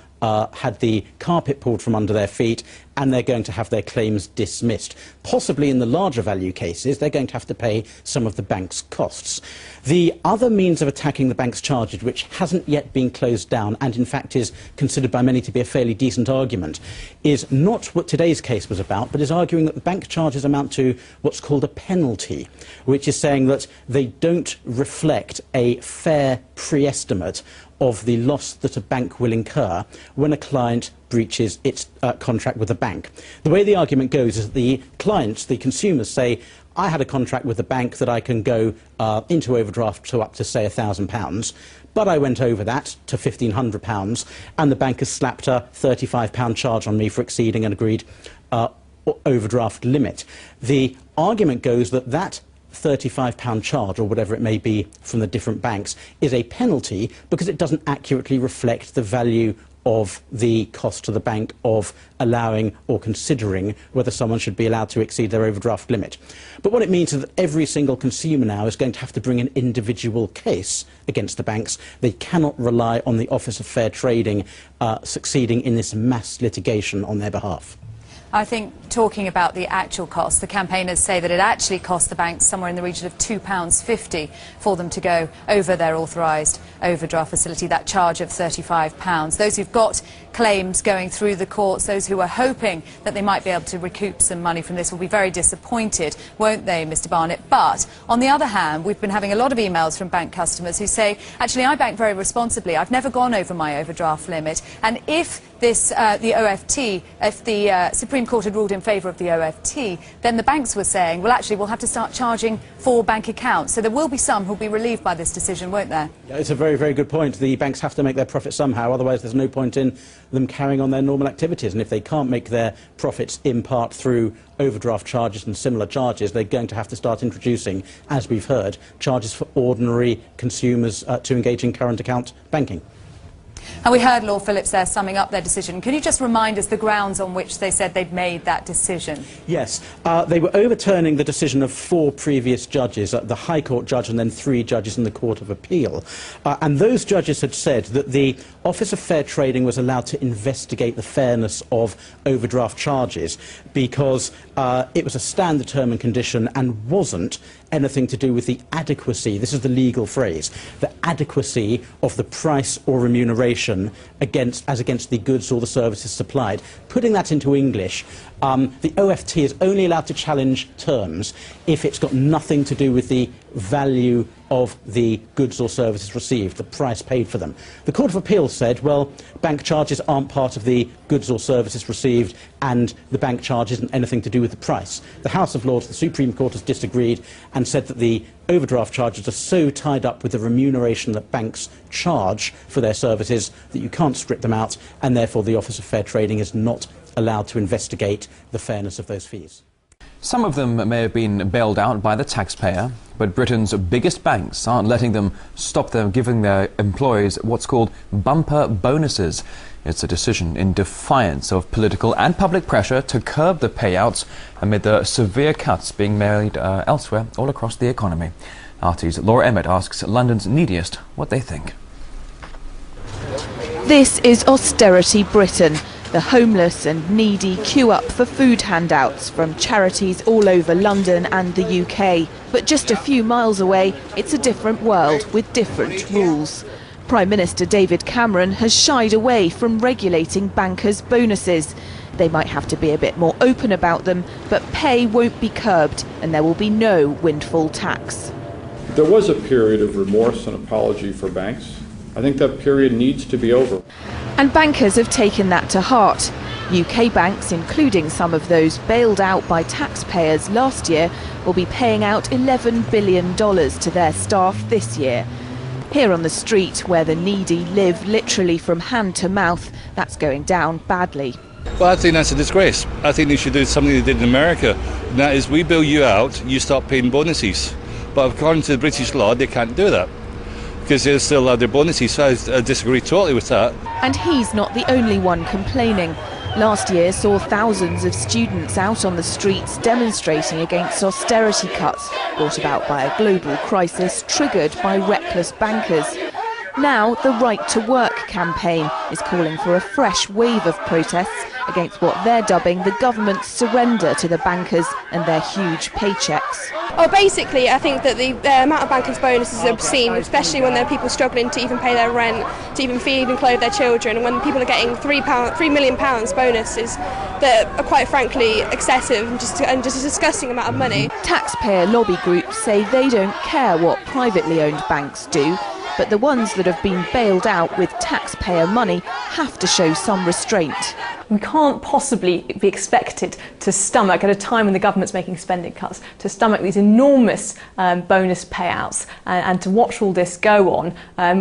had the carpet pulled from under their feet, and they're going to have their claims dismissed. Possibly in the larger value cases, they're going to have to pay some of the bank's costs. The other means of attacking the bank's charges, which hasn't yet been closed down and in fact is considered by many to be a fairly decent argument, is not what today's case was about, but is arguing that the bank charges amount to what's called a penalty, which is saying that they don't reflect a fair pre-estimate of the loss that a bank will incur when a client breaches its contract with a bank. The way the argument goes is that the clients, the consumers, say, I had a contract with the bank that I can go into overdraft to up to, say, £1,000, but I went over that to £1,500, and the bank has slapped a £35 charge on me for exceeding an agreed overdraft limit. The argument goes that that £35 charge, or whatever it may be from the different banks, is a penalty because it doesn't accurately reflect the value of the cost to the bank of allowing or considering whether someone should be allowed to exceed their overdraft limit. But what it means is that every single consumer now is going to have to bring an individual case against the banks. They cannot rely on the Office of Fair Trading succeeding in this mass litigation on their behalf. I think, talking about the actual cost, the campaigners say that it actually cost the banks somewhere in the region of £2.50 for them to go over their authorised overdraft facility, that charge of £35. Those who've got claims going through the courts, those who are hoping that they might be able to recoup some money from this, will be very disappointed, won't they, Mr. Barnett? But, on the other hand, we've been having a lot of emails from bank customers who say, actually, I bank very responsibly. I've never gone over my overdraft limit, and if this, the OFT, if the Supreme Court had ruled in favour of the OFT, then the banks were saying, well, actually, we'll have to start charging for bank accounts. So there will be some who'll be relieved by this decision, won't there? Yeah, it's a very, very good point. The banks have to make their profit somehow, otherwise there's no point in them carrying on their normal activities. And if they can't make their profits in part through overdraft charges and similar charges, they're going to have to start introducing, as we've heard, charges for ordinary consumers to engage in current account banking. And we heard Lord Phillips there summing up their decision. Can you just remind us the grounds on which they said they'd made that decision? Yes. They were overturning the decision of 4 previous judges, the High Court judge and then 3 judges in the Court of Appeal. And those judges had said that the Office of Fair Trading was allowed to investigate the fairness of overdraft charges because it was a stand-determined condition and wasn't anything to do with the adequacy, this is the legal phrase, the adequacy of the price or remuneration as against the goods or the services supplied. Putting that into English, the OFT is only allowed to challenge terms if it's got nothing to do with the value of the goods or services received, the price paid for them. The Court of Appeal said, well, bank charges aren't part of the goods or services received and the bank charge isn't anything to do with the price. The House of Lords, the Supreme Court, has disagreed and said that the overdraft charges are so tied up with the remuneration that banks charge for their services that you can't strip them out, and therefore the Office of Fair Trading is not allowed to investigate the fairness of those fees. Some of them may have been bailed out by the taxpayer, but Britain's biggest banks aren't letting them stop them giving their employees what's called bumper bonuses. It's a decision in defiance of political and public pressure to curb the payouts amid the severe cuts being made elsewhere all across the economy. RT's Laura Emmett asks London's neediest what they think. This is austerity Britain. The homeless and needy queue up for food handouts from charities all over London and the UK. But just a few miles away, it's a different world with different rules. Prime Minister David Cameron has shied away from regulating bankers' bonuses. They might have to be a bit more open about them, but pay won't be curbed and there will be no windfall tax. There was a period of remorse and apology for banks. I think that period needs to be over. And bankers have taken that to heart. UK banks, including some of those bailed out by taxpayers last year, will be paying out $11 billion to their staff this year. Here on the street, where the needy live literally from hand to mouth, that's going down badly. Well, I think that's a disgrace. I think they should do something they did in America. And that is, we bail you out, you start paying bonuses. But according to the British law, they can't do that, because they still have their bonuses, so I disagree totally with that. And he's not the only one complaining. Last year saw thousands of students out on the streets demonstrating against austerity cuts brought about by a global crisis triggered by reckless bankers. Now the Right to Work campaign is calling for a fresh wave of protests against what they're dubbing the government's surrender to the bankers and their huge paychecks. Well, basically, I think that the amount of bankers' bonuses is obscene, especially when there are people struggling to even pay their rent, to even feed and clothe their children, and when people are getting £3 million bonuses that are quite frankly excessive and just a disgusting amount of money. Taxpayer lobby groups say they don't care what privately owned banks do, but the ones that have been bailed out with taxpayer money have to show some restraint. We can't possibly be expected to stomach, at a time when the government's making spending cuts, to stomach these enormous bonus payouts and to watch all this go on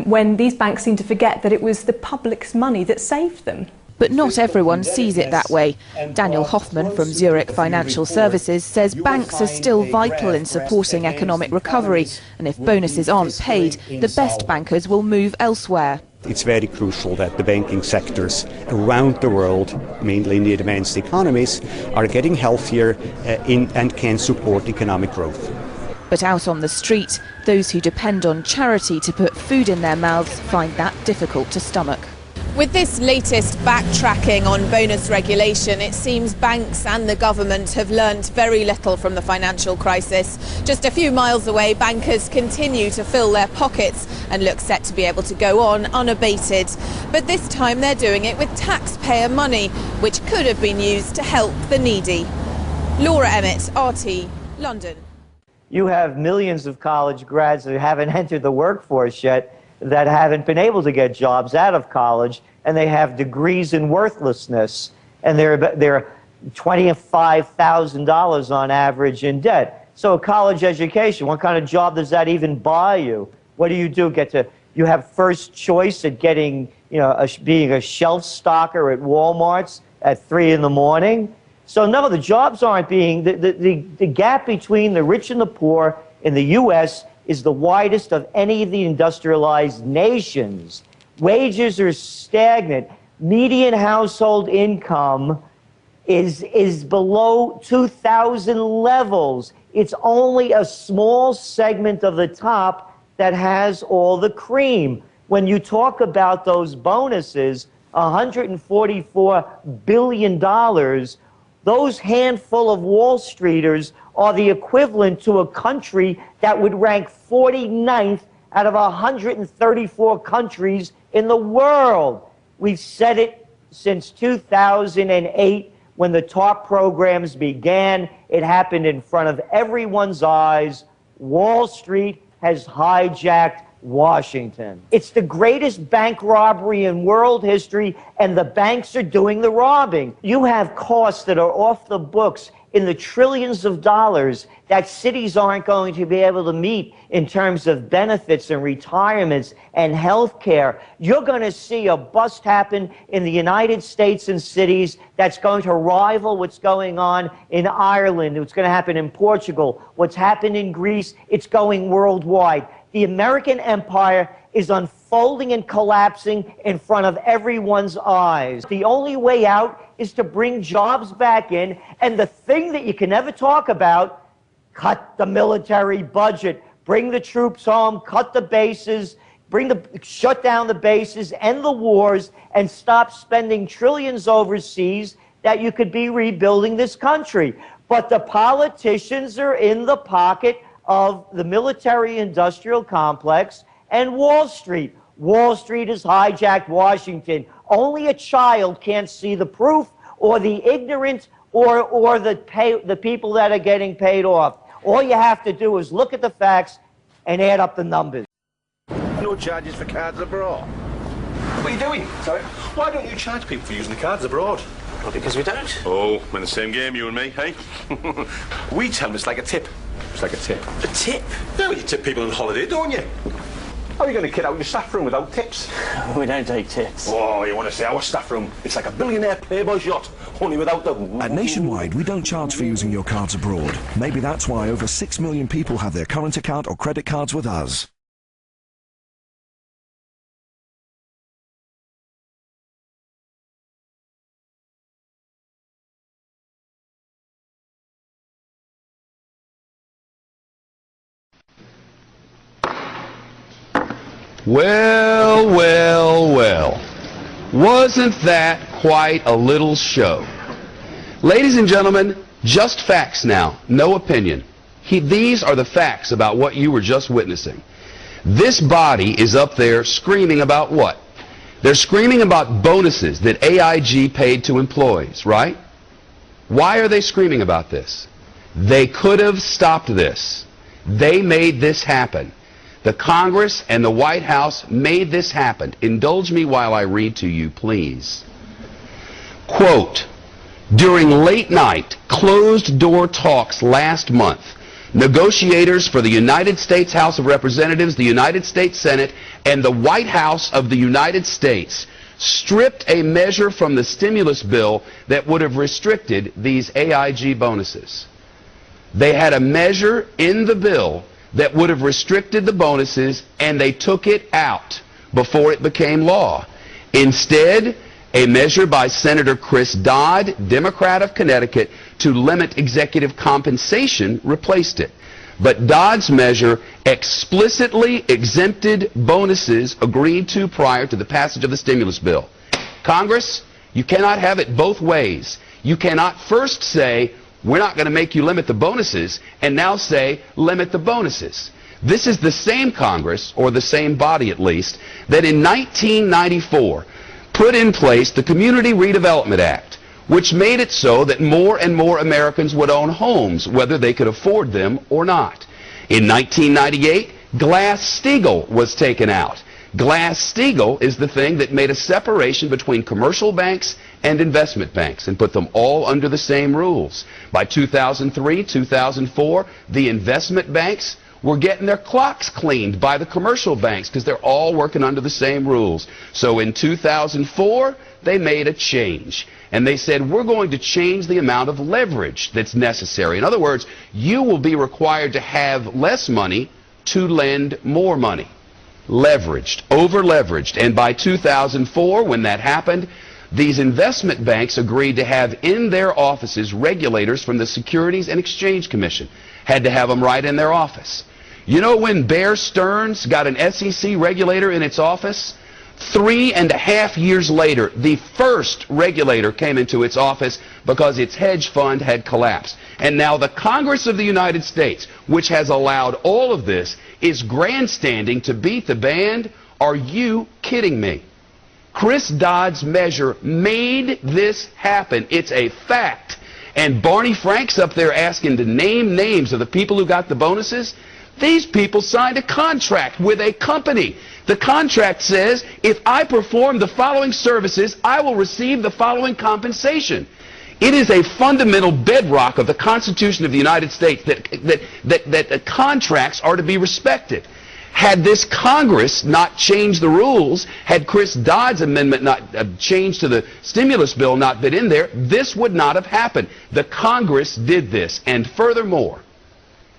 when these banks seem to forget that it was the public's money that saved them. But not everyone sees it that way. Daniel Hoffman from Zurich Financial Services says banks are still vital in supporting economic recovery, and if bonuses aren't paid, the best bankers will move elsewhere. It's very crucial that the banking sectors around the world, mainly in the advanced economies, are getting healthier and can support economic growth. But out on the street, those who depend on charity to put food in their mouths find that difficult to stomach. With this latest backtracking on bonus regulation, it seems banks and the government have learnt very little from the financial crisis. Just a few miles away, bankers continue to fill their pockets and look set to be able to go on unabated. But this time they're doing it with taxpayer money, which could have been used to help the needy. Laura Emmett, RT, London. You have millions of college grads who haven't entered the workforce yet. that haven't been able to get jobs out of college, and they have degrees in worthlessness, and they're $25,000 on average in debt. So a college education, what kind of job does that even buy you? What do? You have first choice at getting, being a shelf stocker at Walmart's at 3 in the morning. So no, the jobs aren't being, the gap between the rich and the poor in the U.S. is the widest of any of the industrialized nations. Wages are stagnant. Median household income is below 2000 levels. It's only a small segment of the top that has all the cream. When you talk about those bonuses, $144 billion, those handful of Wall Streeters are the equivalent to a country that would rank 49th out of 134 countries in the world. We've said it since 2008 when the TARP programs began. It happened in front of everyone's eyes. Wall Street has hijacked Washington. It's the greatest bank robbery in world history, and the banks are doing the robbing. You have costs that are off the books in the trillions of dollars that cities aren't going to be able to meet in terms of benefits and retirements and health care. You're going to see a bust happen in the United States and cities that's going to rival what's going on in Ireland, what's going to happen in Portugal, what's happened in Greece. It's going worldwide. The American empire is unfolding and collapsing in front of everyone's eyes. The only way out is to bring jobs back in, and the thing that you can never talk about, cut the military budget, bring the troops home, cut the bases, shut down the bases, end the wars, and stop spending trillions overseas that you could be rebuilding this country. But the politicians are in the pocket of the military-industrial complex and Wall Street. Wall Street has hijacked Washington. Only a child can't see the proof, or the ignorant, or the people that are getting paid off. All you have to do is look at the facts and add up the numbers. No charges for cards abroad. What are you doing? Sorry? Why don't you charge people for using the cards abroad? Well, because we don't. Oh, we're in the same game, you and me, hey? We tell them it's like a tip. It's like a tip. A tip? Yeah, well, you tip people on holiday, don't you? How are you going to kid out your staff room without tips? We don't take tips. Oh, you want to say our staff room? It's like a billionaire playboy's yacht, only without the... At Nationwide, we don't charge for using your cards abroad. Maybe that's why over 6 million people have their current account or credit cards with us. Well, well, well. Wasn't that quite a little show? Ladies and gentlemen, just facts now, no opinion. These are the facts about what you were just witnessing. This body is up there screaming about what? They're screaming about bonuses that AIG paid to employees, right? Why are they screaming about this? They could have stopped this. They made this happen. The Congress and the White House made this happen. Indulge me while I read to you, please. Quote, during late night, closed-door talks last month, negotiators for the United States House of Representatives, the United States Senate, and the White House of the United States stripped a measure from the stimulus bill that would have restricted these AIG bonuses. They had a measure in the bill that would have restricted the bonuses, and they took it out before it became law. Instead, a measure by Senator Chris Dodd, Democrat of Connecticut, to limit executive compensation replaced it. But Dodd's measure explicitly exempted bonuses agreed to prior to the passage of the stimulus bill. Congress, you cannot have it both ways. You cannot first say, we're not going to make you limit the bonuses, and now say, limit the bonuses. This is the same Congress, or the same body at least, that in 1994 put in place the Community Redevelopment Act, which made it so that more and more Americans would own homes, whether they could afford them or not. In 1998, Glass-Steagall was taken out. Glass-Steagall is the thing that made a separation between commercial banks and investment banks and put them all under the same rules. By 2003, 2004, the investment banks were getting their clocks cleaned by the commercial banks because they're all working under the same rules. So in 2004, they made a change. And they said, we're going to change the amount of leverage that's necessary. In other words, you will be required to have less money to lend more money. Leveraged, over-leveraged. And by 2004, when that happened, these investment banks agreed to have in their offices regulators from the Securities and Exchange Commission. Had to have them right in their office. You know when Bear Stearns got an SEC regulator in its office? 3.5 years later, the first regulator came into its office because its hedge fund had collapsed. And now the Congress of the United States, which has allowed all of this, is grandstanding to beat the band. Are you kidding me? Chris Dodd's measure made this happen. It's a fact. And Barney Frank's up there asking to name names of the people who got the bonuses. These people signed a contract with a company. The contract says, if I perform the following services, I will receive the following compensation. It is a fundamental bedrock of the Constitution of the United States that contracts are to be respected. Had this Congress not changed the rules, had Chris Dodd's amendment not changed to the stimulus bill not been in there, this would not have happened. The Congress did this. And furthermore,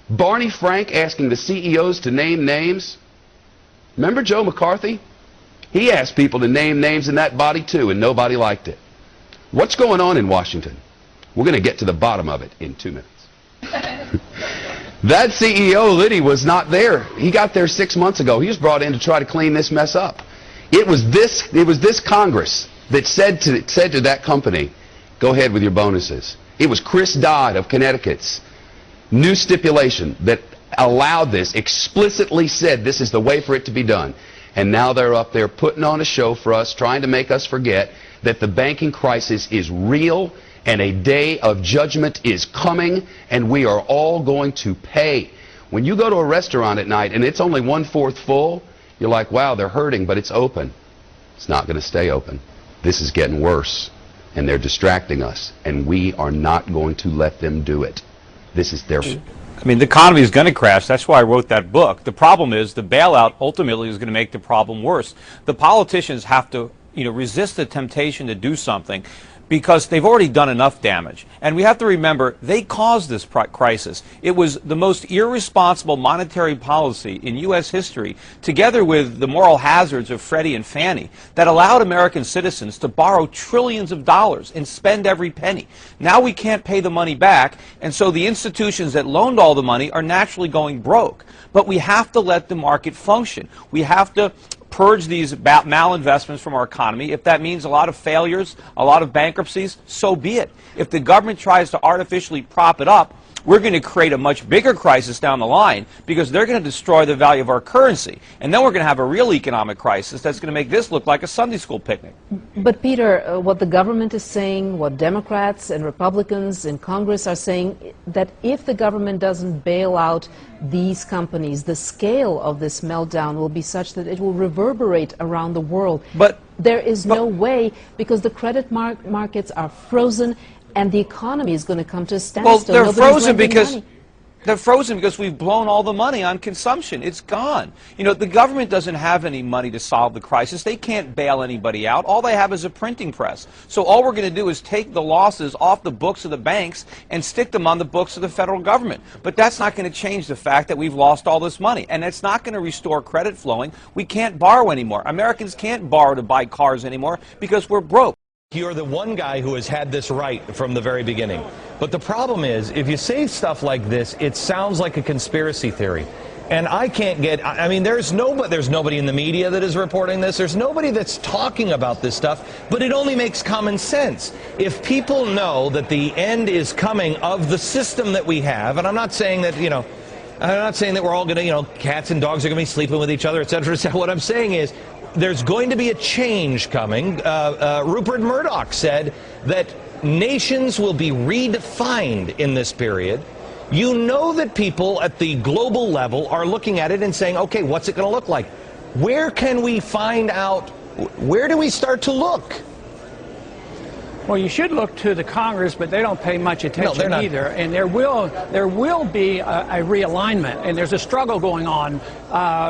Barney Frank asking the CEOs to name names. Remember Joe McCarthy? He asked people to name names in that body too, and nobody liked it. What's going on in Washington? We're going to get to the bottom of it in 2 minutes. That CEO, Liddy, was not there. He got there 6 months ago. He was brought in to try to clean this mess up. It was this Congress that said to that company, go ahead with your bonuses. It was Chris Dodd of Connecticut's new stipulation that allowed this, explicitly said this is the way for it to be done. And now they're up there putting on a show for us, trying to make us forget that the banking crisis is real and a day of judgment is coming, and we are all going to pay. When you go to a restaurant at night and it's only 1/4 full, you're like, wow, they're hurting, but it's open. It's not going to stay open. This is getting worse, and they're distracting us, and we are not going to let them do it. This is their... I mean, the economy is going to crash. That's why I wrote that book. The problem is the bailout ultimately is going to make the problem worse. The politicians have to, resist the temptation to do something because they've already done enough damage. And we have to remember, they caused this crisis. It was the most irresponsible monetary policy in U.S. history, together with the moral hazards of Freddie and Fannie, that allowed American citizens to borrow trillions of dollars and spend every penny. Now we can't pay the money back, and so the institutions that loaned all the money are naturally going broke. But we have to let the market function. We have to purge these malinvestments from our economy. If that means a lot of failures, a lot of bankruptcies, so be it. If the government tries to artificially prop it up, we're going to create a much bigger crisis down the line because they're going to destroy the value of our currency. And then we're going to have a real economic crisis that's going to make this look like a Sunday school picnic. But Peter, what the government is saying, what Democrats and Republicans in Congress are saying, that if the government doesn't bail out these companies, the scale of this meltdown will be such that it will reverberate around the world. But there is no way, because the credit markets are frozen and the economy is going to come to a standstill. Well, they're frozen because we've blown all the money on consumption. It's gone. The government doesn't have any money to solve the crisis. They can't bail anybody out. All they have is a printing press. So all we're going to do is take the losses off the books of the banks and stick them on the books of the federal government. But that's not going to change the fact that we've lost all this money. And it's not going to restore credit flowing. We can't borrow anymore. Americans can't borrow to buy cars anymore because we're broke. You're the one guy who has had this right from the very beginning. But the problem is, if you say stuff like this, it sounds like a conspiracy theory. And I can't get, there's nobody in the media that is reporting this. There's nobody that's talking about this stuff, but it only makes common sense. If people know that the end is coming of the system that we have, and I'm not saying that, I'm not saying that we're all going to, cats and dogs are going to be sleeping with each other, et cetera, et cetera. What I'm saying is, there's going to be a change coming. Rupert Murdoch said that nations will be redefined in this period. You know that people at the global level are looking at it and saying, okay, what's it going to look like? Where can we find out, where do we start to look? Well, you should look to the Congress, but they don't pay much attention either. And there will be a realignment, and there's a struggle going on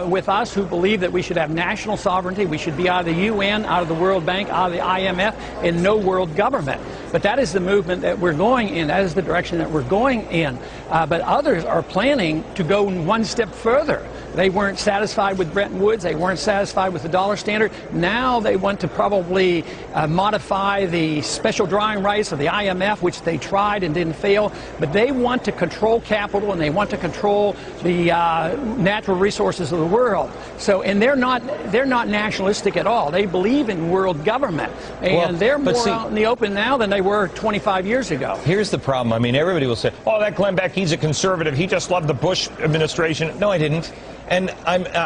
with us who believe that we should have national sovereignty. We should be out of the UN, out of the World Bank, out of the IMF, and no world government. But that is the movement that we're going in. That is the direction that we're going in. But others are planning to go one step further. They weren't satisfied with Bretton Woods. They weren't satisfied with the dollar standard. Now they want to probably modify the special drawing rights of the IMF, which they tried and didn't fail. But they want to control capital, and they want to control the natural resources of the world. So, and they're not nationalistic at all. They believe in world government, and they're more out in the open now than they were 25 years ago. Here's the problem. I mean, everybody will say, "Oh, that Glenn Beck, he's a conservative. He just loved the Bush administration." No, I didn't. And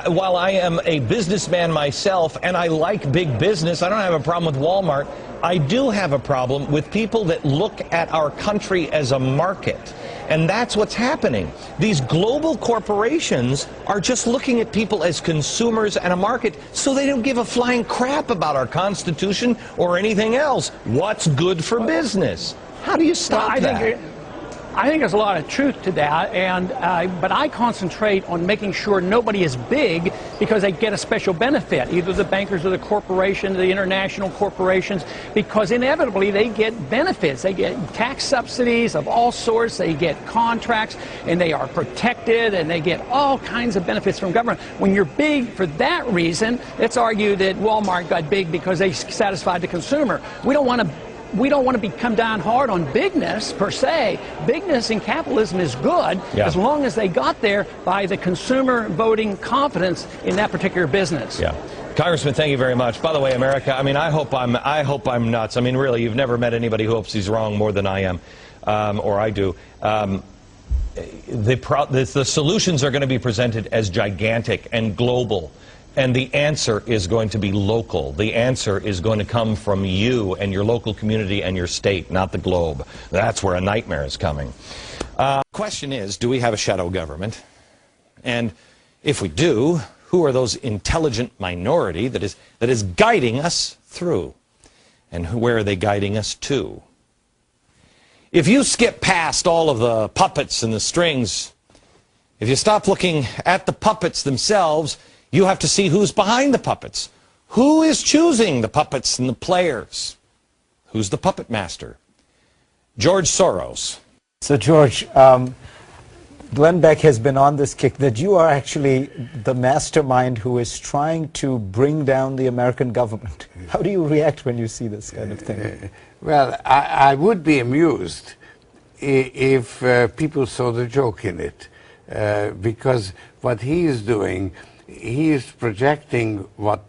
while I am a businessman myself and I like big business, I don't have a problem with Walmart. I do have a problem with people that look at our country as a market. And that's what's happening. These global corporations are just looking at people as consumers and a market, so they don't give a flying crap about our Constitution or anything else. What's good for business? How do you stop that? I think there's a lot of truth to that, but I concentrate on making sure nobody is big because they get a special benefit, either the bankers or the corporations, the international corporations, because inevitably they get benefits. They get tax subsidies of all sorts, they get contracts, and they are protected, and they get all kinds of benefits from government. When you're big for that reason, let's argue that Walmart got big because they satisfied the consumer. We don't want to come down hard on bigness per se. Bigness in capitalism is good as long as they got there by the consumer voting confidence in that particular business. Yeah. Congressman, thank you very much. By the way, America, I mean, I hope I'm nuts. I mean, really, you've never met anybody who hopes he's wrong more than I am, or I do. The solutions are going to be presented as gigantic and global. And the answer is going to be local. The answer is going to come from you and your local community and your state, not the globe. That's where a nightmare is coming. The question is, do we have a shadow government? And if we do, who are those intelligent minority that is guiding us through? And where are they guiding us to? If you skip past all of the puppets and the strings, if you stop looking at the puppets themselves, you have to see who's behind the puppets. Who is choosing the puppets and the players? Who's the puppet master? George Soros. So, George, Glenn Beck has been on this kick that you are actually the mastermind who is trying to bring down the American government. How do you react when you see this kind of thing? Well, I would be amused if people saw the joke in it, because what he is doing, he is projecting what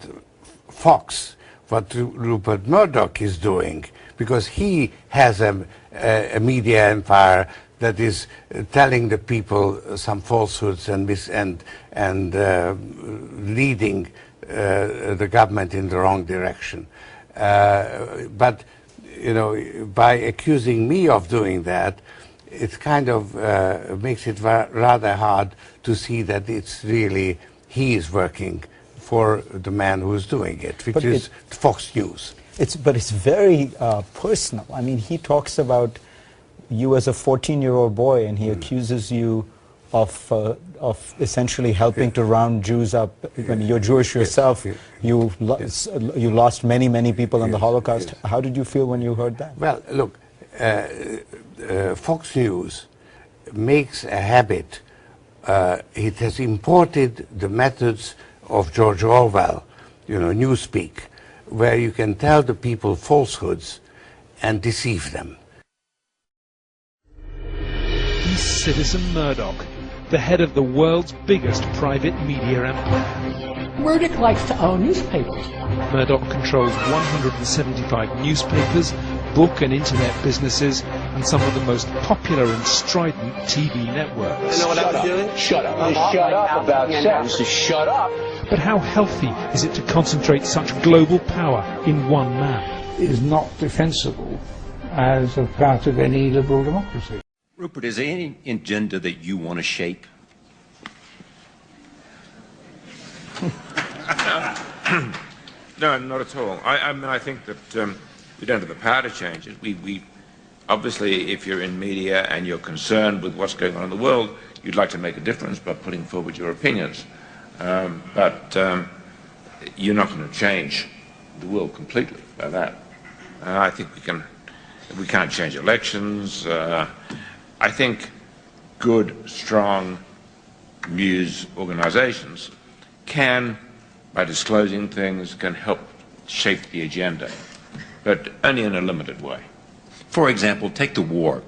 Rupert Murdoch is doing, because he has a media empire that is telling the people some falsehoods and leading the government in the wrong direction. But you know, by accusing me of doing that, it kind of makes it rather hard to see that it's really he is working for the man who's doing it, which is Fox News. But it's very personal. I mean, he talks about you as a 14-year-old boy, and he accuses you of essentially helping to round Jews up. When you're Jewish yourself, you lost many, many people in the Holocaust. How did you feel when you heard that? Well, look, Fox News makes a habit. It has imported the methods of George Orwell, you know, Newspeak, where you can tell the people falsehoods and deceive them. He's Citizen Murdoch, the head of the world's biggest private media empire. Murdoch likes to own newspapers. Murdoch controls 175 newspapers, book and internet businesses, and some of the most popular and strident TV networks. You know what I'm doing? Shut up. Shut up about sex. Just shut up. But how healthy is it to concentrate such global power in one man? It is not defensible as a part of any liberal democracy. Rupert, is there any agenda that you want to shape? No, not at all. I mean, I think that we don't have the power to change it. We obviously, if you're in media and you're concerned with what's going on in the world, you'd like to make a difference by putting forward your opinions. But you're not going to change the world completely by that. I think we can't change elections. I think good, strong news organizations can, by disclosing things, can help shape the agenda, but only in a limited way. For example, take the war.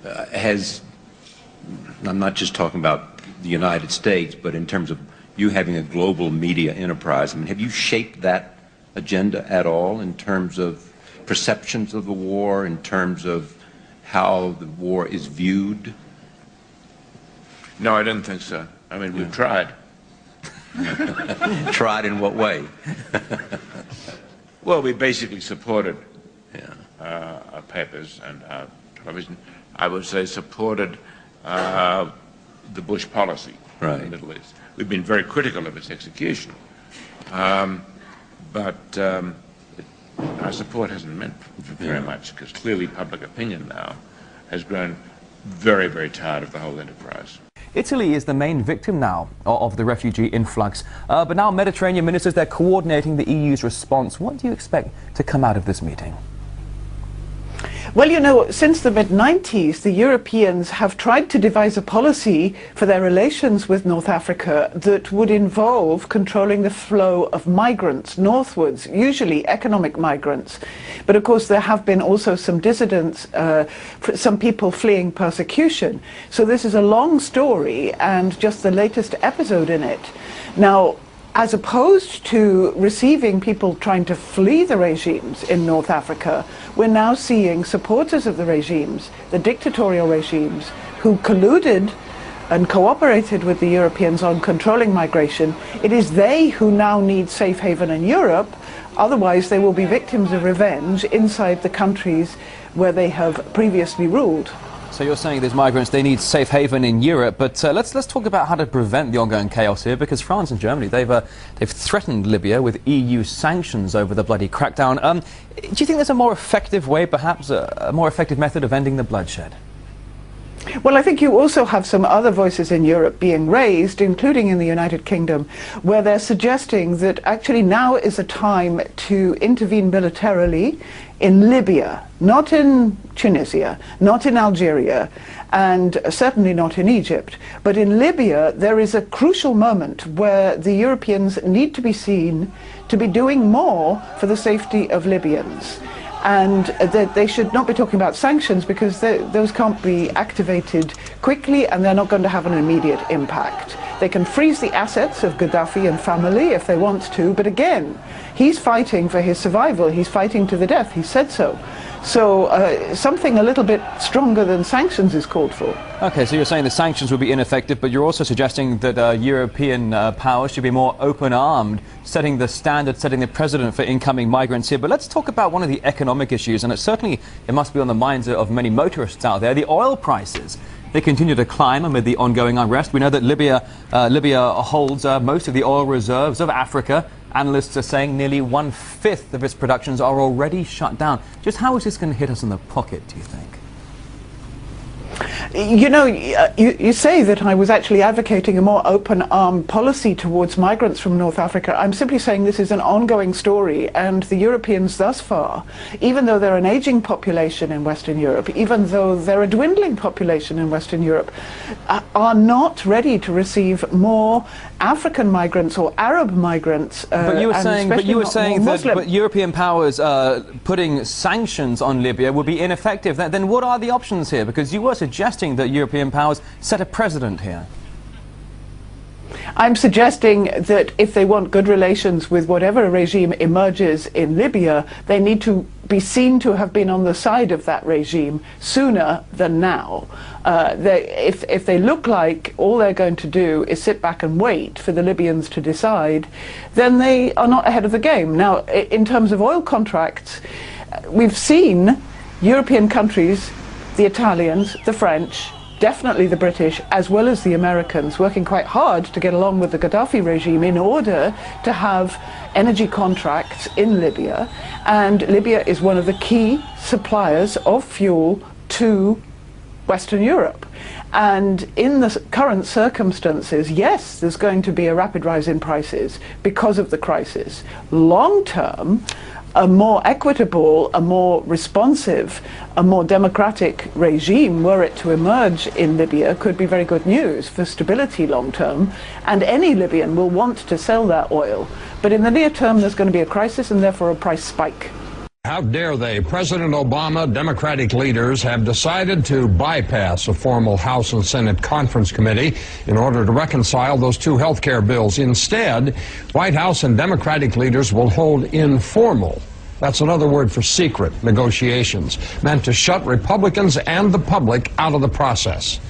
I'm not just talking about the United States, but in terms of you having a global media enterprise, I mean, have you shaped that agenda at all in terms of perceptions of the war, in terms of how the war is viewed? No, I don't think so. I mean, we've tried. Tried in what way? Well, we basically supported our papers and our television. I would say supported the Bush policy in the Middle East. We've been very critical of its execution, but our support hasn't meant very much, because clearly public opinion now has grown very, very tired of the whole enterprise. Italy is the main victim now of the refugee influx. But now Mediterranean ministers, they're coordinating the EU's response. What do you expect to come out of this meeting? Well, you know, since the mid-90s, the Europeans have tried to devise a policy for their relations with North Africa that would involve controlling the flow of migrants northwards, usually economic migrants. But of course, there have been also some dissidents, some people fleeing persecution. So this is a long story and just the latest episode in it. Now, as opposed to receiving people trying to flee the regimes in North Africa, we're now seeing supporters of the regimes, the dictatorial regimes, who colluded and cooperated with the Europeans on controlling migration. It is they who now need safe haven in Europe, otherwise they will be victims of revenge inside the countries where they have previously ruled. So you're saying these migrants, they need safe haven in Europe, but let's talk about how to prevent the ongoing chaos here, because France and Germany, they've threatened Libya with EU sanctions over the bloody crackdown. Do you think there's a more effective way, perhaps a more effective method of ending the bloodshed? Well, I think you also have some other voices in Europe being raised, including in the United Kingdom, where they're suggesting that actually now is a time to intervene militarily in Libya, not in Tunisia, not in Algeria, and certainly not in Egypt. But in Libya, there is a crucial moment where the Europeans need to be seen to be doing more for the safety of Libyans. And that they should not be talking about sanctions, because those can't be activated quickly and they're not going to have an immediate impact. They can freeze the assets of Gaddafi and family if they want to, but again, he's fighting for his survival, he's fighting to the death, he said so. So something a little bit stronger than sanctions is called for. Okay, so you're saying the sanctions would be ineffective, but you're also suggesting that European powers should be more open-armed, setting the standard, setting the precedent for incoming migrants here. But let's talk about one of the economic issues, and it must be on the minds of many motorists out there, the oil prices. They continue to climb amid the ongoing unrest. We know that Libya holds most of the oil reserves of Africa. Analysts are saying nearly 1/5 of its productions are already shut down. Just how is this going to hit us in the pocket, do you think? You know, you say that I was actually advocating a more open-armed policy towards migrants from North Africa. I'm simply saying this is an ongoing story, and the Europeans thus far, even though they're an aging population in Western Europe, even though they're a dwindling population in Western Europe, are not ready to receive more African migrants or Arab migrants. But you were saying that European powers putting sanctions on Libya would be ineffective. Then what are the options here? Because you were suggesting that European powers set a precedent here. I'm suggesting that if they want good relations with whatever regime emerges in Libya, they need to be seen to have been on the side of that regime sooner than now. If they look like all they're going to do is sit back and wait for the Libyans to decide, then they are not ahead of the game. Now, in terms of oil contracts, we've seen European countries, the Italians, the French, definitely the British as well as the Americans, working quite hard to get along with the Gaddafi regime in order to have energy contracts in Libya. And Libya is one of the key suppliers of fuel to Western Europe. And in the current circumstances, yes, there's going to be a rapid rise in prices because of the crisis. Long term, a more equitable, a more responsive, a more democratic regime, were it to emerge in Libya, could be very good news for stability long term, and any Libyan will want to sell that oil. But in the near term, there's going to be a crisis and therefore a price spike. How dare they? President Obama, Democratic leaders have decided to bypass a formal House and Senate conference committee in order to reconcile those two health care bills. Instead, White House and Democratic leaders will hold informal, that's another word for secret, negotiations, meant to shut Republicans and the public out of the process.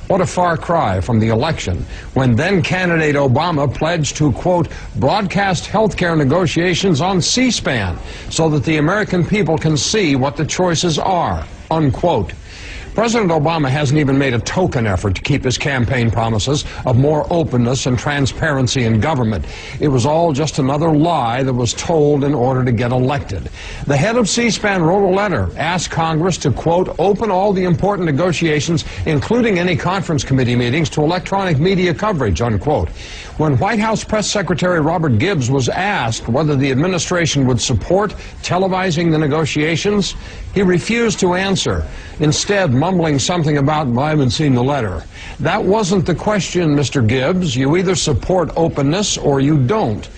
What a far cry from the election, when then-candidate Obama pledged to, quote, broadcast health care negotiations on C-SPAN so that the American people can see what the choices are, unquote. President Obama hasn't even made a token effort to keep his campaign promises of more openness and transparency in government. It was all just another lie that was told in order to get elected. The head of C-SPAN wrote a letter, asked Congress to, quote, open all the important negotiations, including any conference committee meetings, to electronic media coverage, unquote. When White House Press Secretary Robert Gibbs was asked whether the administration would support televising the negotiations, he refused to answer, instead mumbling something about, I haven't seen the letter. That wasn't the question, Mr. Gibbs. You either support openness or you don't.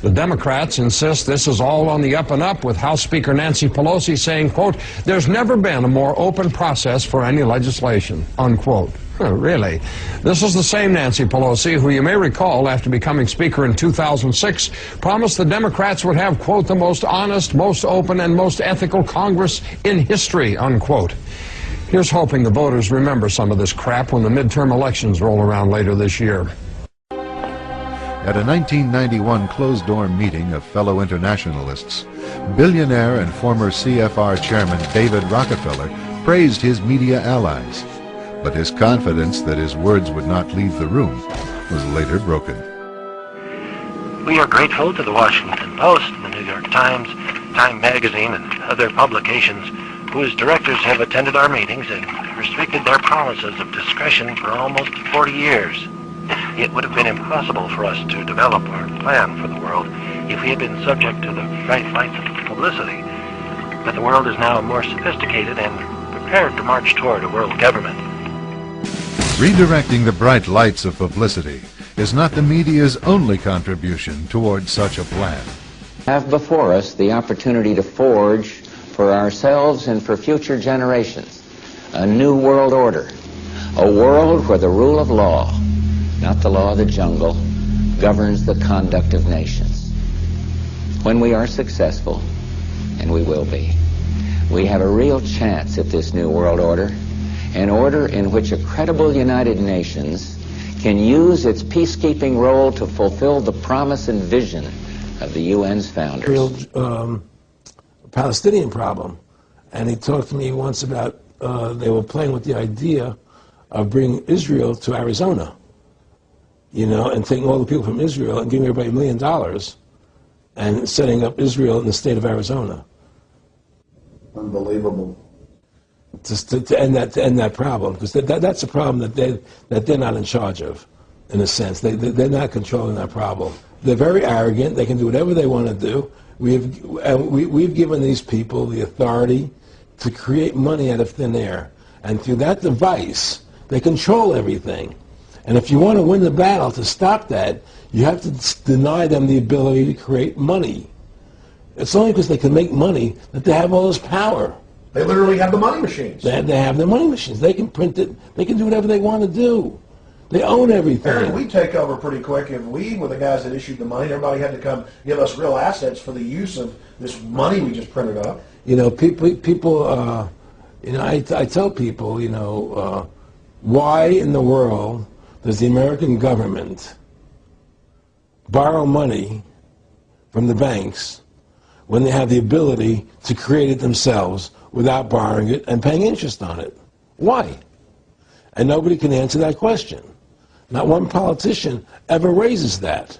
The Democrats insist this is all on the up and up, with House Speaker Nancy Pelosi saying, quote, there's never been a more open process for any legislation, unquote. Really? This is the same Nancy Pelosi who, you may recall, after becoming Speaker in 2006, promised the Democrats would have, quote, the most honest, most open, and most ethical Congress in history, unquote. Here's hoping the voters remember some of this crap when the midterm elections roll around later this year. At a 1991 closed-door meeting of fellow internationalists, billionaire and former CFR chairman David Rockefeller praised his media allies. But his confidence that his words would not leave the room was later broken. We are grateful to the Washington Post, the New York Times, Time Magazine, and other publications whose directors have attended our meetings and restricted their promises of discretion for almost 40 years. It would have been impossible for us to develop our plan for the world if we had been subject to the bright lights of publicity. But the world is now more sophisticated and prepared to march toward a world government. Redirecting the bright lights of publicity is not the media's only contribution towards such a plan. We have before us the opportunity to forge for ourselves and for future generations a new world order, a world where the rule of law, not the law of the jungle, governs the conduct of nations. When we are successful, and we will be, we have a real chance at this new world order, an order in which a credible United Nations can use its peacekeeping role to fulfill the promise and vision of the UN's founders. Real Palestinian problem. And he talked to me once about they were playing with the idea of bringing Israel to Arizona, you know, and taking all the people from Israel and giving everybody $1 million and setting up Israel in the state of Arizona. Unbelievable. To end that problem, because that's a problem that they're not in charge of, in a sense. They're not controlling that problem. They're very arrogant. They can do whatever they want to do. We've given these people the authority to create money out of thin air, and through that device, they control everything. And if you want to win the battle to stop that, you have to deny them the ability to create money. It's only because they can make money that they have all this power. They literally have the money machines. They have the money machines. They can print it. They can do whatever they want to do. They own everything. Aaron, we take over pretty quick. If we were the guys that issued the money, everybody had to come give us real assets for the use of this money we just printed up. You know, people you know, I tell people, you know, why in the world does the American government borrow money from the banks when they have the ability to create it themselves without borrowing it and paying interest on it? Why? And nobody can answer that question. Not one politician ever raises that.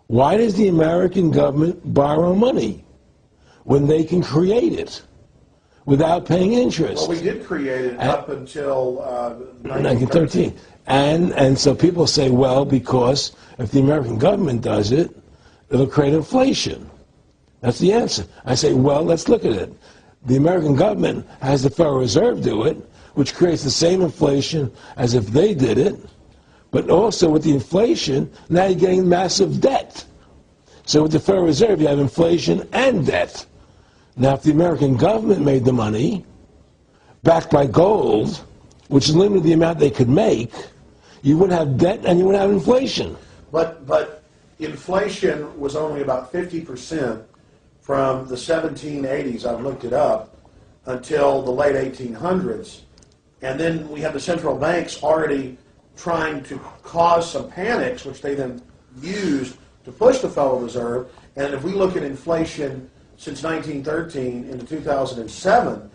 Why does the American government borrow money when they can create it without paying interest? Well, we did create it up until 1913. And so people say, well, because if the American government does it, it'll create inflation. That's the answer. I say, well, let's look at it. The American government has the Federal Reserve do it, which creates the same inflation as if they did it. But also with the inflation, now you're getting massive debt. So with the Federal Reserve, you have inflation and debt. Now, if the American government made the money, backed by gold, which limited the amount they could make, you would have debt and you would have inflation. But inflation was only about 50% from the 1780s, I've looked it up, until the late 1800s. And then we had the central banks already trying to cause some panics, which they then used to push the Federal Reserve. And if we look at inflation since 1913 into 2007,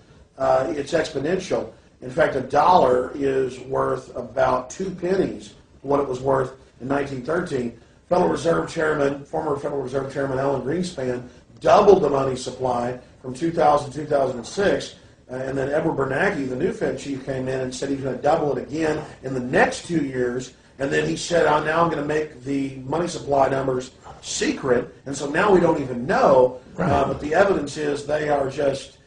it's exponential. In fact, a dollar is worth about 2 pennies what it was worth in 1913. Federal Reserve Chairman, former Federal Reserve Chairman Alan Greenspan, doubled the money supply from 2000 to 2006. And then Edward Bernanke, the new Fed chief, came in and said he's going to double it again in the next 2 years. And then he said, now I'm going to make the money supply numbers secret. And so now we don't even know. Right. But the evidence is they are just,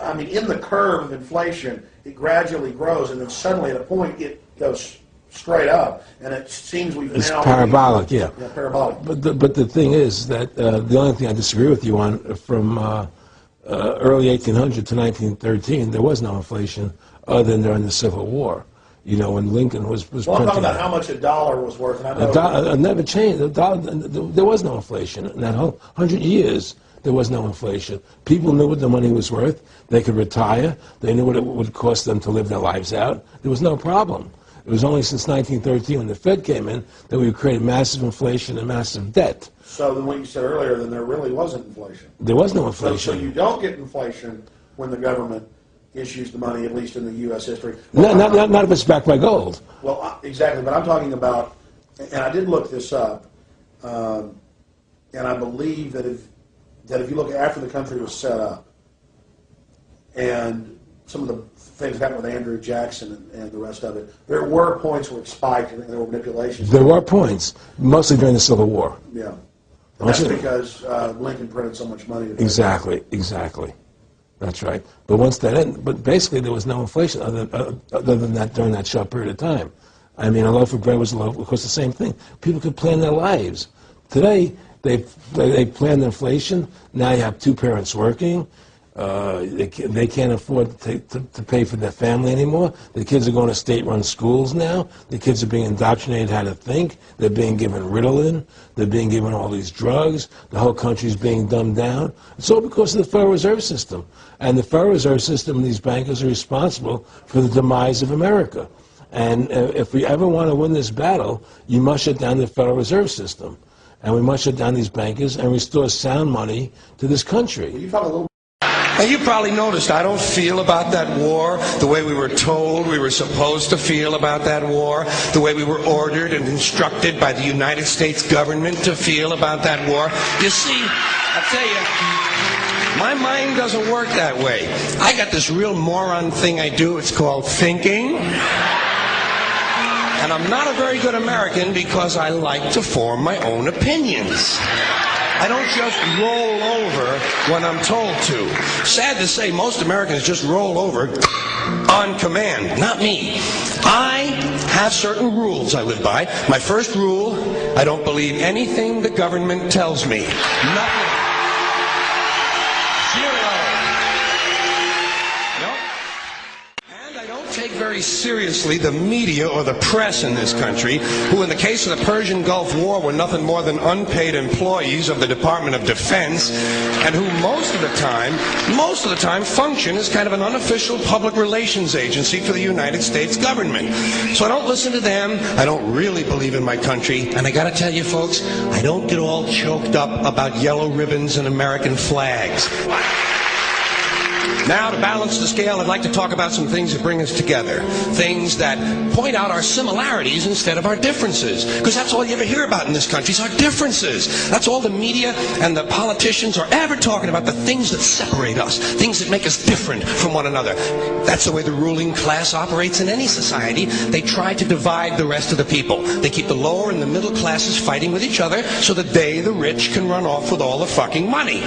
I mean, in the curve of inflation, it gradually grows. And then suddenly at a point, it goes straight up. And it seems we've it's now... parabolic, yeah. Yeah, parabolic. But the thing is that the only thing I disagree with you on from... early 1800 to 1913, there was no inflation other than during the Civil War. You know, when Lincoln was well, I'm talking about how much a dollar was worth. And I know it never changed. There was no inflation. In that whole 100 years, there was no inflation. People knew what the money was worth. They could retire. They knew what it would cost them to live their lives out. There was no problem. It was only since 1913, when the Fed came in, that we created massive inflation and massive debt. So then what you said earlier, then there really wasn't inflation. There was no inflation. So you don't get inflation when the government issues the money, at least in the U.S. history. Well, not if it's backed by gold. Well, exactly. But I'm talking about, and I did look this up, and I believe that if you look after the country was set up, and some of the things that happened with Andrew Jackson and the rest of it, there were points where it spiked and there were manipulations. There were points, mostly during the Civil War. Yeah. And that's because Lincoln printed so much money. Exactly. That's right. But once that ended, but basically there was no inflation other than that during that short period of time. I mean, a loaf of bread was a loaf, of course, the same thing. People could plan their lives. Today, they plan inflation. Now you have two parents working. They can't afford to pay for their family anymore. The kids are going to state-run schools now. The kids are being indoctrinated how to think. They're being given Ritalin. They're being given all these drugs. The whole country's being dumbed down. It's all because of the Federal Reserve System. And the Federal Reserve System and these bankers are responsible for the demise of America. And if we ever want to win this battle, you must shut down the Federal Reserve System. And we must shut down these bankers and restore sound money to this country. Will you talk a little? And you probably noticed I don't feel about that war the way we were told we were supposed to feel about that war, the way we were ordered and instructed by the United States government to feel about that war. You see, I'll tell you, my mind doesn't work that way. I got this real moron thing I do. It's called thinking. And I'm not a very good American because I like to form my own opinions. I don't just roll over when I'm told to. Sad to say, most Americans just roll over on command. Not me. I have certain rules I live by. My first rule, I don't believe anything the government tells me. Nothing. Take very seriously the media or the press in this country, who in the case of the Persian Gulf War were nothing more than unpaid employees of the Department of Defense, and who most of the time function as kind of an unofficial public relations agency for the United States government. So I don't listen to them. I don't really believe in my country. And I gotta tell you folks, I don't get all choked up about yellow ribbons and American flags. Now, to balance the scale, I'd like to talk about some things that bring us together. Things that point out our similarities instead of our differences. Because that's all you ever hear about in this country is our differences. That's all the media and the politicians are ever talking about, the things that separate us, things that make us different from one another. That's the way the ruling class operates in any society. They try to divide the rest of the people. They keep the lower and the middle classes fighting with each other so that they, the rich, can run off with all the fucking money.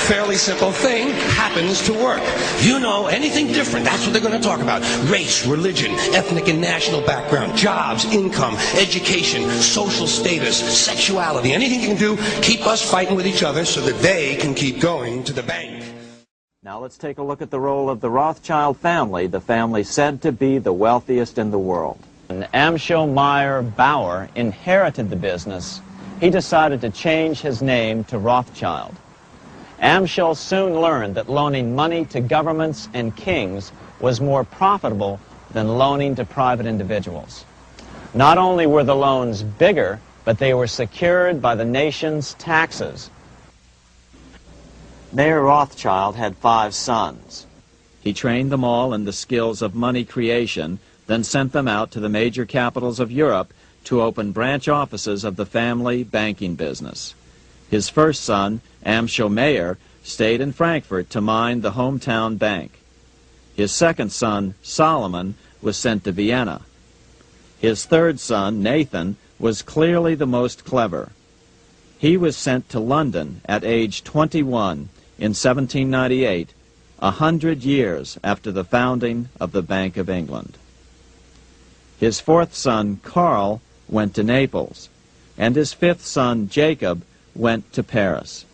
Fairly simple thing, happens to work. You know, anything different, that's what they're going to talk about. Race, religion, ethnic and national background, jobs, income, education, social status, sexuality, anything you can do, keep us fighting with each other so that they can keep going to the bank. Now let's take a look at the role of the Rothschild family, the family said to be the wealthiest in the world. When Amschel Meyer Bauer inherited the business, he decided to change his name to Rothschild. Amschel soon learned that loaning money to governments and kings was more profitable than loaning to private individuals. Not only were the loans bigger, but they were secured by the nation's taxes. Mayer Rothschild had 5 sons. He trained them all in the skills of money creation, then sent them out to the major capitals of Europe to open branch offices of the family banking business. His first son, Amschel Meyer, stayed in Frankfurt to mind the hometown bank. His second son, Solomon, was sent to Vienna. His third son, Nathan, was clearly the most clever. He was sent to London at age 21 in 1798, 100 years after the founding of the Bank of England. His fourth son, Karl, went to Naples, and his fifth son, Jacob, went to Paris.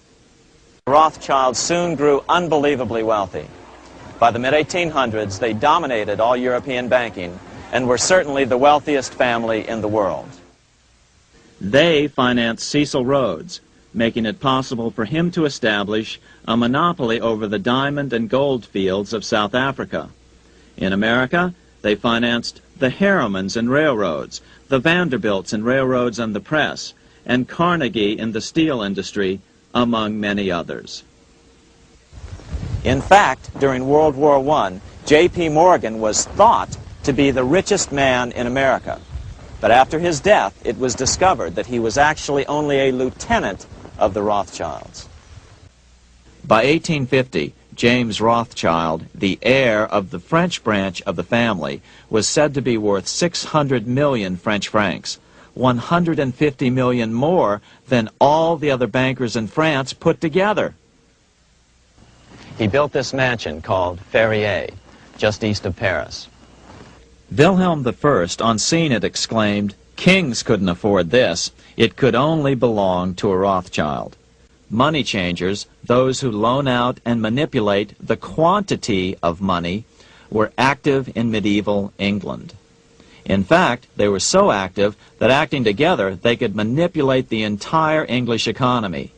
The Rothschilds soon grew unbelievably wealthy. By the mid-1800s, they dominated all European banking and were certainly the wealthiest family in the world. They financed Cecil Rhodes, making it possible for him to establish a monopoly over the diamond and gold fields of South Africa. In America, they financed the Harrimans and railroads, the Vanderbilts in railroads and the press, and Carnegie in the steel industry, among many others. In fact, during World War I, J.P. Morgan was thought to be the richest man in America. But after his death, it was discovered that he was actually only a lieutenant of the Rothschilds. By 1850, James Rothschild, the heir of the French branch of the family, was said to be worth 600 million French francs, 150 million more than all the other bankers in France put together. He built this mansion called Ferrier, just east of Paris. Wilhelm I, on seeing it, exclaimed, "Kings couldn't afford this. It could only belong to a Rothschild." Money changers, those who loan out and manipulate the quantity of money, were active in medieval England. In fact, they were so active that acting together, they could manipulate the entire English economy.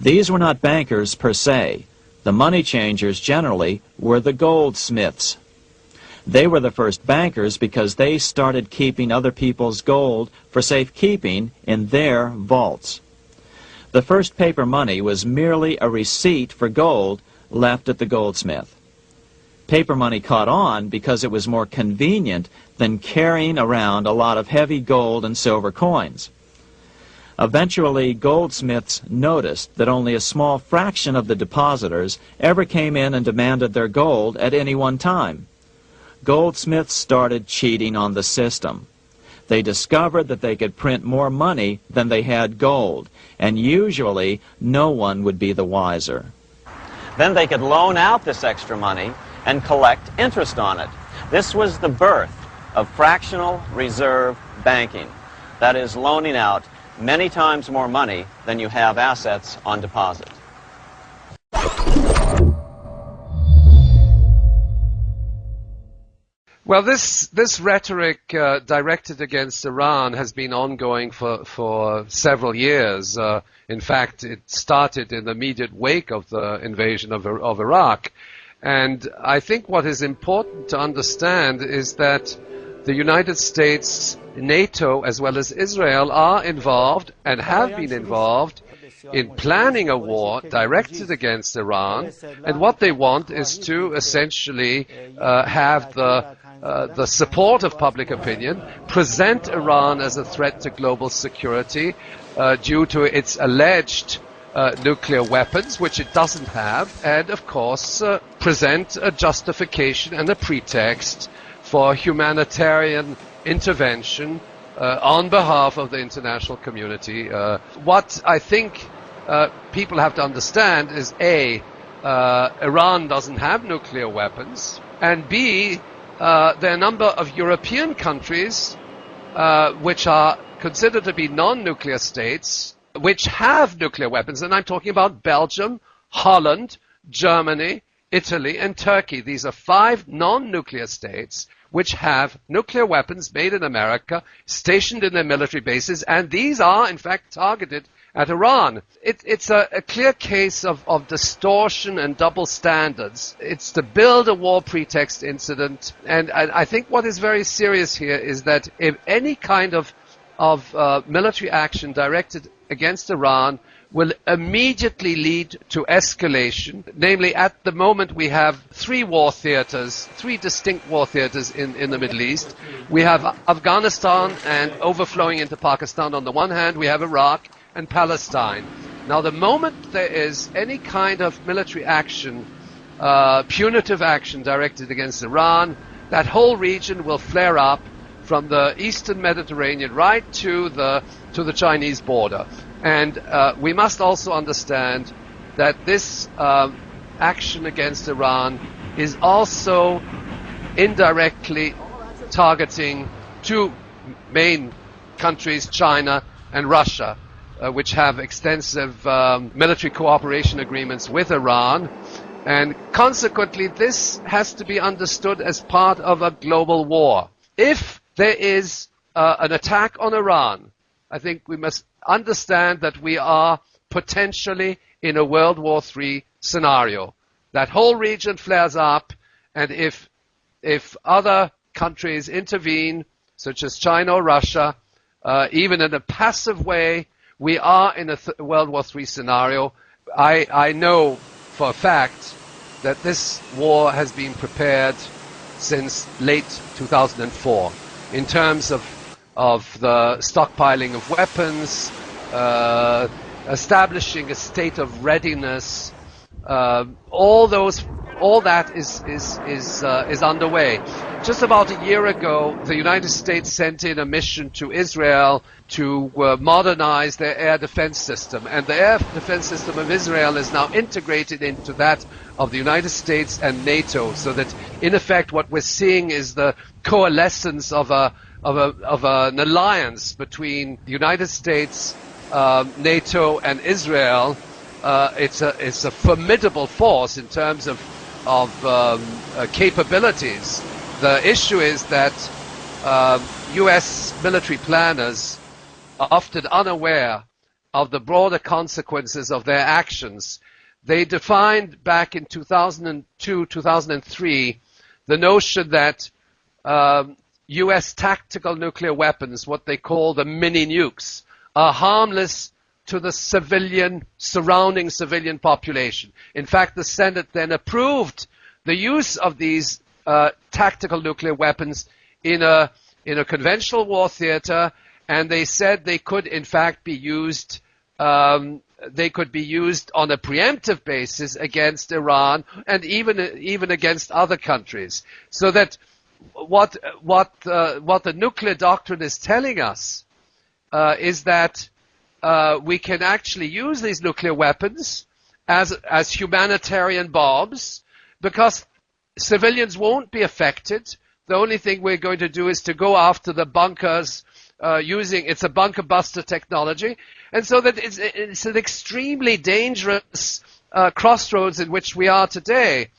These were not bankers per se. The money changers generally were the goldsmiths. They were the first bankers because they started keeping other people's gold for safekeeping in their vaults. The first paper money was merely a receipt for gold left at the goldsmith. Paper money caught on because it was more convenient than carrying around a lot of heavy gold and silver coins. Eventually, goldsmiths noticed that only a small fraction of the depositors ever came in and demanded their gold at any one time. Goldsmiths started cheating on the system. They discovered that they could print more money than they had gold, and usually no one would be the wiser. Then they could loan out this extra money and collect interest on it. This was the birth of fractional reserve banking. That is, loaning out many times more money than you have assets on deposit. Well, this rhetoric directed against Iran has been ongoing for several years. In fact, it started in the immediate wake of the invasion of Iraq. And I think what is important to understand is that the United States, NATO, as well as Israel are involved and have been involved in planning a war directed against Iran, and what they want is to essentially have the support of public opinion, present Iran as a threat to global security due to its alleged nuclear weapons, which it doesn't have, and of course present a justification and a pretext for humanitarian intervention on behalf of the international community. What I think people have to understand is A, Iran doesn't have nuclear weapons, and B, there are a number of European countries which are considered to be non-nuclear states which have nuclear weapons, and I'm talking about Belgium, Holland, Germany, Italy, and Turkey. These are 5 non-nuclear states which have nuclear weapons made in America, stationed in their military bases, and these are, in fact, targeted at Iran. It's a clear case of distortion and double standards. It's to build a war pretext incident, and I think what is very serious here is that if any kind of military action directed against Iran will immediately lead to escalation. Namely, at the moment we have 3 war theaters, 3 distinct war theaters in the Middle East. We have Afghanistan and overflowing into Pakistan on the one hand, we have Iraq and Palestine. Now the moment there is any kind of military action, punitive action directed against Iran, that whole region will flare up from the eastern Mediterranean right to the Chinese border. And we must also understand that this action against Iran is also indirectly targeting 2 main countries, China and Russia, which have extensive military cooperation agreements with Iran. And consequently, this has to be understood as part of a global war. If there is an attack on Iran, I think we must understand that we are potentially in a World War III scenario. That whole region flares up, and if other countries intervene, such as China or Russia, even in a passive way, we are in a World War III scenario. I know for a fact that this war has been prepared since late 2004 in terms of the stockpiling of weapons, establishing a state of readiness. All that is underway. Just about a year ago, the United States sent in a mission to Israel to modernize their air defense system, and the air defense system of Israel is now integrated into that of the United States and NATO, so that in effect what we're seeing is the coalescence of an alliance between the United States, NATO, and Israel. It's a formidable force in terms of capabilities. The issue is that U.S. military planners are often unaware of the broader consequences of their actions. They defined back in 2002, 2003, the notion that U.S. tactical nuclear weapons, what they call the mini nukes, are harmless to the surrounding civilian population. In fact, the Senate then approved the use of these tactical nuclear weapons in a conventional war theater, and they said they could in fact be used. They could be used on a preemptive basis against Iran and even against other countries. So that what the nuclear doctrine is telling us is that we can actually use these nuclear weapons as humanitarian bombs, because civilians won't be affected. The only thing we're going to do is to go after the bunkers it's a bunker buster technology, and so that it's an extremely dangerous crossroads in which we are today.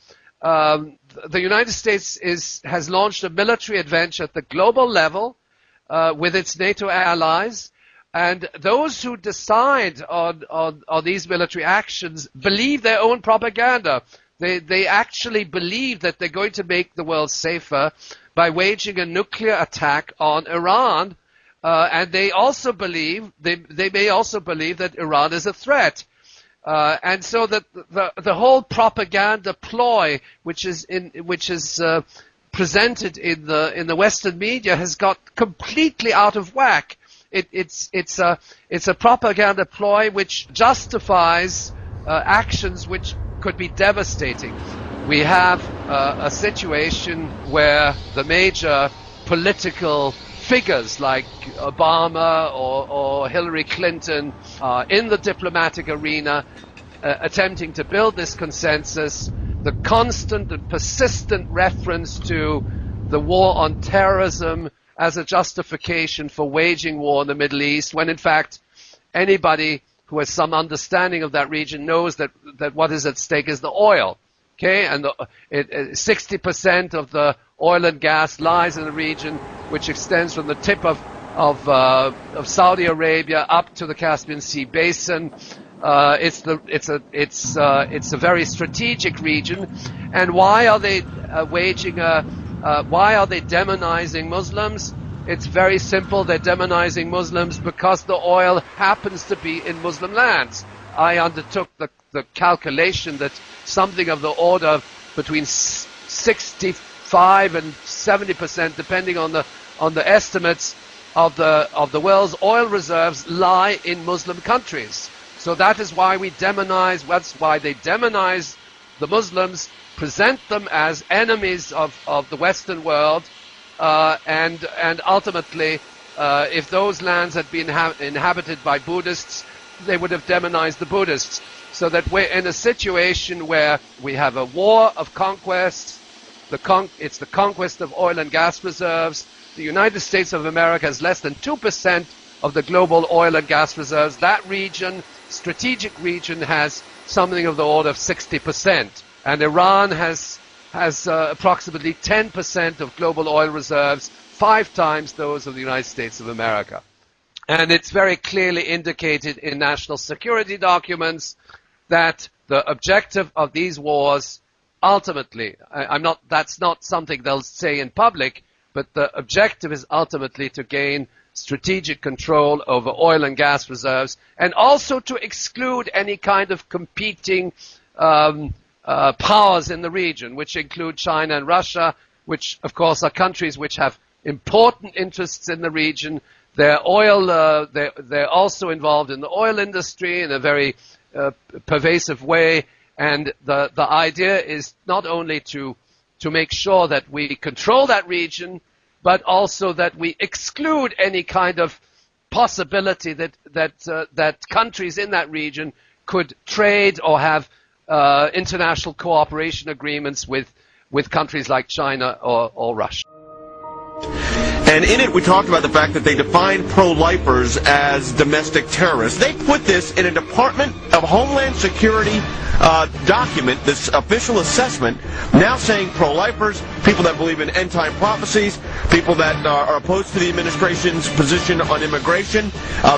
The United States has launched a military adventure at the global level with its NATO allies, and those who decide on these military actions believe their own propaganda. They actually believe that they're going to make the world safer by waging a nuclear attack on Iran, And they also believe, they may also believe that Iran is a threat. And so that the whole propaganda ploy, which is presented in the Western media, has got completely out of whack. It's a propaganda ploy which justifies actions which could be devastating. We have a situation where the major political figures like Obama or Hillary Clinton are in the diplomatic arena attempting to build this consensus. The constant and persistent reference to the war on terrorism as a justification for waging war in the Middle East, when in fact anybody who has some understanding of that region knows that what is at stake is the oil. Okay, and 60% of the oil and gas lies in the region, which extends from the tip of Saudi Arabia up to the Caspian Sea basin. It's a very strategic region. And why are they why are they demonizing Muslims? It's very simple. They're demonizing Muslims because the oil happens to be in Muslim lands. I undertook the calculation that something of the order between 65 and 70%, depending on the estimates of the world's oil reserves, lie in Muslim countries. So that is why we demonize. That's why they demonize the Muslims, present them as enemies of the Western world, and ultimately, if those lands had been inhabited by Buddhists, they would have demonized the Buddhists. So that we're in a situation where we have a war of conquest. It's the conquest of oil and gas reserves. The United States of America has less than 2% of the global oil and gas reserves. That region, strategic region, has something of the order of 60%. And Iran has approximately 10% of global oil reserves, 5 times those of the United States of America. And it's very clearly indicated in national security documents that the objective of these wars, ultimately, that's not something they'll say in public, but the objective is ultimately to gain strategic control over oil and gas reserves, and also to exclude any kind of competing powers in the region, which include China and Russia, which of course are countries which have important interests in the region. They're also involved in the oil industry in a very pervasive way, and the idea is not only to make sure that we control that region, but also that we exclude any kind of possibility that countries in that region could trade or have international cooperation agreements with countries like China or Russia. And in it, we talked about the fact that they define pro-lifers as domestic terrorists. They put this in a Department of Homeland Security document, this official assessment, now saying pro-lifers, people that believe in end-time prophecies, people that are opposed to the administration's position on immigration,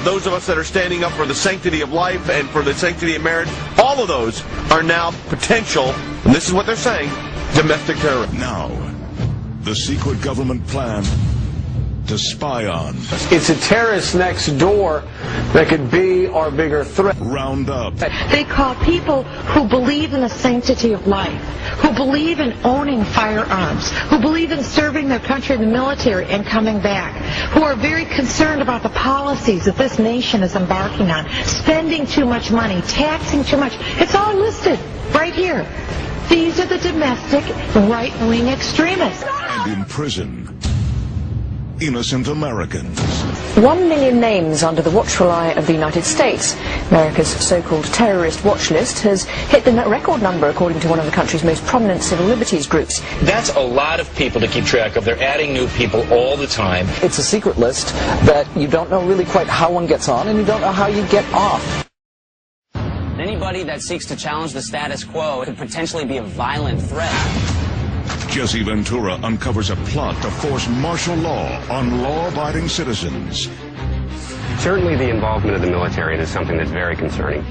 those of us that are standing up for the sanctity of life and for the sanctity of marriage, all of those are now potential, and this is what they're saying, domestic terrorists. Now, the secret government plan to spy on. It's a terrorist next door that could be our bigger threat. Round up. They call people who believe in the sanctity of life, who believe in owning firearms, who believe in serving their country in the military and coming back, who are very concerned about the policies that this nation is embarking on, spending too much money, taxing too much. It's all listed right here. These are the domestic right-wing extremists. And in prison, innocent Americans. 1 million names under the watchful eye of the United States. America's so-called terrorist watch list has hit the record number, according to one of the country's most prominent civil liberties groups. That's a lot of people to keep track of. They're adding new people all the time. It's a secret list that you don't know really quite how one gets on, and you don't know how you get off. Anybody that seeks to challenge the status quo could potentially be a violent threat. Jesse Ventura uncovers a plot to force martial law on law-abiding citizens. Certainly the involvement of the military is something that's very concerning.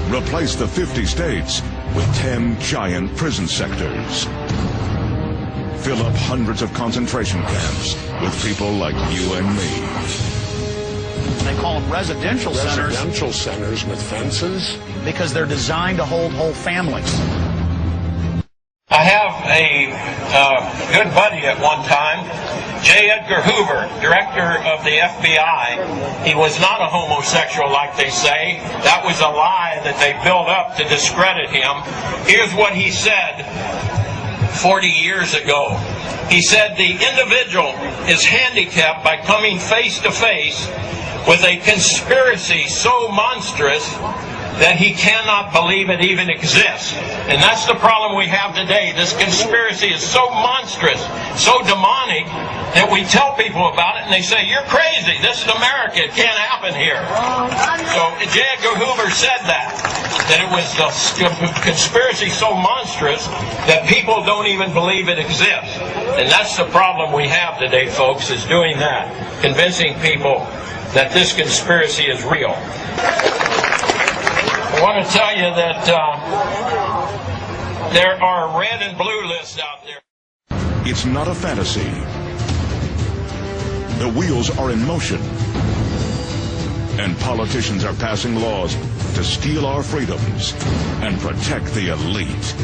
Replace the 50 states with 10 giant prison sectors. Fill up hundreds of concentration camps with people like you and me. They call them residential centers. Residential centers with fences? Because they're designed to hold whole families. I have a good buddy at one time, J. Edgar Hoover, director of the FBI. He was not a homosexual like they say. That was a lie that they built up to discredit him. Here's what he said 40 years ago. He said, "The individual is handicapped by coming face to face with a conspiracy so monstrous that he cannot believe it even exists." And that's the problem we have today. This conspiracy is so monstrous, so demonic, that we tell people about it and they say, "You're crazy. This is America. It can't happen here." So J. Edgar Hoover said that it was a conspiracy so monstrous that people don't even believe it exists. And that's the problem we have today, folks, is doing that, convincing people that this conspiracy is real. I want to tell you that there are red and blue lists out there. It's not a fantasy. The wheels are in motion. And politicians are passing laws to steal our freedoms and protect the elite.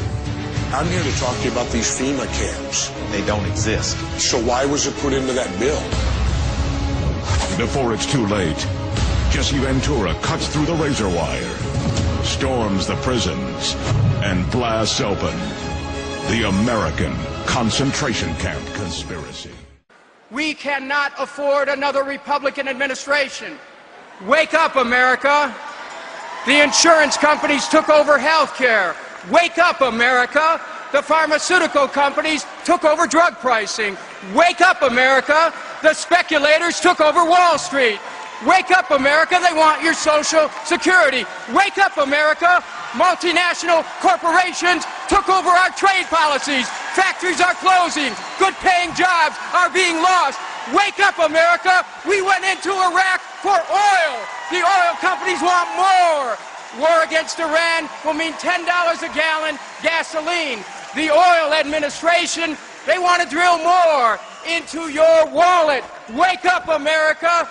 I'm here to talk to you about these FEMA camps. They don't exist. So why was it put into that bill? Before it's too late, Jesse Ventura cuts through the razor wire, storms the prisons, and blasts open the American concentration camp conspiracy. We cannot afford another Republican administration. Wake up, America. The insurance companies took over health care. Wake up, America. The pharmaceutical companies took over drug pricing. Wake up, America. The speculators took over Wall Street. Wake up, America. They want your Social Security. Wake up, America. Multinational corporations took over our trade policies. Factories are closing. Good-paying jobs are being lost. Wake up, America. We went into Iraq for oil. The oil companies want more. War against Iran will mean $10 a gallon gasoline. The oil administration, they want to drill more into your wallet. Wake up, America.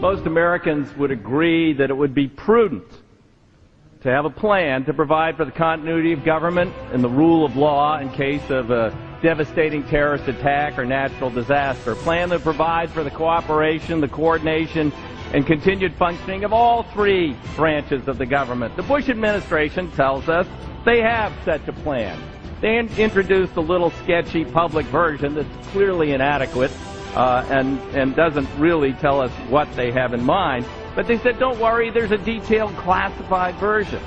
Most Americans would agree that it would be prudent to have a plan to provide for the continuity of government and the rule of law in case of a devastating terrorist attack or natural disaster. A plan that provides for the cooperation, the coordination, and continued functioning of all three branches of the government. The Bush administration tells us they have such a plan. They introduced a little sketchy public version that's clearly inadequate and doesn't really tell us what they have in mind. But they said, don't worry, there's a detailed classified version.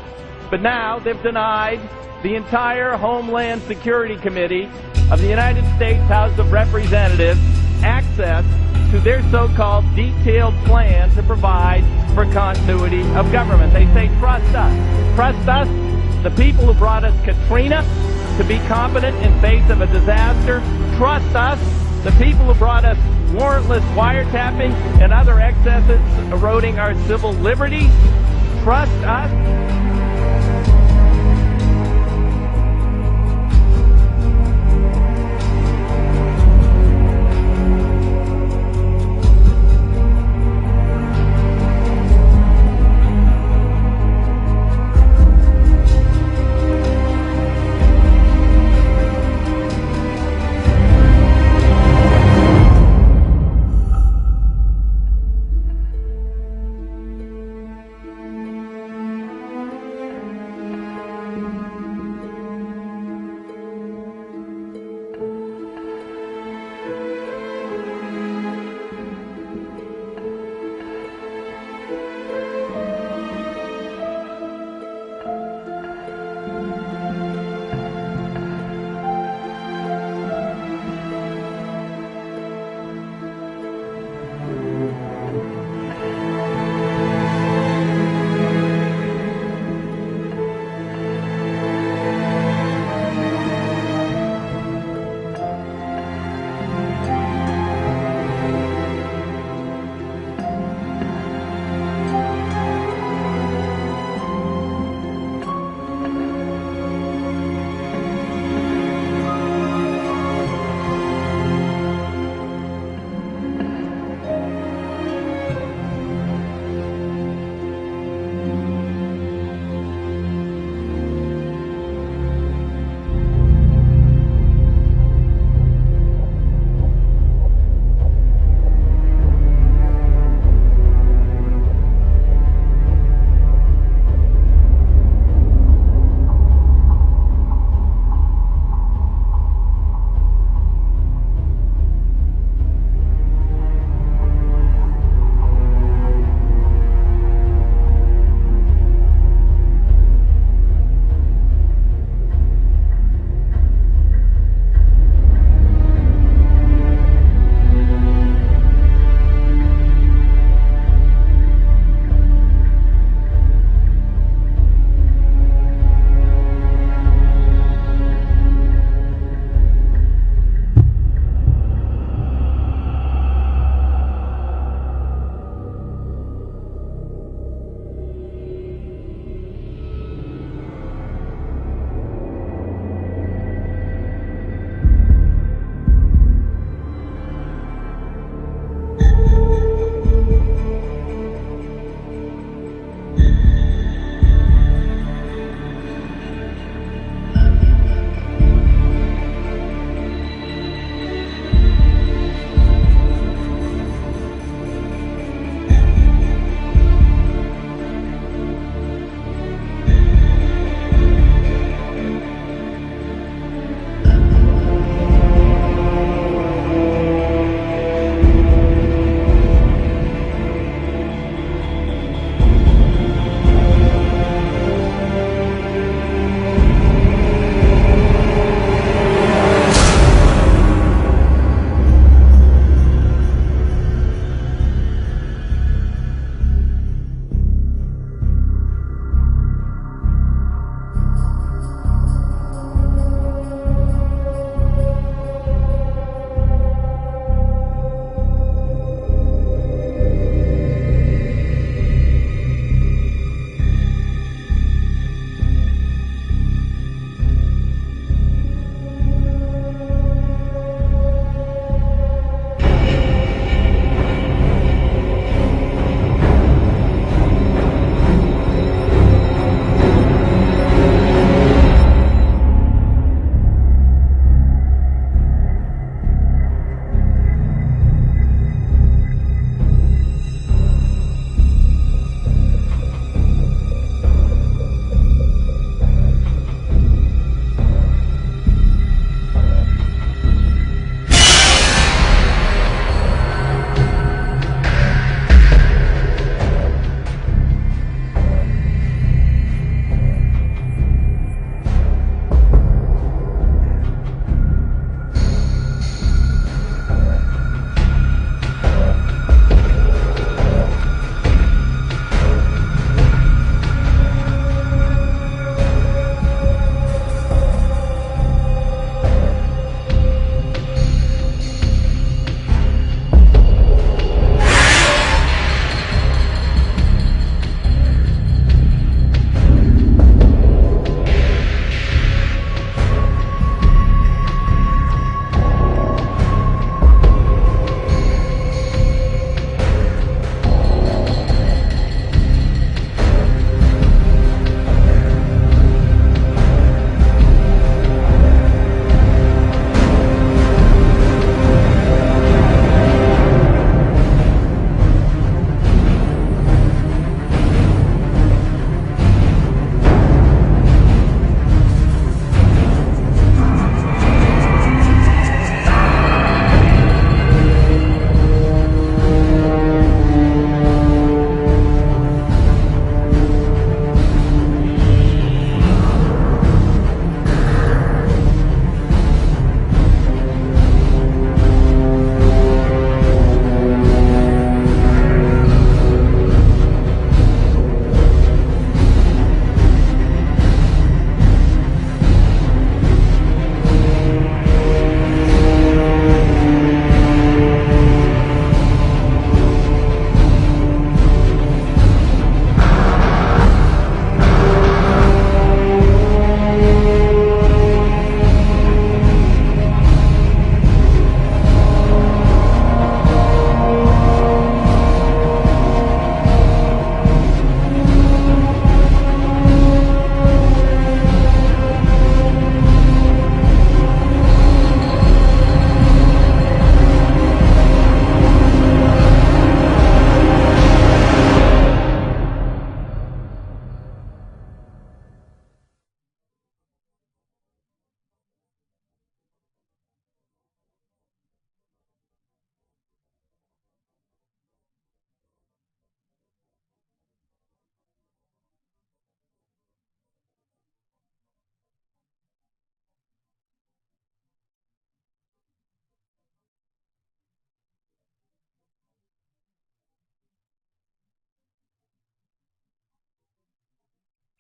But now they've denied the entire Homeland Security Committee of the United States House of Representatives access to their so-called detailed plan to provide for continuity of government. They say, trust us. Trust us, the people who brought us Katrina, to be competent in face of a disaster. Trust us, the people who brought us warrantless wiretapping and other excesses eroding our civil liberties. Trust us.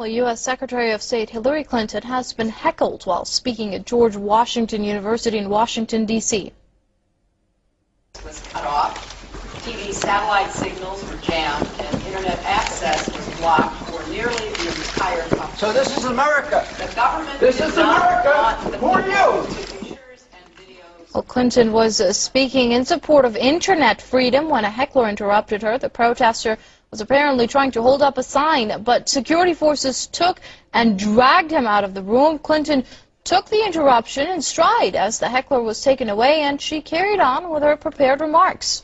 Well, U.S. Secretary of State Hillary Clinton has been heckled while speaking at George Washington University in Washington, D.C. Was cut off, TV satellite signals were jammed, and internet access was blocked for nearly the entire country. So this is America. The government This is America. Who are you? Well, Clinton was speaking in support of internet freedom when a heckler interrupted her. The protester was apparently trying to hold up a sign, but security forces took and dragged him out of the room. Clinton took the interruption in stride as the heckler was taken away, and she carried on with her prepared remarks.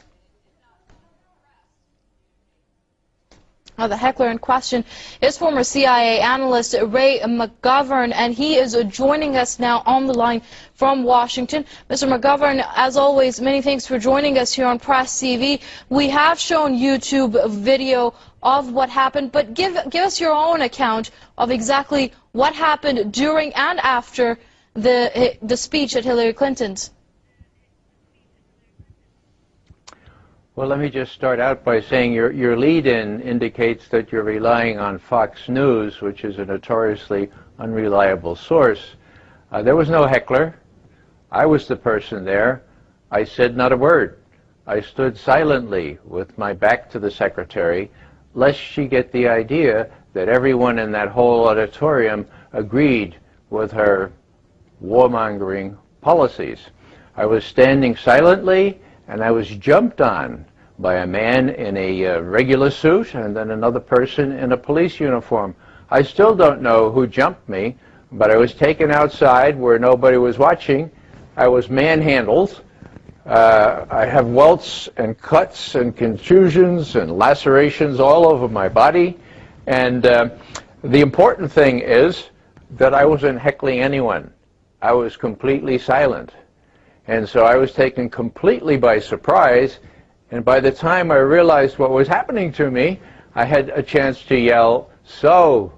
Now, the heckler in question is former CIA analyst Ray McGovern, and he is joining us now on the line from Washington. Mr. McGovern, as always, many thanks for joining us here on Press TV. We have shown YouTube video of what happened, but give us your own account of exactly what happened during and after the speech at Hillary Clinton's. Well, let me just start out by saying your lead-in indicates that you're relying on Fox News, which is a notoriously unreliable source. There was no heckler. I was the person there. I said not a word. I stood silently with my back to the secretary, lest she get the idea that everyone in that whole auditorium agreed with her warmongering policies. I was standing silently, and I was jumped on by a man in a regular suit and then another person in a police uniform. I still don't know who jumped me, but I was taken outside where nobody was watching. I was manhandled. I have welts and cuts and contusions and lacerations all over my body. And the important thing is that I wasn't heckling anyone. I was completely silent. And so I was taken completely by surprise, and by the time I realized what was happening to me, I had a chance to yell, "So,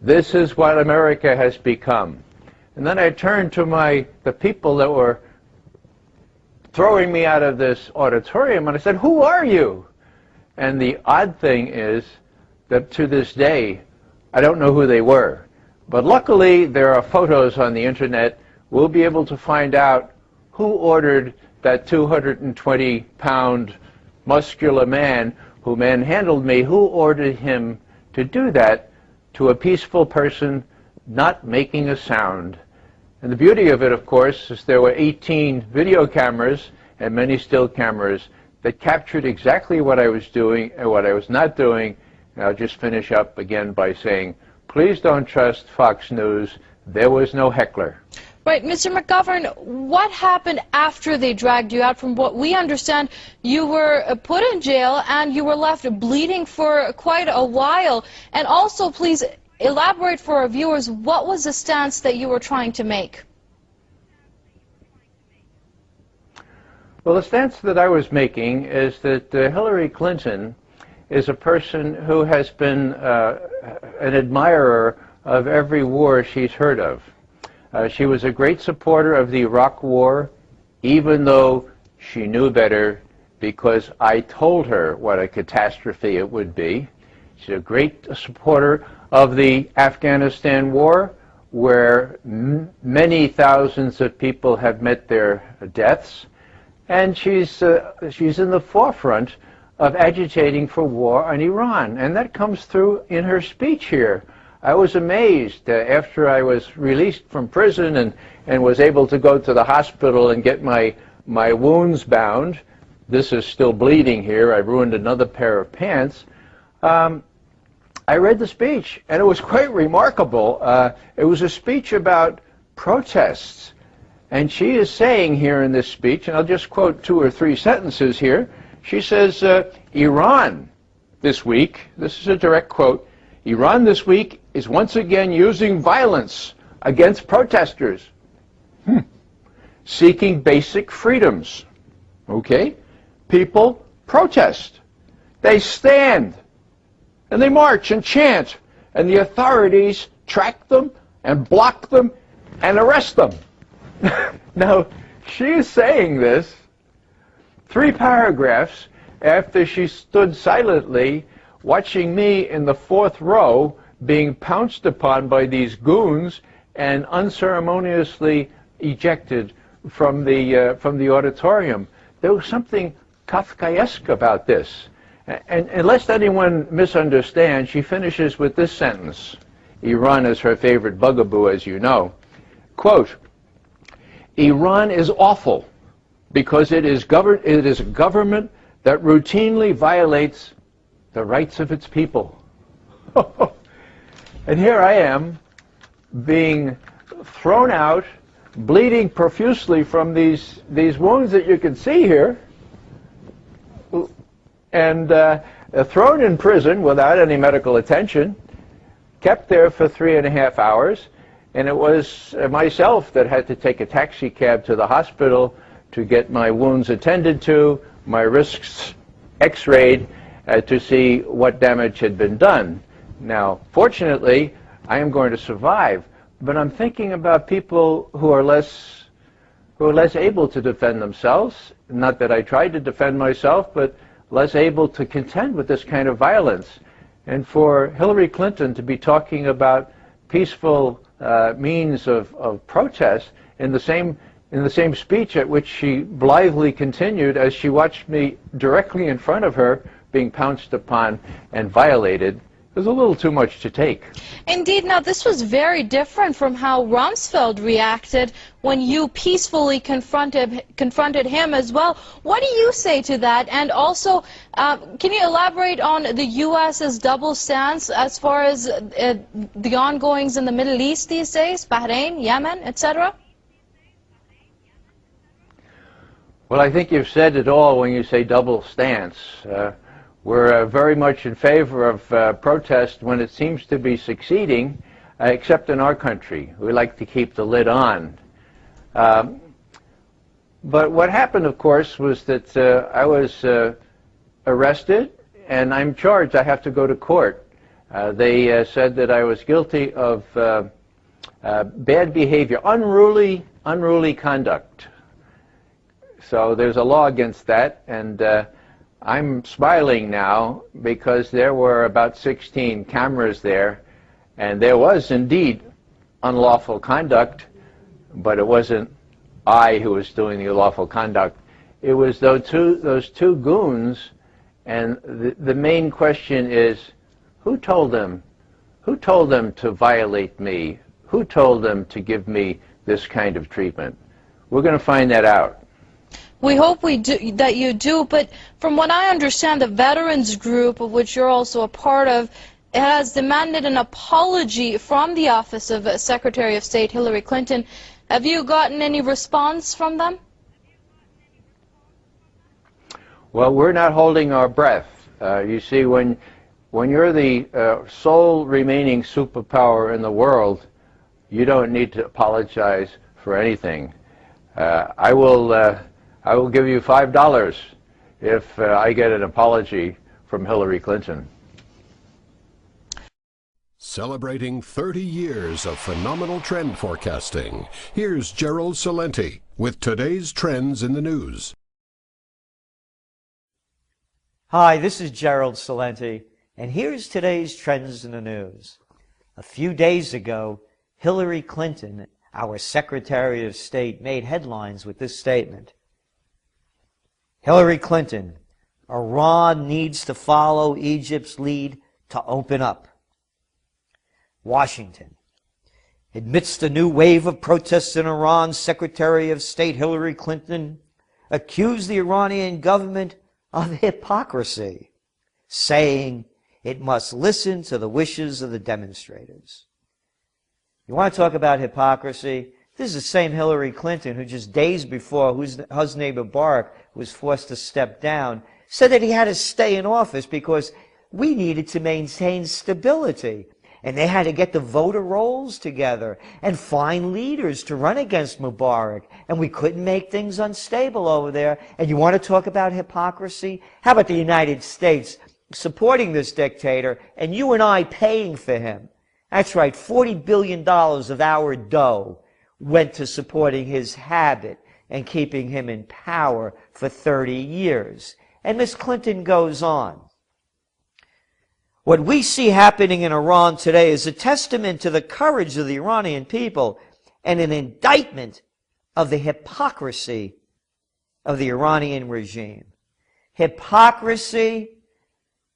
this is what America has become." And then I turned to the people that were throwing me out of this auditorium, and I said, "Who are you?" And the odd thing is that to this day, I don't know who they were. But luckily, there are photos on the internet. We'll be able to find out who ordered that 220-pound muscular man who manhandled me, who ordered him to do that to a peaceful person not making a sound. And the beauty of it, of course, is there were 18 video cameras and many still cameras that captured exactly what I was doing and what I was not doing. And I'll just finish up again by saying, please don't trust Fox News. There was no heckler. Right, Mr. McGovern, what happened after they dragged you out? From what we understand, you were put in jail and you were left bleeding for quite a while. And also, please elaborate for our viewers, what was the stance that you were trying to make? Well, the stance that I was making is that Hillary Clinton is a person who has been an admirer of every war she's heard of. She was a great supporter of the Iraq War, even though she knew better because I told her what a catastrophe it would be. She's a great supporter of the Afghanistan War, where many thousands of people have met their deaths. And she's in the forefront of agitating for war on Iran. And that comes through in her speech here. I was amazed after I was released from prison and was able to go to the hospital and get my wounds bound. This is still bleeding here. I ruined another pair of pants. I read the speech, and it was quite remarkable. It was a speech about protests. And she is saying here in this speech, and I'll just quote 2 or 3 sentences here. She says, Iran this week, this is a direct quote, Iran this week is once again using violence against protesters seeking basic freedoms. Okay? People protest. They stand and they march and chant, and the authorities track them and block them and arrest them. Now, she is saying this 3 paragraphs after she stood silently watching me in the 4th row being pounced upon by these goons and unceremoniously ejected from the auditorium. There was something Kafkaesque about this. And lest anyone misunderstand, she finishes with this sentence. Iran is her favorite bugaboo, as you know. Quote, Iran is awful because it is a government that routinely violates the rights of its people. And here I am being thrown out, bleeding profusely from these wounds that you can see here, and thrown in prison without any medical attention, kept there for 3.5 hours, and it was myself that had to take a taxi cab to the hospital to get my wounds attended to, my wrists x-rayed to see what damage had been done. Now, fortunately, I am going to survive, but I'm thinking about people who are less able to defend themselves. Not that I tried to defend myself, but less able to contend with this kind of violence. And for Hillary Clinton to be talking about peaceful means of protest in the same speech at which she blithely continued as she watched me directly in front of her being pounced upon and violated, was a little too much to take. Indeed. Now, this was very different from how Rumsfeld reacted when you peacefully confronted him as well. What do you say to that? And also, can you elaborate on the U.S.'s double stance as far as the ongoings in the Middle East these days, Bahrain, Yemen, etc.? Well, I think you've said it all when you say double stance. We're very much in favor of protest when it seems to be succeeding, except in our country. We like to keep the lid on. But what happened, of course, was that I was arrested, and I'm charged. I have to go to court. They said that I was guilty of bad behavior, unruly conduct. So there's a law against that, and I'm smiling now because there were about 16 cameras there, and there was indeed unlawful conduct, but it wasn't I who was doing the unlawful conduct. It was those two goons, and the main question is, who told them? Who told them to violate me? Who told them to give me this kind of treatment? We're going to find that out. We hope that you do, but from what I understand, the veterans group, of which you're also a part of, has demanded an apology from the office of Secretary of State Hillary Clinton. Have you gotten any response from them? Well, we're not holding our breath. You see, when you're the sole remaining superpower in the world, you don't need to apologize for anything. I will give you $5 if I get an apology from Hillary Clinton. Celebrating 30 years of phenomenal trend forecasting, here's Gerald Celente with today's trends in the news. Hi, this is Gerald Celente, and here's today's trends in the news. A few days ago, Hillary Clinton, our Secretary of State, made headlines with this statement. Hillary Clinton, Iran needs to follow Egypt's lead to open up. Washington, amidst a new wave of protests in Iran, Secretary of State Hillary Clinton accused the Iranian government of hypocrisy, saying it must listen to the wishes of the demonstrators. You want to talk about hypocrisy? This is the same Hillary Clinton who just days before Hosni Mubarak was forced to step down, said that he had to stay in office because we needed to maintain stability. And they had to get the voter rolls together and find leaders to run against Mubarak. And we couldn't make things unstable over there. And you want to talk about hypocrisy? How about the United States supporting this dictator and you and I paying for him? That's right, $40 billion of our dough went to supporting his habit and keeping him in power for 30 years. And Miss Clinton goes on. What we see happening in Iran today is a testament to the courage of the Iranian people and an indictment of the hypocrisy of the Iranian regime. Hypocrisy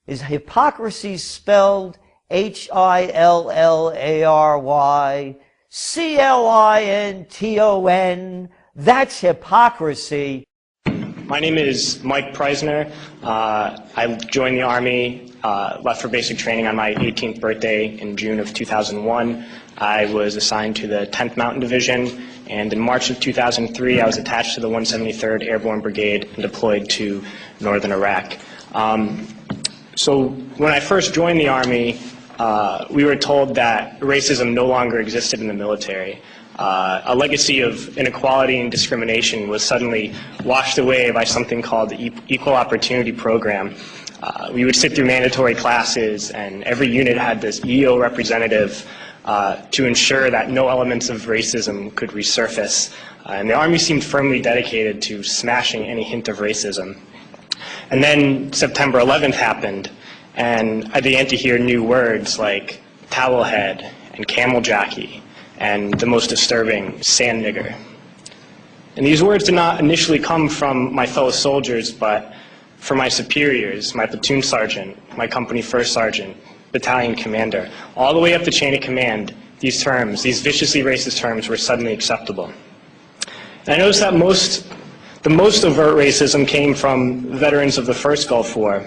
is hypocrisy spelled HILLARYCLINTON. That's hypocrisy. My name is Mike Preisner. I joined the Army, left for basic training on my 18th birthday in June of 2001. I was assigned to the 10th Mountain Division, and in March of 2003 I was attached to the 173rd Airborne Brigade and deployed to northern Iraq. So when I first joined the Army, we were told that racism no longer existed in the military. A legacy of inequality and discrimination was suddenly washed away by something called the Equal Opportunity Program. We would sit through mandatory classes, and every unit had this EO representative to ensure that no elements of racism could resurface. And the Army seemed firmly dedicated to smashing any hint of racism. And then September 11th happened, and I began to hear new words like towel head and camel jockey, and the most disturbing, sand nigger. And these words did not initially come from my fellow soldiers, but from my superiors, my platoon sergeant, my company first sergeant, battalion commander. All the way up the chain of command, these terms, these viciously racist terms, were suddenly acceptable. And I noticed that the most overt racism came from veterans of the first Gulf War.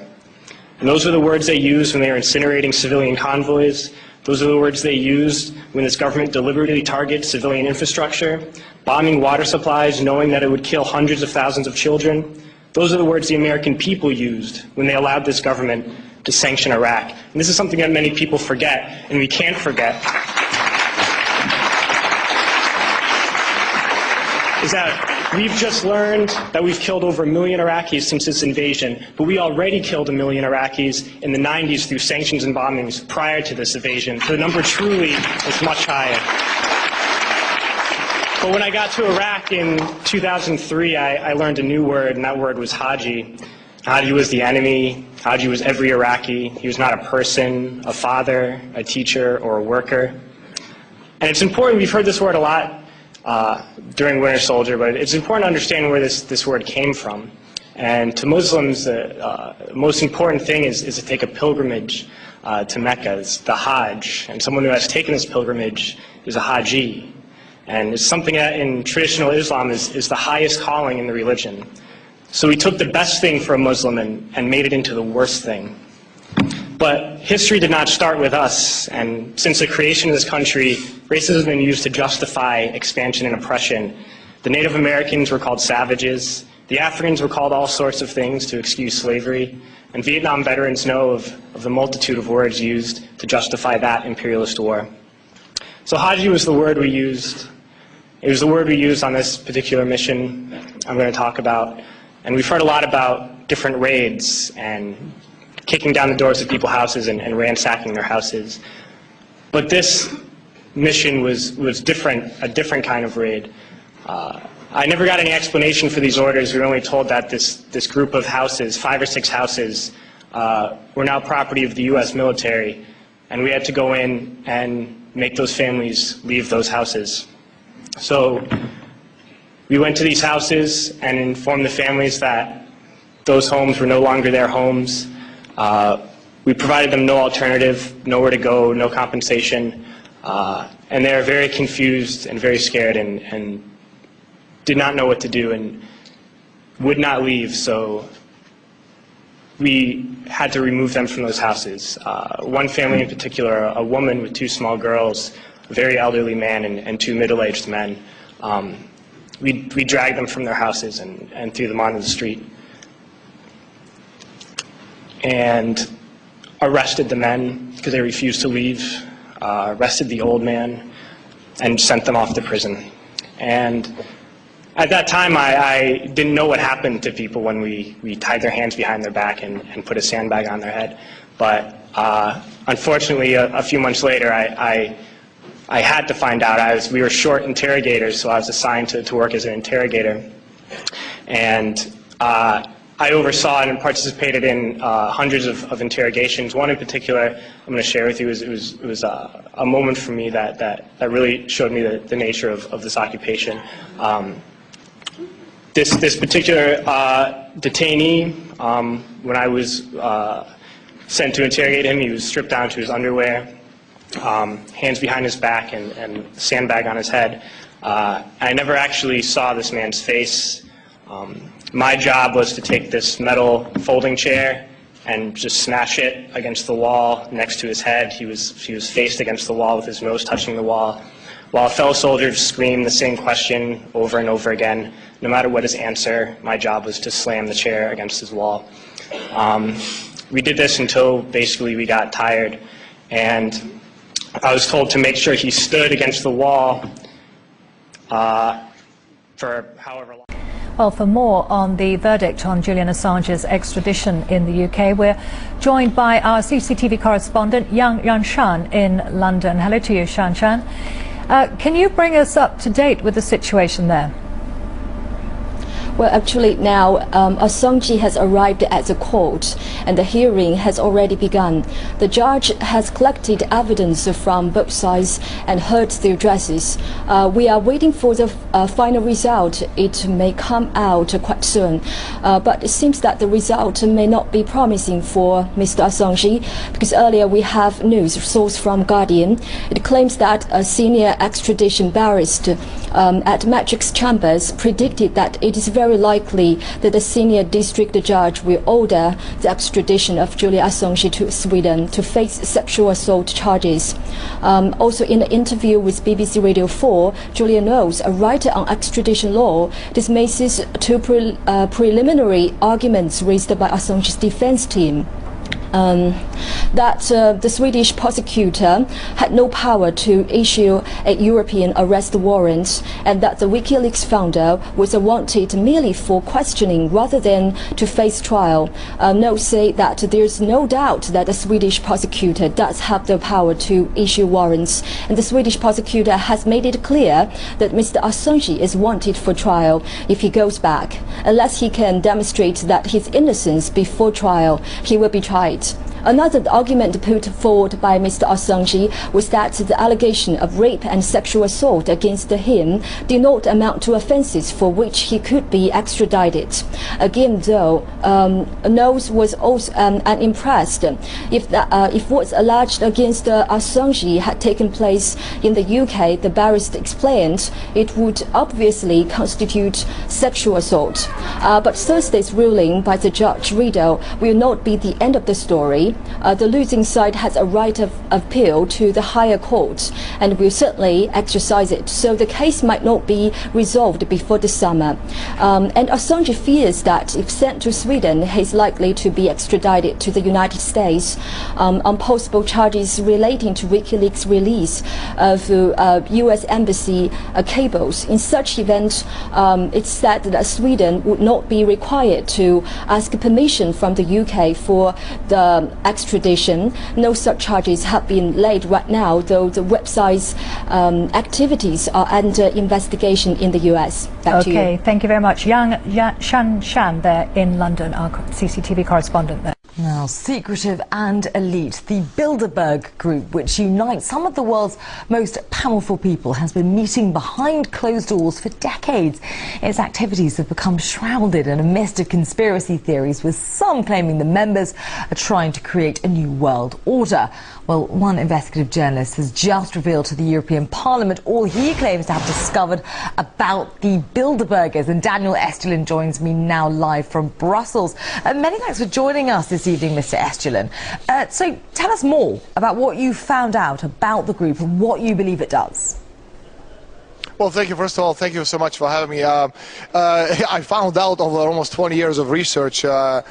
And those were the words they used when they were incinerating civilian convoys. Those are the words they used when this government deliberately targeted civilian infrastructure, bombing water supplies, knowing that it would kill hundreds of thousands of children. Those are the words the American people used when they allowed this government to sanction Iraq. And this is something that many people forget, and we can't forget, is that we've just learned that we've killed over 1 million Iraqis since this invasion, but we already killed 1 million Iraqis in the 90s through sanctions and bombings prior to this invasion. So the number truly is much higher. But when I got to Iraq in 2003, I learned a new word, and that word was Haji. Haji was the enemy. Haji was every Iraqi. He was not a person, a father, a teacher, or a worker. And it's important, we've heard this word a lot during Winter Soldier, but it's important to understand where this word came from. And to Muslims, the most important thing is to take a pilgrimage to Mecca. It's the Hajj. And someone who has taken this pilgrimage is a Haji. And it's something that in traditional Islam is the highest calling in the religion. So we took the best thing for a Muslim and made it into the worst thing. But history did not start with us, and since the creation of this country, racism has been used to justify expansion and oppression. The Native Americans were called savages, the Africans were called all sorts of things to excuse slavery, and Vietnam veterans know of the multitude of words used to justify that imperialist war. So Haji was the word we used. It was the word we used on this particular mission I'm going to talk about. And we've heard a lot about different raids and kicking down the doors of people's houses and ransacking their houses. But this mission was different, a different kind of raid. I never got any explanation for these orders. We were only told that this group of houses, 5 or 6 houses, were now property of the U.S. military, and we had to go in and make those families leave those houses. So we went to these houses and informed the families that those homes were no longer their homes. We provided them no alternative, nowhere to go, no compensation, and they were very confused and very scared and did not know what to do and would not leave, so we had to remove them from those houses. One family in particular, a woman with 2 small girls, a very elderly man and 2 middle-aged men, we dragged them from their houses and threw them onto the street. And arrested the men because they refused to leave, arrested the old man, and sent them off to prison. And at that time, I didn't know what happened to people when we tied their hands behind their back and put a sandbag on their head. But unfortunately, a few months later, I had to find out. We were short interrogators, so I was assigned to work as an interrogator. And I oversaw and participated in hundreds of interrogations. One in particular I'm going to share with you. It was a moment for me that really showed me the nature of this occupation. This particular detainee, when I was sent to interrogate him, he was stripped down to his underwear, hands behind his back, and a sandbag on his head. I never actually saw this man's face. My job was to take this metal folding chair and just smash it against the wall next to his head. He was faced against the wall with his nose touching the wall, while a fellow soldier screamed the same question over and over again. No matter what his answer, my job was to slam the chair against his wall. We did this until basically we got tired, and I was told to make sure he stood against the wall for however long. Well, for more on the verdict on Julian Assange's extradition in the UK, we're joined by our CCTV correspondent, Yang Shan, in London. Hello to you, Shan. Can you bring us up to date with the situation there? Well, actually now Assange has arrived at the court and the hearing has already begun. The judge has collected evidence from both sides and heard the addresses. We are waiting for the final result. It may come out quite soon, but it seems that the result may not be promising for Mr. Assange, because earlier we have news source from Guardian. It claims that a senior extradition barrister at Matrix Chambers predicted that it is very likely that the senior district judge will order the extradition of Julian Assange to Sweden to face sexual assault charges. Also, in an interview with BBC Radio 4, Julian Knowles, a writer on extradition law, dismisses two preliminary arguments raised by Assange's defense team. That the Swedish prosecutor had no power to issue a European arrest warrant, and that the WikiLeaks founder was wanted merely for questioning rather than to face trial. Notes say that there's no doubt that the Swedish prosecutor does have the power to issue warrants, and the Swedish prosecutor has made it clear that Mr. Assange is wanted for trial if he goes back. Unless he can demonstrate that his innocence before trial, he will be tried. Another argument put forward by Mr. Assange was that the allegation of rape and sexual assault against him did not amount to offences for which he could be extradited. Again, though, Knowles was also unimpressed. If what's alleged against Assange had taken place in the UK, the barrister explained, it would obviously constitute sexual assault. But Thursday's ruling by the Judge Rideau will not be the end of the story. The losing side has a right of appeal to the higher court and will certainly exercise it, so the case might not be resolved before the summer. And Assange fears that if sent to Sweden, he is likely to be extradited to the United States on possible charges relating to WikiLeaks release of US embassy cables. In such event, it's said that Sweden would not be required to ask permission from the UK for the extradition. No such charges have been laid right now, though the website's activities are under investigation in the US. Back to you. Okay, thank you very much. Shan there in London, our CCTV correspondent there. Now, secretive and elite, the Bilderberg Group, which unites some of the world's most powerful people, has been meeting behind closed doors for decades. Its activities have become shrouded in a mist of conspiracy theories, with some claiming the members are trying to create a new world order. Well, one investigative journalist has just revealed to the European Parliament all he claims to have discovered about the Bilderbergers. And Daniel Estulin joins me now live from Brussels. Many thanks for joining us this evening, Mr. Estulin. So tell us more about what you found out about the group and what you believe it does. Well, thank you. First of all, thank you so much for having me. I found out over almost 20 years of research that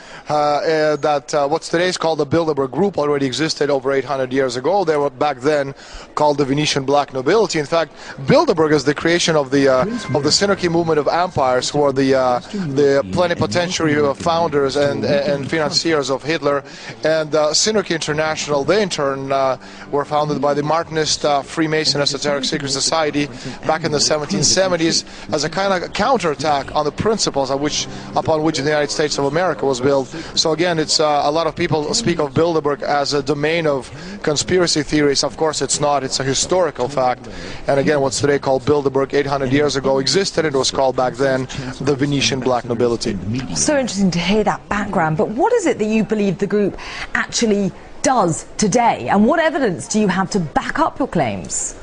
what's today called the Bilderberg Group already existed over 800 years ago. They were back then called the Venetian Black Nobility. In fact, Bilderberg is the creation of the Synarchy movement of empires, who are the plenipotentiary founders and financiers of Hitler. And Synarchy International, they in turn were founded by the Martinist Freemason Esoteric Secret Society back in the the 1770s as a kind of counterattack on the principles upon which the United States of America was built. So again, it's a lot of people speak of Bilderberg as a domain of conspiracy theories. Of course it's not. It's a historical fact. And again, what's today called Bilderberg 800 years ago existed. It was called back then the Venetian black nobility. So interesting to hear that background. But what is it that you believe the group actually does today, and what evidence do you have to back up your claims?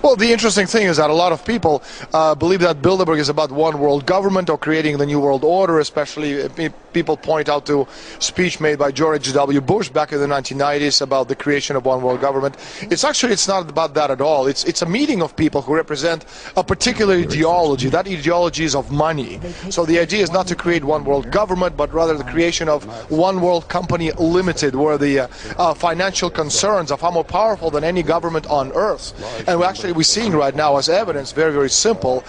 Well, the interesting thing is that a lot of people believe that Bilderberg is about one world government or creating the new world order, especially people point out to speech made by George W. Bush back in the 1990s about the creation of one world government. It's not about that at all. It's a meeting of people who represent a particular ideology. That ideology is of money. So the idea is not to create one world government, but rather the creation of one world company limited, where the financial concerns are far more powerful than any government on earth. And we're seeing right now as evidence, very, very simple.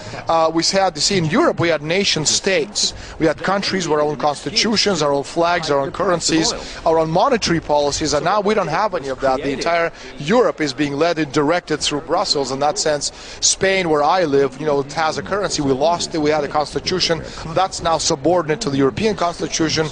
We had to see in Europe, we had nation states. We had countries with our own constitutions, our own flags, our own currencies, our own monetary policies, and now we don't have any of that. The entire Europe is being led and directed through Brussels. In that sense, Spain, where I live, it has a currency. We lost it. We had a constitution. That's now subordinate to the European constitution.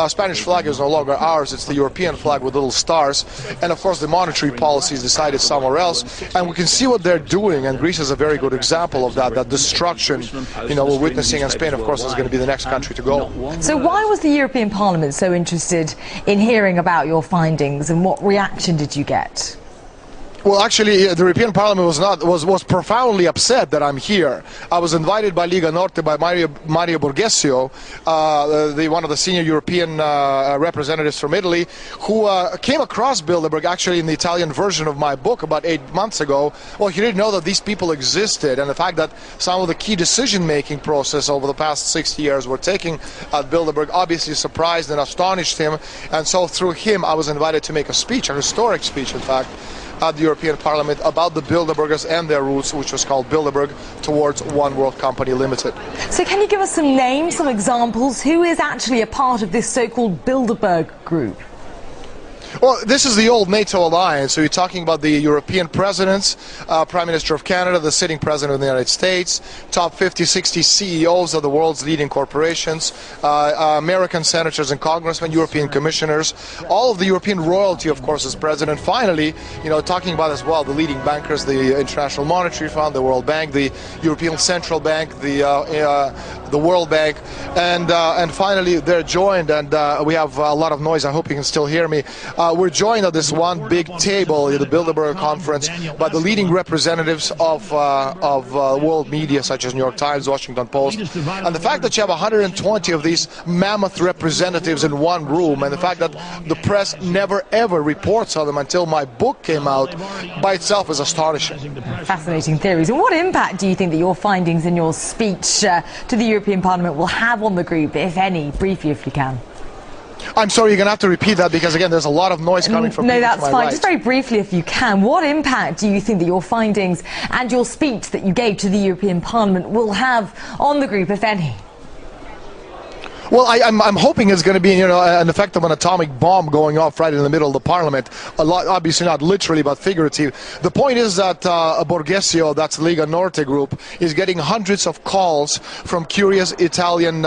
Spanish flag is no longer ours. It's the European flag with little stars. And of course, the monetary policy is decided somewhere else. And we can see what they're doing, and Greece is a very good example of that destruction, we're witnessing, and Spain, of course, is going to be the next country to go. So why was the European Parliament so interested in hearing about your findings, and what reaction did you get? Well, actually, the European Parliament was profoundly upset that I'm here. I was invited by Liga Norte by Mario Borghesio, one of the senior European representatives from Italy, who came across Bilderberg actually in the Italian version of my book about 8 months ago. Well, he didn't know that these people existed, and the fact that some of the key decision-making process over the past 60 years were taking at Bilderberg obviously surprised and astonished him, and so through him I was invited to make a speech, a historic speech, in fact, at the European Parliament about the Bilderbergers and their roots, which was called Bilderberg Towards One World Company Limited. So can you give us some names, some examples? Who is actually a part of this so-called Bilderberg group? Well, this is the old NATO alliance. So you're talking about the European presidents, Prime Minister of Canada, the sitting president of the United States, top 50, 60 CEOs of the world's leading corporations, American senators and congressmen, European commissioners, all of the European royalty, of course, is present. And finally, talking about as well the leading bankers, the International Monetary Fund, the World Bank, the European Central Bank, the World Bank, and finally they're joined, and we have a lot of noise. I hope you can still hear me. We're joined at this one big table at the Bilderberg conference by the leading representatives of world media, such as New York Times, Washington Post, and the fact that you have 120 of these mammoth representatives in one room, and the fact that the press never ever reports on them until my book came out, by itself is astonishing. Fascinating theories. And what impact do you think that your findings in your speech to the European Parliament will have on the group, if any? Briefly, if you can. I'm sorry, you're going to have to repeat that, because again there's a lot of noise coming from No, people that's to my fine. right. Just very briefly, if you can, what impact do you think that your findings and your speech that you gave to the European Parliament will have on the group, if any? Well, I'm hoping it's going to be, an effect of an atomic bomb going off right in the middle of the parliament. Obviously not literally, but figurative. The point is that Borghesio, that's Liga Norte group, is getting hundreds of calls from curious Italian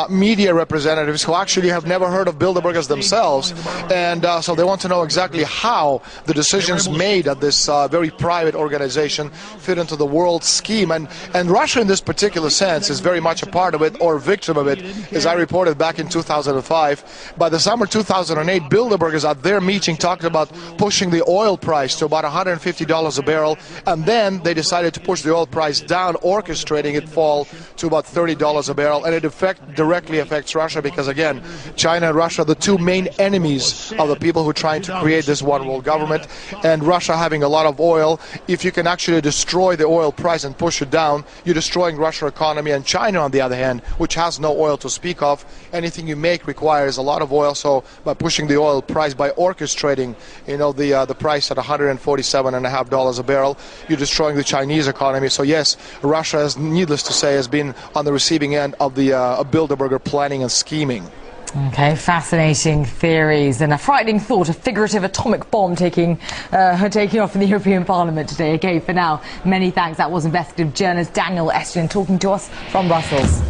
media representatives who actually have never heard of Bilderbergers themselves, and so they want to know exactly how the decisions made at this very private organization fit into the world scheme. And Russia, in this particular sense, is very much a part of it, or victim of it. As I reported back in 2005, by the summer 2008, Bilderbergers at their meeting talked about pushing the oil price to about $150 a barrel, and then they decided to push the oil price down, orchestrating it fall to about $30 a barrel, and it directly affects Russia, because again, China and Russia are the two main enemies of the people who are trying to create this one world government, and Russia having a lot of oil, if you can actually destroy the oil price and push it down, you're destroying Russia's economy. And China, on the other hand, which has no oil to speak of, anything you make requires a lot of oil, so by pushing the oil price, by orchestrating the price at $147.50 a barrel, you're destroying the Chinese economy. So yes, Russia, needless to say, has been on the receiving end of the Bilderberger planning and scheming. Okay, fascinating theories and a frightening thought, a figurative atomic bomb taking off in the European Parliament today. Okay, for now, many thanks. That was investigative journalist Daniel Estienne talking to us from Brussels.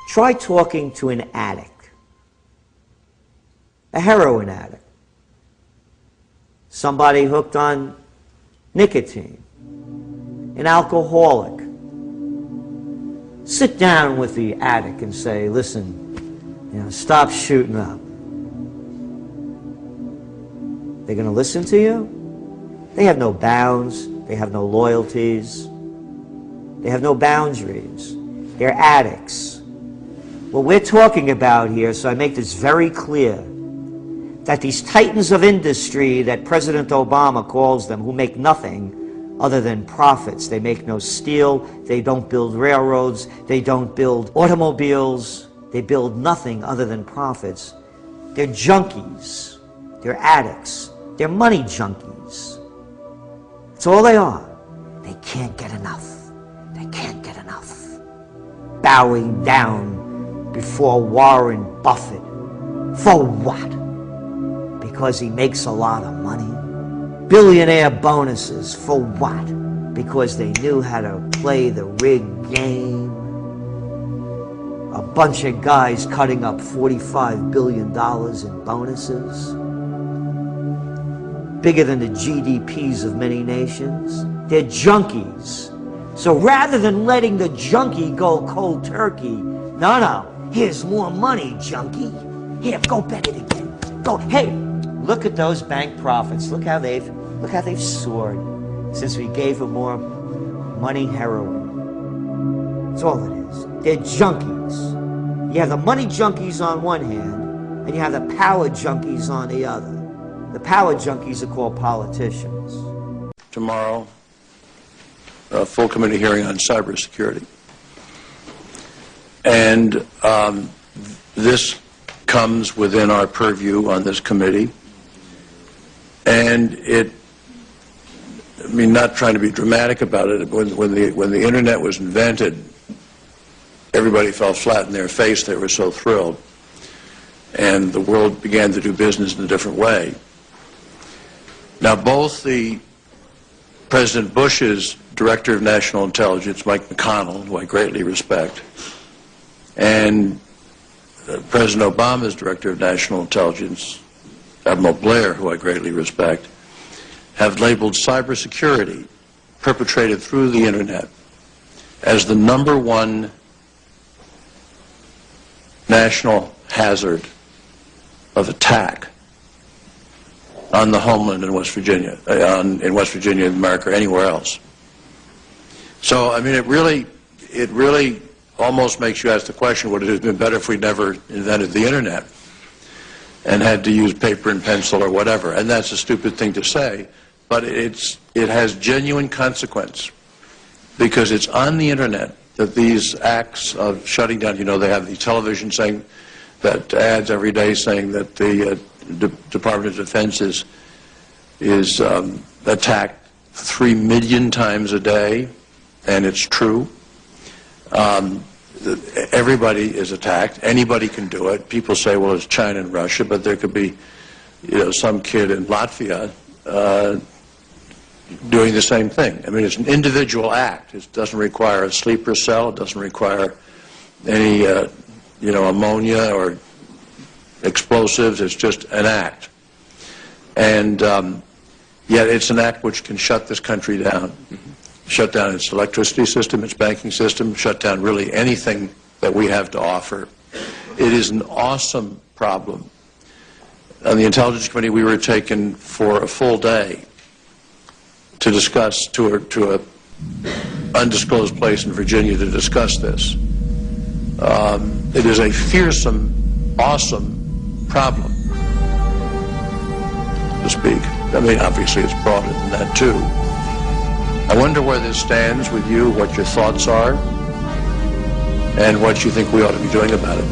Try talking to an addict, a heroin addict, somebody hooked on nicotine, an alcoholic. Sit down with the addict and say, listen, stop shooting up. They're going to listen to you? They have no bounds. They have no loyalties. They have no boundaries. They're addicts. What we're talking about here, so I make this very clear, that these titans of industry that President Obama calls them, who make nothing other than profits. They make no steel, they don't build railroads, they don't build automobiles, they build nothing other than profits. They're junkies, they're addicts, they're money junkies. That's all they are. They can't get enough. They can't get enough. Bowing down before Warren Buffett. For what? Because he makes a lot of money? Billionaire bonuses. For what? Because they knew how to play the rigged game? A bunch of guys cutting up $45 billion in bonuses? Bigger than the GDPs of many nations? They're junkies. So rather than letting the junkie go cold turkey, no, here's more money, junkie. Here, go bet it again. Go, hey, look at those bank profits. Look how they've soared since we gave them more money heroin. That's all it is. They're junkies. You have the money junkies on one hand, and you have the power junkies on the other. The power junkies are called politicians. Tomorrow, a full committee hearing on cybersecurity. And this comes within our purview on this committee. And not trying to be dramatic about it, when the internet was invented, everybody fell flat in their face. They were so thrilled. And the world began to do business in a different way. Now, both the President Bush's Director of National Intelligence, Mike McConnell, who I greatly respect, and President Obama's Director of National Intelligence, Admiral Blair, who I greatly respect, have labeled cybersecurity perpetrated through the internet as the #1 national hazard of attack on the homeland in West Virginia, in West Virginia, America, or anywhere else. So, I mean, it really almost makes you ask the question, would it have been better if we never invented the internet and had to use paper and pencil or whatever? And that's a stupid thing to say, but it has genuine consequence, because it's on the internet that these acts of shutting down, you know, they have the television saying that, ads every day saying that the Department of Defense is attacked 3 million times a day, and it's true. Everybody is attacked. Anybody can do it. People say, well, it's China and Russia, but there could be, you know, some kid in Latvia doing the same thing. I mean, it's an individual act. It doesn't require a sleeper cell. It doesn't require any, you know, ammonia or explosives. It's just an act. And yet it's an act which can shut this country down. Shut down its electricity system, its banking system, shut down really anything that we have to offer. It is an awesome problem. On the Intelligence Committee, we were taken for a full day to discuss, to a undisclosed place in Virginia to discuss this. It is a fearsome, awesome problem, to speak. I mean, obviously it's broader than that too. I wonder where this stands with you, what your thoughts are, and what you think we ought to be doing about it.